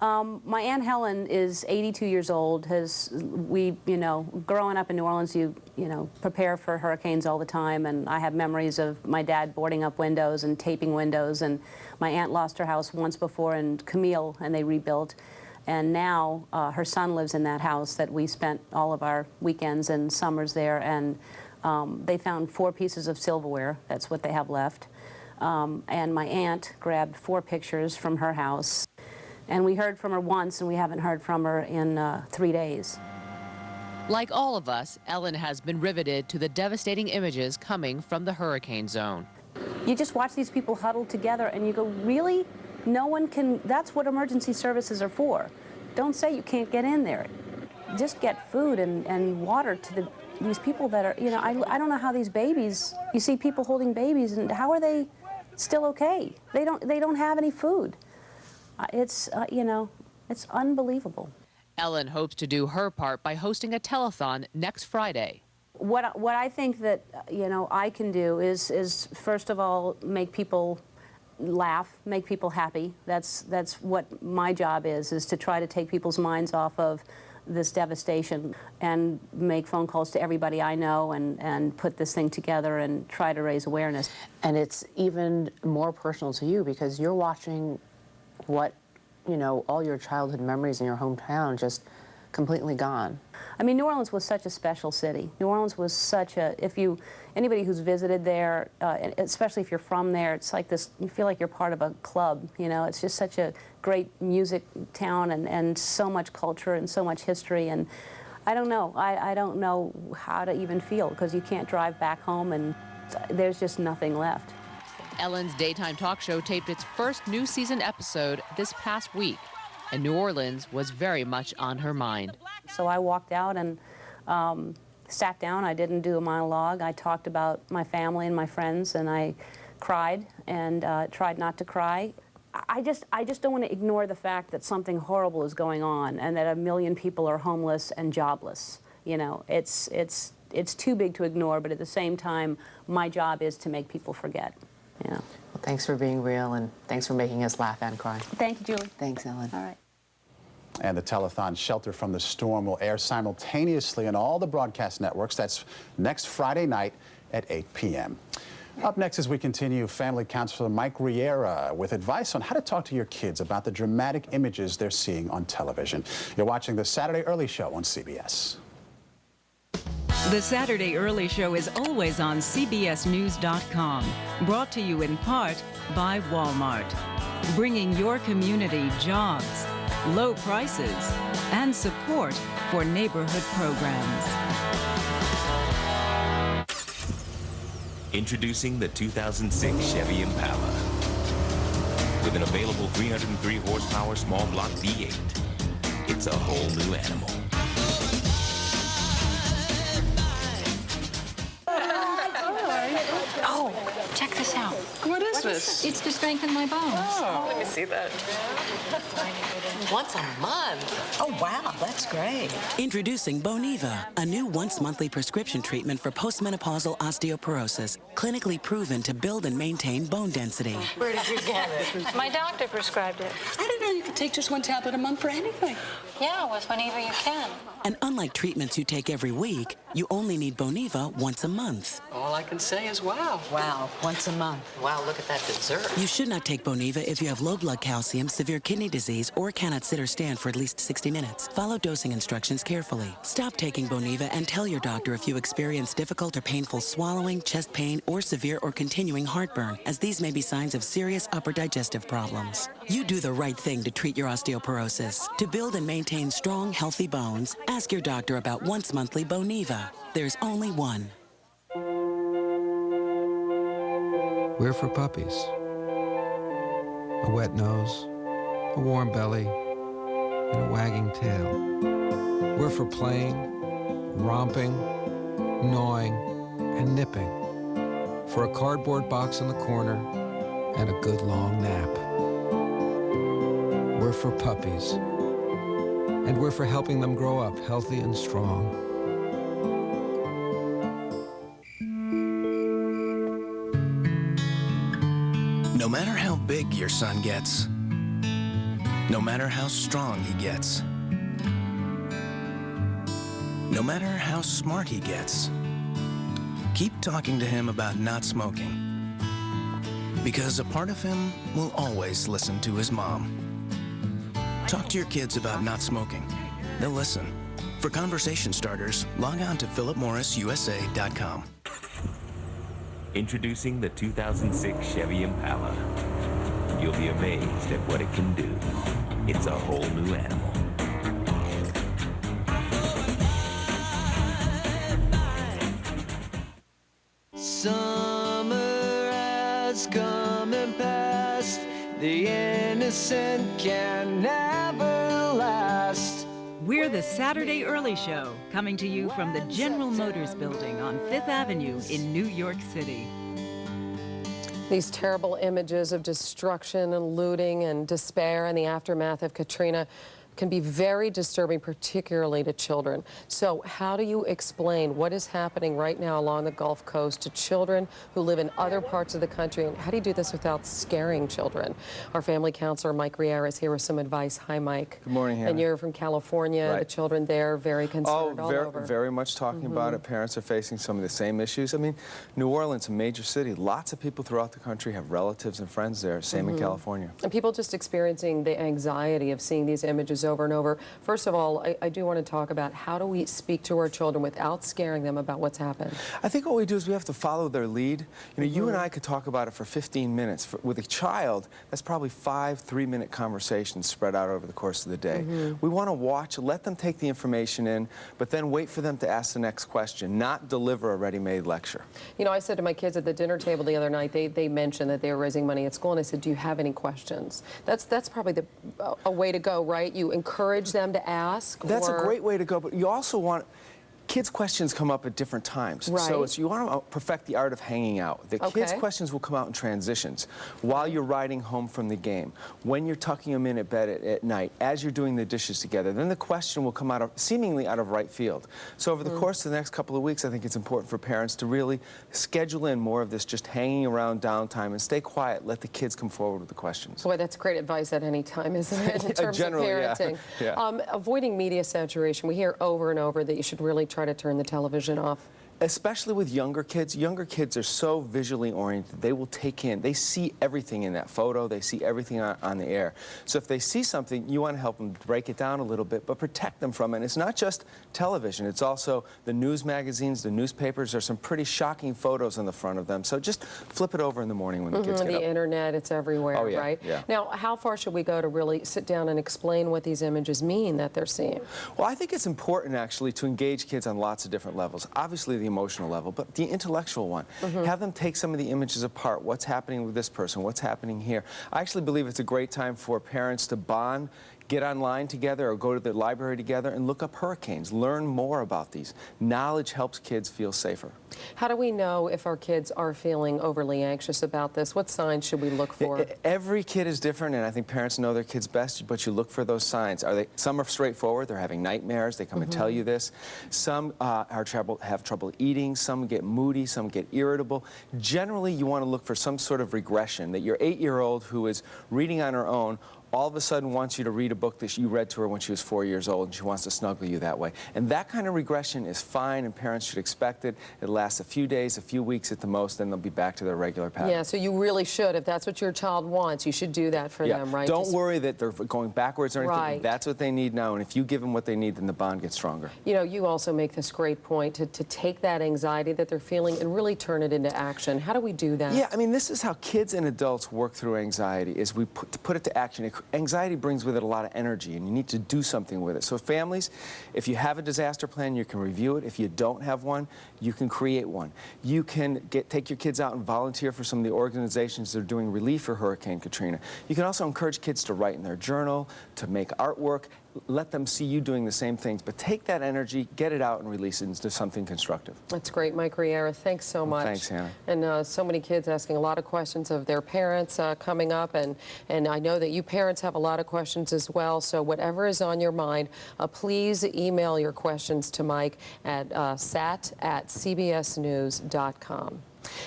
My Aunt Helen is 82 years old. Growing up in New Orleans, you prepare for hurricanes all the time, and I have memories of my dad boarding up windows and taping windows, and my aunt lost her house once before in Camille, and they rebuilt. And now her son lives in that house that we spent all of our weekends and summers there, and they found 4 pieces of silverware. That's what they have left. And my aunt grabbed 4 pictures from her house. And we heard from her once, and we haven't heard from her in 3 days. Like all of us, Ellen has been riveted to the devastating images coming from the hurricane zone. You just watch these people huddled together, and you go, really? No one can, that's what emergency services are for. Don't say you can't get in there. Just get food and water to these people that are, I don't know how these babies, you see people holding babies, and how are they still okay? They don't have any food. It's unbelievable. Ellen hopes to do her part by hosting a telethon next Friday. What I think that, I can do is first of all, make people laugh, make people happy. That's what my job is to try to take people's minds off of this devastation and make phone calls to everybody I know and put this thing together and try to raise awareness. And it's even more personal to you because you're watching what, all your childhood memories in your hometown just completely gone. I mean, New Orleans was such a special city. New Orleans was such a, anybody who's visited there, especially if you're from there, it's like this, you feel like you're part of a club, it's just such a great music town and so much culture and so much history, and I don't know, I don't know how to even feel because you can't drive back home and there's just nothing left. Ellen's daytime talk show taped its first new season episode this past week, and New Orleans was very much on her mind. So I walked out and sat down. I didn't do a monologue. I talked about my family and my friends, and I cried and tried not to cry. I just don't want to ignore the fact that something horrible is going on and that 1 million people are homeless and jobless. It's too big to ignore, but at the same time, my job is to make people forget. Well, thanks for being real, and thanks for making us laugh and cry. Thank you, Julie. Thanks, Ellen. All right. And the telethon Shelter from the Storm will air simultaneously on all the broadcast networks. That's next Friday night at 8 p.m. Up next, as we continue, family counselor Mike Riera with advice on how to talk to your kids about the dramatic images they're seeing on television. You're watching the Saturday Early Show on CBS. The Saturday Early Show is always on CBSNews.com. Brought to you in part by Walmart. Bringing your community jobs, low prices, and support for neighborhood programs. Introducing the 2006 Chevy Impala. With an available 303 horsepower small block V8, it's a whole new animal. Oh, check this out. What is this? It's to strengthen my bones. Oh, let me see that. Once a month. Oh, wow, that's great. Introducing Boniva, a new once-monthly prescription treatment for postmenopausal osteoporosis, clinically proven to build and maintain bone density. Where did you get it? My doctor prescribed it. I didn't know you could take just 1 tablet a month for anything. Yeah, with Boniva you can. And unlike treatments you take every week, you only need Boniva once a month. All I can say is wow. Wow, once a month. Wow, look at that dessert. You should not take Boniva if you have low blood calcium, severe kidney disease, or cannot sit or stand for at least 60 minutes. Follow dosing instructions carefully. Stop taking Boniva and tell your doctor if you experience difficult or painful swallowing, chest pain, or severe or continuing heartburn, as these may be signs of serious upper digestive problems. You do the right thing to treat your osteoporosis. To build and maintain strong, healthy bones, ask your doctor about once monthly Boniva. There's only one. We're for puppies. A wet nose, a warm belly, and a wagging tail. We're for playing, romping, gnawing, and nipping. For a cardboard box in the corner and a good long nap. We're for puppies. And we're for helping them grow up healthy and strong. No matter how big your son gets, no matter how strong he gets, no matter how smart he gets, keep talking to him about not smoking. Because a part of him will always listen to his mom. Talk to your kids about not smoking. They'll listen. For conversation starters, log on to philipmorrisusa.com. Introducing the 2006 Chevy Impala. You'll be amazed at what it can do. It's a whole new animal. Summer has come and passed. The innocent can never last. We're the Saturday Early Show, coming to you from the General Motors building on 5th Avenue in New York City. These terrible images of destruction and looting and despair in the aftermath of Katrina can be very disturbing, particularly to children. So how do you explain what is happening right now along the Gulf Coast to children who live in other parts of the country? And how do you do this without scaring children? Our family counselor, Mike Riera, is here with some advice. Hi, Mike. Good morning, Hannah. And you're from California. Right. The children there very concerned all over. Very much talking about it. Parents are facing some of the same issues. I mean, New Orleans, a major city. Lots of people throughout the country have relatives and friends there. Same in California. And people just experiencing the anxiety of seeing these images over and over. First of all, I do want to talk about how do we speak to our children without scaring them about what's happened? I think what we do is we have to follow their lead. You know, you and I could talk about it for 15 minutes. With a child, that's probably 5 3-minute conversations spread out over the course of the day. We want to watch, let them take the information in, but then wait for them to ask the next question, not deliver a ready-made lecture. You know, I said to my kids at the dinner table the other night, they mentioned that they were raising money at school, and I said, do you have any questions? That's probably a way to go, right? You encourage them to ask? That's a great way to go, but you also want... Kids' questions come up at different times. Right. So you want to perfect the art of hanging out. The kids' questions will come out in transitions. While you're riding home from the game, when you're tucking them in at bed at night, as you're doing the dishes together, then the question will come out of, seemingly out of right field. So over the course of the next couple of weeks, I think it's important for parents to really schedule in more of this just hanging around downtime and stay quiet. Let the kids come forward with the questions. Boy, that's great advice at any time, isn't it, in terms Generally, of parenting? Yeah. Avoiding media saturation. We hear over and over that you should really try to turn the television off. Especially with younger kids. Younger kids are so visually oriented. They will take in, they see everything in that photo. They see everything on the air. So if they see something, you want to help them break it down a little bit, but protect them from it. And it's not just television. It's also the news magazines, the newspapers. There's some pretty shocking photos on the front of them. So just flip it over in the morning when the kids get up. The internet, it's everywhere, right? Yeah. Now, how far should we go to really sit down and explain what these images mean that they're seeing? Well, I think it's important, actually, to engage kids on lots of different levels. Obviously, the emotional level, but the intellectual one. Have them take some of the images apart. What's happening with this person? What's happening here? I actually believe it's a great time for parents to bond, get online together or go to the library together and look up hurricanes. Learn more about these. Knowledge helps kids feel safer. How do we know if our kids are feeling overly anxious about this? What signs should we look for? Every kid is different, and I think parents know their kids best, but you look for those signs. Some are straightforward. They're having nightmares. They come and tell you this. Some have trouble eating. Some get moody. Some get irritable. Generally, you want to look for some sort of regression, that your 8-year-old who is reading on her own all of a sudden wants you to read a book that you read to her when she was 4 years old, and she wants to snuggle you that way. And that kind of regression is fine, and parents should expect it. It lasts a few days, a few weeks at the most, then they'll be back to their regular pattern. Yeah, so you really should. If that's what your child wants, you should do that for them, right? Don't worry that they're going backwards or anything. Right. That's what they need now, and if you give them what they need, then the bond gets stronger. You know, you also make this great point to take that anxiety that they're feeling and really turn it into action. How do we do that? Yeah, I mean, this is how kids and adults work through anxiety, is we put it to action. Anxiety brings with it a lot of energy, and you need to do something with it. So families, if you have a disaster plan, you can review it. If you don't have one, you can create one. You can take your kids out and volunteer for some of the organizations that are doing relief for Hurricane Katrina. You can also encourage kids to write in their journal, to make artwork. Let them see you doing the same things, but take that energy, get it out, and release it into something constructive. That's great, Mike Riera. Thanks so much. Thanks, Hannah. And so many kids asking a lot of questions of their parents coming up, and I know that you parents have a lot of questions as well, so whatever is on your mind, please email your questions to Mike at sat@cbsnews.com.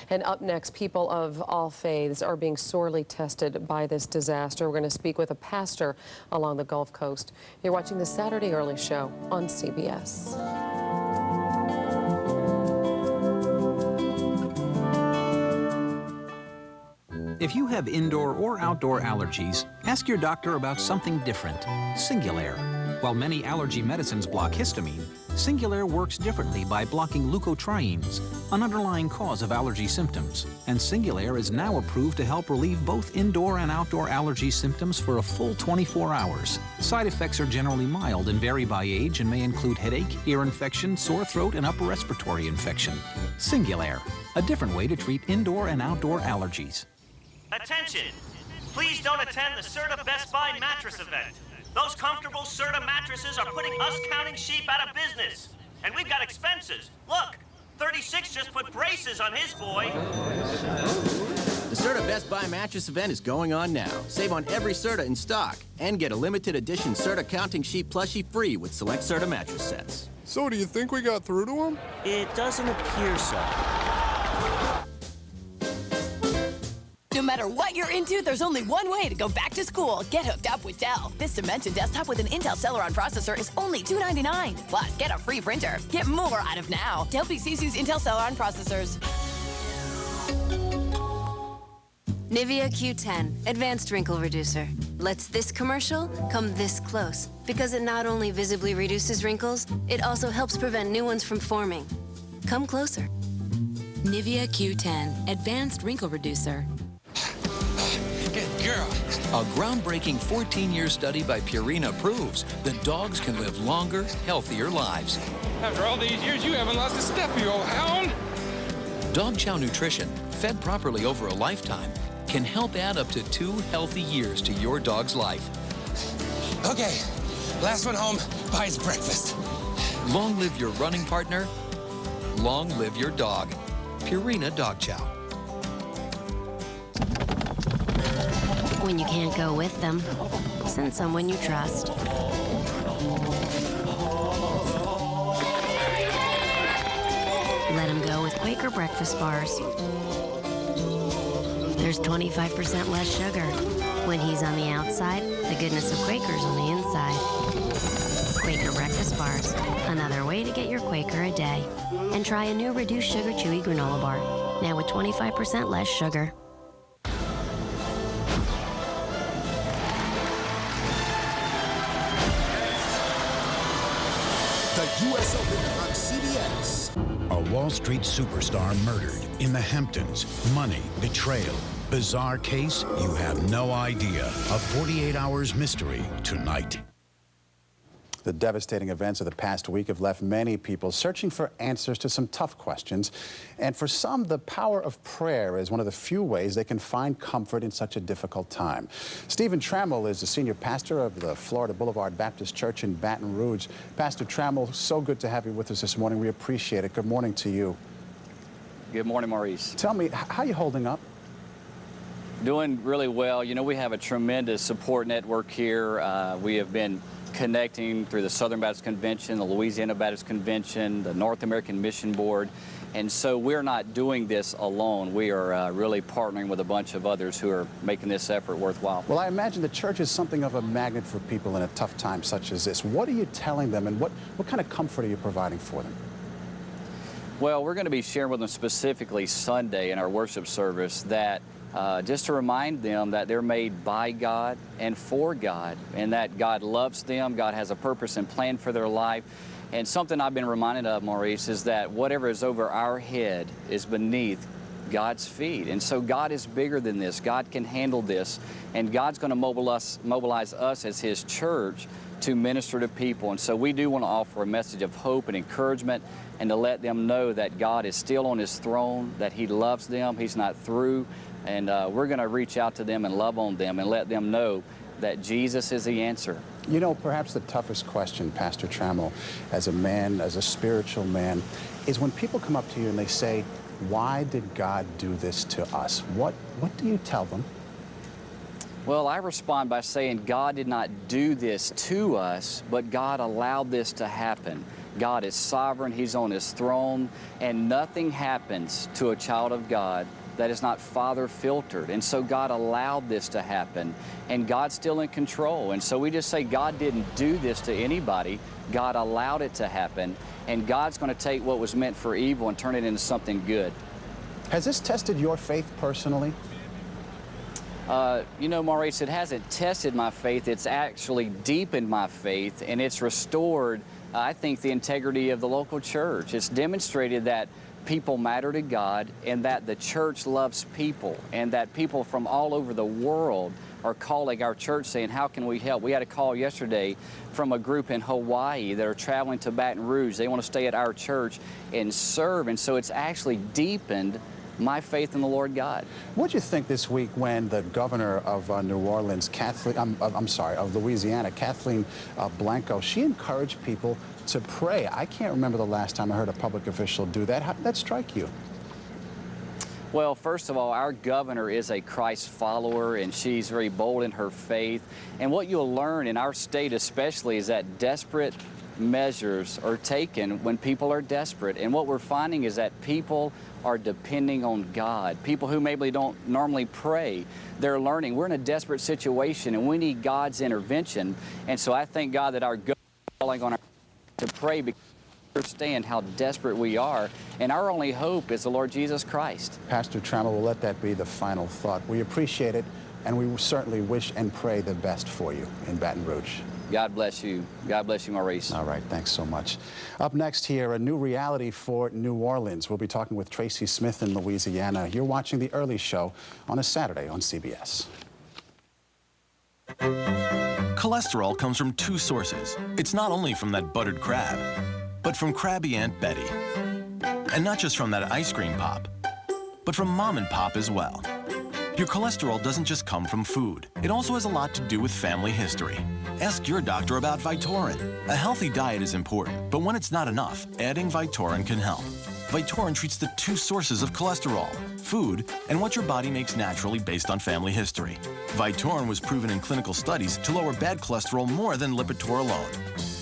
And up next, people of all faiths are being sorely tested by this disaster. We're going to speak with a pastor along the Gulf Coast. You're watching the Saturday Early Show on CBS. If you have indoor or outdoor allergies, ask your doctor about something different. Singulair. While many allergy medicines block histamine, Singulair works differently by blocking leukotrienes, an underlying cause of allergy symptoms. And Singulair is now approved to help relieve both indoor and outdoor allergy symptoms for a full 24 hours. Side effects are generally mild and vary by age and may include headache, ear infection, sore throat, and upper respiratory infection. Singulair, a different way to treat indoor and outdoor allergies. Attention! Please don't attend the Serta Best Buy mattress event. Those comfortable Serta mattresses are putting us counting sheep out of business. And we've got expenses. Look, 36 just put braces on his boy. The Serta Best Buy mattress event is going on now. Save on every Serta in stock and get a limited edition Serta counting sheet plushie free with select Serta mattress sets. So do you think we got through to him? It doesn't appear so. No matter what you're into, there's only one way to go back to school. Get hooked up with Dell. This Dimension desktop with an Intel Celeron processor is only $299. Plus, get a free printer. Get more out of now. Dell PCs use Intel Celeron processors. Nivea Q10, Advanced Wrinkle Reducer. Lets this commercial come this close. Because it not only visibly reduces wrinkles, it also helps prevent new ones from forming. Come closer. Nivea Q10, Advanced Wrinkle Reducer. Good girl. A groundbreaking 14-year study by Purina proves that dogs can live longer, healthier lives. After all these years, you haven't lost a step, you old hound. Dog Chow Nutrition, fed properly over a lifetime, can help add up to 2 healthy years to your dog's life. Okay, last one home buys breakfast. Long live your running partner. Long live your dog. Purina Dog Chow. When you can't go with them, send someone you trust. Let him go with Quaker breakfast bars. There's 25% less sugar. When he's on the outside, the goodness of Quaker's on the inside. Quaker breakfast bars, another way to get your Quaker a day. And try a new reduced sugar chewy granola bar, now with 25% less sugar. The U.S. Open on CBS. A Wall Street superstar murdered in the Hamptons. Money, betrayal, bizarre case you have no idea. A 48 hours mystery tonight. The devastating events of the past week have left many people searching for answers to some tough questions. And for some, the power of prayer is one of the few ways they can find comfort in such a difficult time. Stephen Trammell is the senior pastor of the Florida Boulevard Baptist Church in Baton Rouge. Pastor Trammell, so good to have you with us this morning. We appreciate it. Good morning to you. Good morning, Maurice. Tell me, how are you holding up? Doing really well. You know, we have a tremendous support network here. We have been connecting through the Southern Baptist Convention, the Louisiana Baptist Convention, the North American Mission Board, And so we're not doing this alone. We are really partnering with a bunch of others who are making this effort worthwhile. Well, I imagine the church is something of a magnet for people in a tough time such as this. What are you telling them, and what kind of comfort are you providing for them? Well, we're going to be sharing with them specifically Sunday in our worship service that just to remind them that they're made by God and for God, and that God loves them, God has a purpose and plan for their life. And something I've been reminded of, Maurice, is that whatever is over our head is beneath God's feet. And so God is bigger than this. God can handle this. And God's going to mobilize us as His church to minister to people. And so we do want to offer a message of hope and encouragement, and to let them know that God is still on His throne, that He loves them, He's not through. And we're going to reach out to them and love on them and let them know that Jesus is the answer. You know, perhaps the toughest question, Pastor Trammell, as a man, as a spiritual man, is when people come up to you and they say, why did God do this to us? What do you tell them? Well, I respond by saying God did not do this to us, but God allowed this to happen. God is sovereign, He's on His throne, and nothing happens to a child of God that is not Father filtered. And so God allowed this to happen, and God's still in control. And so we just say God didn't do this to anybody. God allowed it to happen, and God's going to take what was meant for evil and turn it into something good. Has this tested your faith personally? You know, Maurice, it hasn't tested my faith. It's actually deepened my faith, and it's restored, I think, the integrity of the local church. It's demonstrated that people matter to God, and that the church loves people, and that people from all over the world are calling our church saying, how can we help? We had a call yesterday from a group in Hawaii that are traveling to Baton Rouge. They want to stay at our church and serve, and so it's actually deepened my faith in the Lord God. What did you think this week when the governor of New Orleans, of Louisiana, Kathleen Blanco, she encouraged people to pray? I can't remember the last time I heard a public official do that. How did that strike you? Well, first of all, our governor is a Christ follower, and she's very bold in her faith. And what you'll learn in our state especially is that desperate measures are taken when people are desperate. And what we're finding is that people are depending on God. People who maybe don't normally pray, they're learning we're in a desperate situation and we need God's intervention. And so I thank God that our governor is calling on us to pray, because we understand how desperate we are, and our only hope is the Lord Jesus Christ. Pastor Trammell, we'll let that be the final thought. We appreciate it, and we certainly wish and pray the best for you in Baton Rouge. God bless you. God bless you, Maurice. All right, thanks so much. Up next here, a new reality for New Orleans. We'll be talking with Tracy Smith in Louisiana. You're watching The Early Show on a Saturday on CBS. Cholesterol comes from two sources. It's not only from that buttered crab, but from crabby Aunt Betty. And not just from that ice cream pop, but from Mom and Pop as well. Your cholesterol doesn't just come from food. It also has a lot to do with family history. Ask your doctor about Vytorin. A healthy diet is important, but when it's not enough, adding Vytorin can help. Vytorin treats the two sources of cholesterol, food, and what your body makes naturally based on family history. Vytorin was proven in clinical studies to lower bad cholesterol more than Lipitor alone.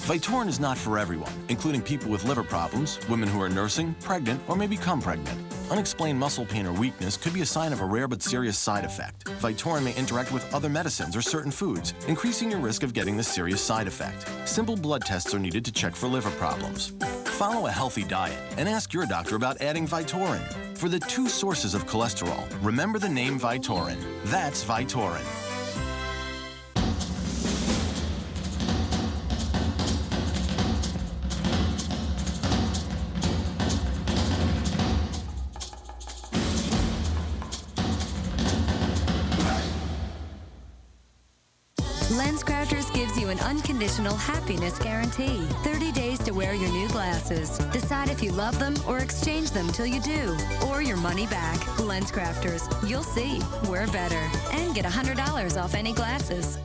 Vytorin is not for everyone, including people with liver problems, women who are nursing, pregnant, or may become pregnant. Unexplained muscle pain or weakness could be a sign of a rare but serious side effect. Vytorin may interact with other medicines or certain foods, increasing your risk of getting this serious side effect. Simple blood tests are needed to check for liver problems. Follow a healthy diet and ask your doctor about adding Vytorin. For the two sources of cholesterol, remember the name Vytorin. That's Vytorin. LensCrafters gives you an unconditional happiness guarantee. 30 days to wear your new glasses. Decide if you love them or exchange them till you do. Or your money back. LensCrafters. You'll see. We're better. And get $100 off any glasses.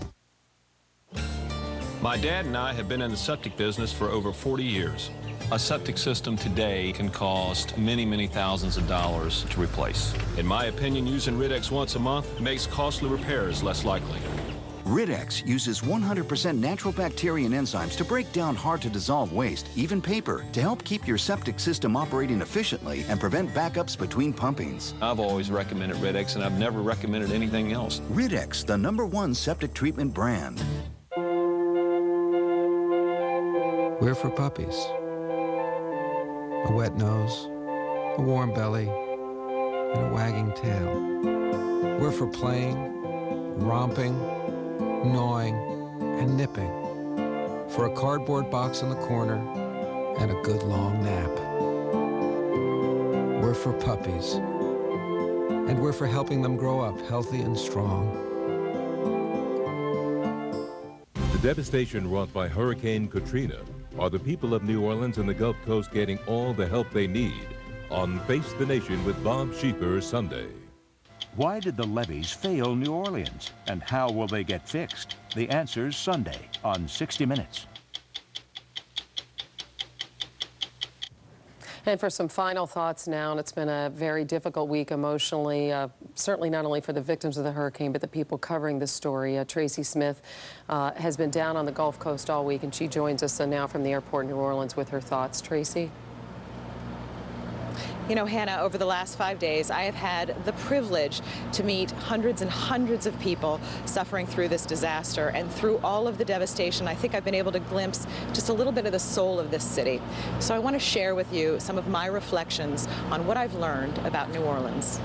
My dad and I have been in the septic business for over 40 years. A septic system today can cost many, many thousands of dollars to replace. In my opinion, using Rid-X once a month makes costly repairs less likely. Rid-X uses 100% natural bacteria and enzymes to break down hard-to-dissolve waste, even paper, to help keep your septic system operating efficiently and prevent backups between pumpings. I've always recommended Rid-X, and I've never recommended anything else. Rid-X, the #1 septic treatment brand. We're for puppies. A wet nose, a warm belly, and a wagging tail. We're for playing, romping, gnawing, and nipping. For a cardboard box in the corner and a good long nap. We're for puppies. And we're for helping them grow up healthy and strong. The devastation wrought by Hurricane Katrina. Are the people of New Orleans and the Gulf Coast getting all the help they need? On Face the Nation with Bob Schieffer Sunday. Why did the levees fail New Orleans? And how will they get fixed? The answer's Sunday on 60 Minutes. And for some final thoughts now, and it's been a very difficult week emotionally, certainly not only for the victims of the hurricane, but the people covering this story. Tracy Smith has been down on the Gulf Coast all week, and she joins us now from the airport in New Orleans with her thoughts. Tracy? You know, Hannah, over the last 5 days, I have had the privilege to meet hundreds and hundreds of people suffering through this disaster. And through all of the devastation, I think I've been able to glimpse just a little bit of the soul of this city. So I want to share with you some of my reflections on what I've learned about New Orleans.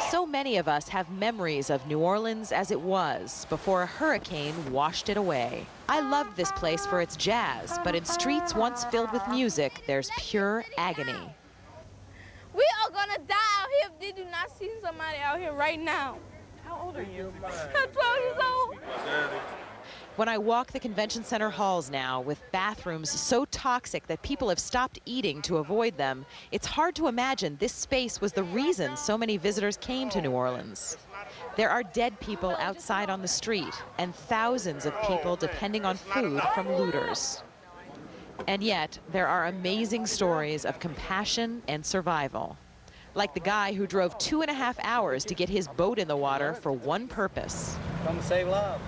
So many of us have memories of New Orleans as it was before a hurricane washed it away. I loved this place for its jazz, but in streets once filled with music, there's pure agony. We are gonna die out here if they do not see somebody out here right now. How old are you? I'm 12 years old. When I walk the convention center halls now with bathrooms so toxic that people have stopped eating to avoid them, it's hard to imagine this space was the reason so many visitors came to New Orleans. There are dead people outside on the street and thousands of people depending on food from looters. And yet, there are amazing stories of compassion and survival. Like the guy who drove 2.5 hours to get his boat in the water for one purpose. Come to save lives.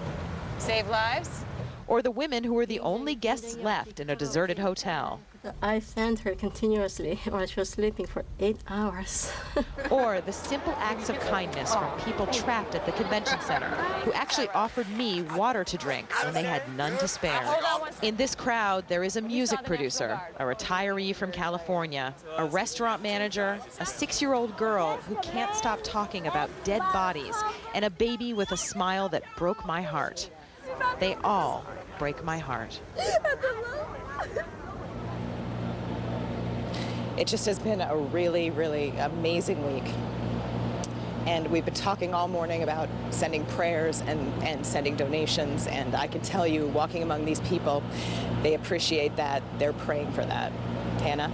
Save lives? Or the women who were the only guests left in a deserted hotel. I fed her continuously while she was sleeping for 8 hours. Or the simple acts of kindness from people trapped at the convention center who actually offered me water to drink when they had none to spare. In this crowd, there is a music producer, a retiree from California, a restaurant manager, a 6-year-old girl who can't stop talking about dead bodies, and a baby with a smile that broke my heart. They all break my heart. It just has been a really, really amazing week. And we've been talking all morning about sending prayers and sending donations. And I can tell you, walking among these people, they appreciate that. They're praying for that. Hannah?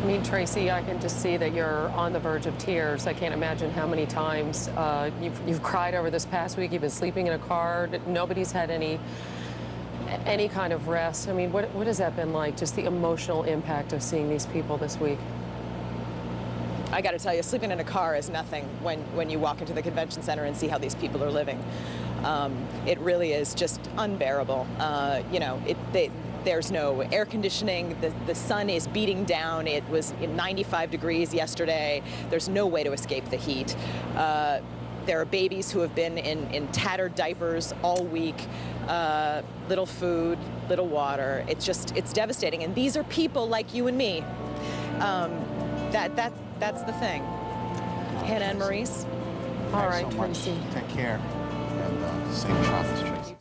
I mean, Tracy, I can just see that you're on the verge of tears. I can't imagine how many times you've cried over this past week. You've been sleeping in a car. Nobody's had any kind of rest. I mean, what has that been like, just the emotional impact of seeing these people this week? I got to tell you, sleeping in a car is nothing when you walk into the convention center and see how these people are living. It really is just unbearable. You know, there's no air conditioning. The sun is beating down. It was 95 degrees yesterday. There's no way to escape the heat. There are babies who have been in tattered diapers all week. Little food, little water. It's devastating. And these are people like you and me. That's the thing. Hannah and Maurice. All right, so much. Tracy. Take care. And safe travels, Tracy.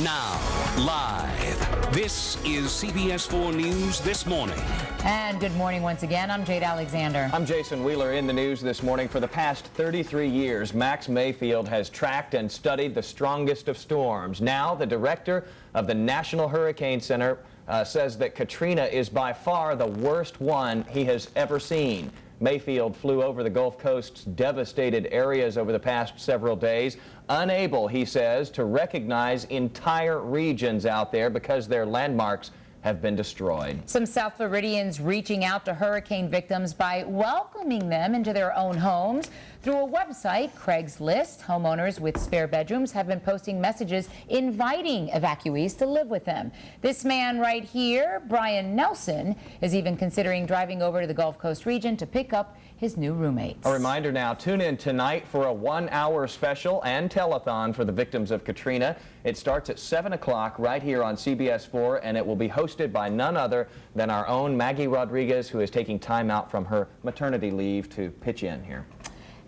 Now, live, this is CBS 4 News This Morning. And good morning once again. I'm Jade Alexander. I'm Jason Wheeler. In the news this morning. For the past 33 years, Max Mayfield has tracked and studied the strongest of storms. Now, the director of the National Hurricane Center says that Katrina is by far the worst one he has ever seen. Mayfield flew over the Gulf Coast's devastated areas over the past several days, unable, he says, to recognize entire regions out there because their landmarks have been destroyed. Some South Floridians reaching out to hurricane victims by welcoming them into their own homes. Through a website, Craigslist, homeowners with spare bedrooms have been posting messages inviting evacuees to live with them. This man right here, Brian Nelson, is even considering driving over to the Gulf Coast region to pick up his new roommates. A reminder now, tune in tonight for a 1-hour special and telethon for the victims of Katrina. It starts at 7 o'clock right here on CBS 4, and it will be hosted by none other than our own Maggie Rodriguez, who is taking time out from her maternity leave to pitch in here.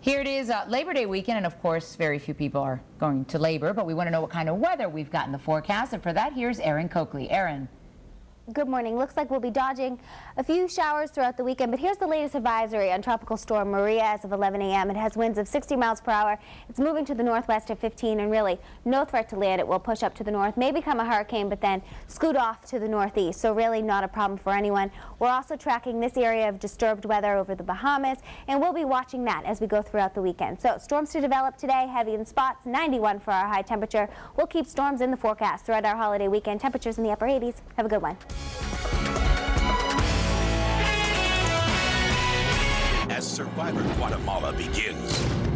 Here it is, Labor Day weekend, and of course, very few people are going to labor, but we want to know what kind of weather we've got in the forecast, and for that, here's Erin Coakley. Erin. Good morning. Looks like we'll be dodging a few showers throughout the weekend, but here's the latest advisory on Tropical Storm Maria as of 11 a.m. It has winds of 60 miles per hour. It's moving to the northwest at 15, and really no threat to land. It will push up to the north, may become a hurricane, but then scoot off to the northeast, so really not a problem for anyone. We're also tracking this area of disturbed weather over the Bahamas, and we'll be watching that as we go throughout the weekend. So storms to develop today, heavy in spots, 91 for our high temperature. We'll keep storms in the forecast throughout our holiday weekend. Temperatures in the upper 80s. Have a good one. As Survivor Guatemala begins.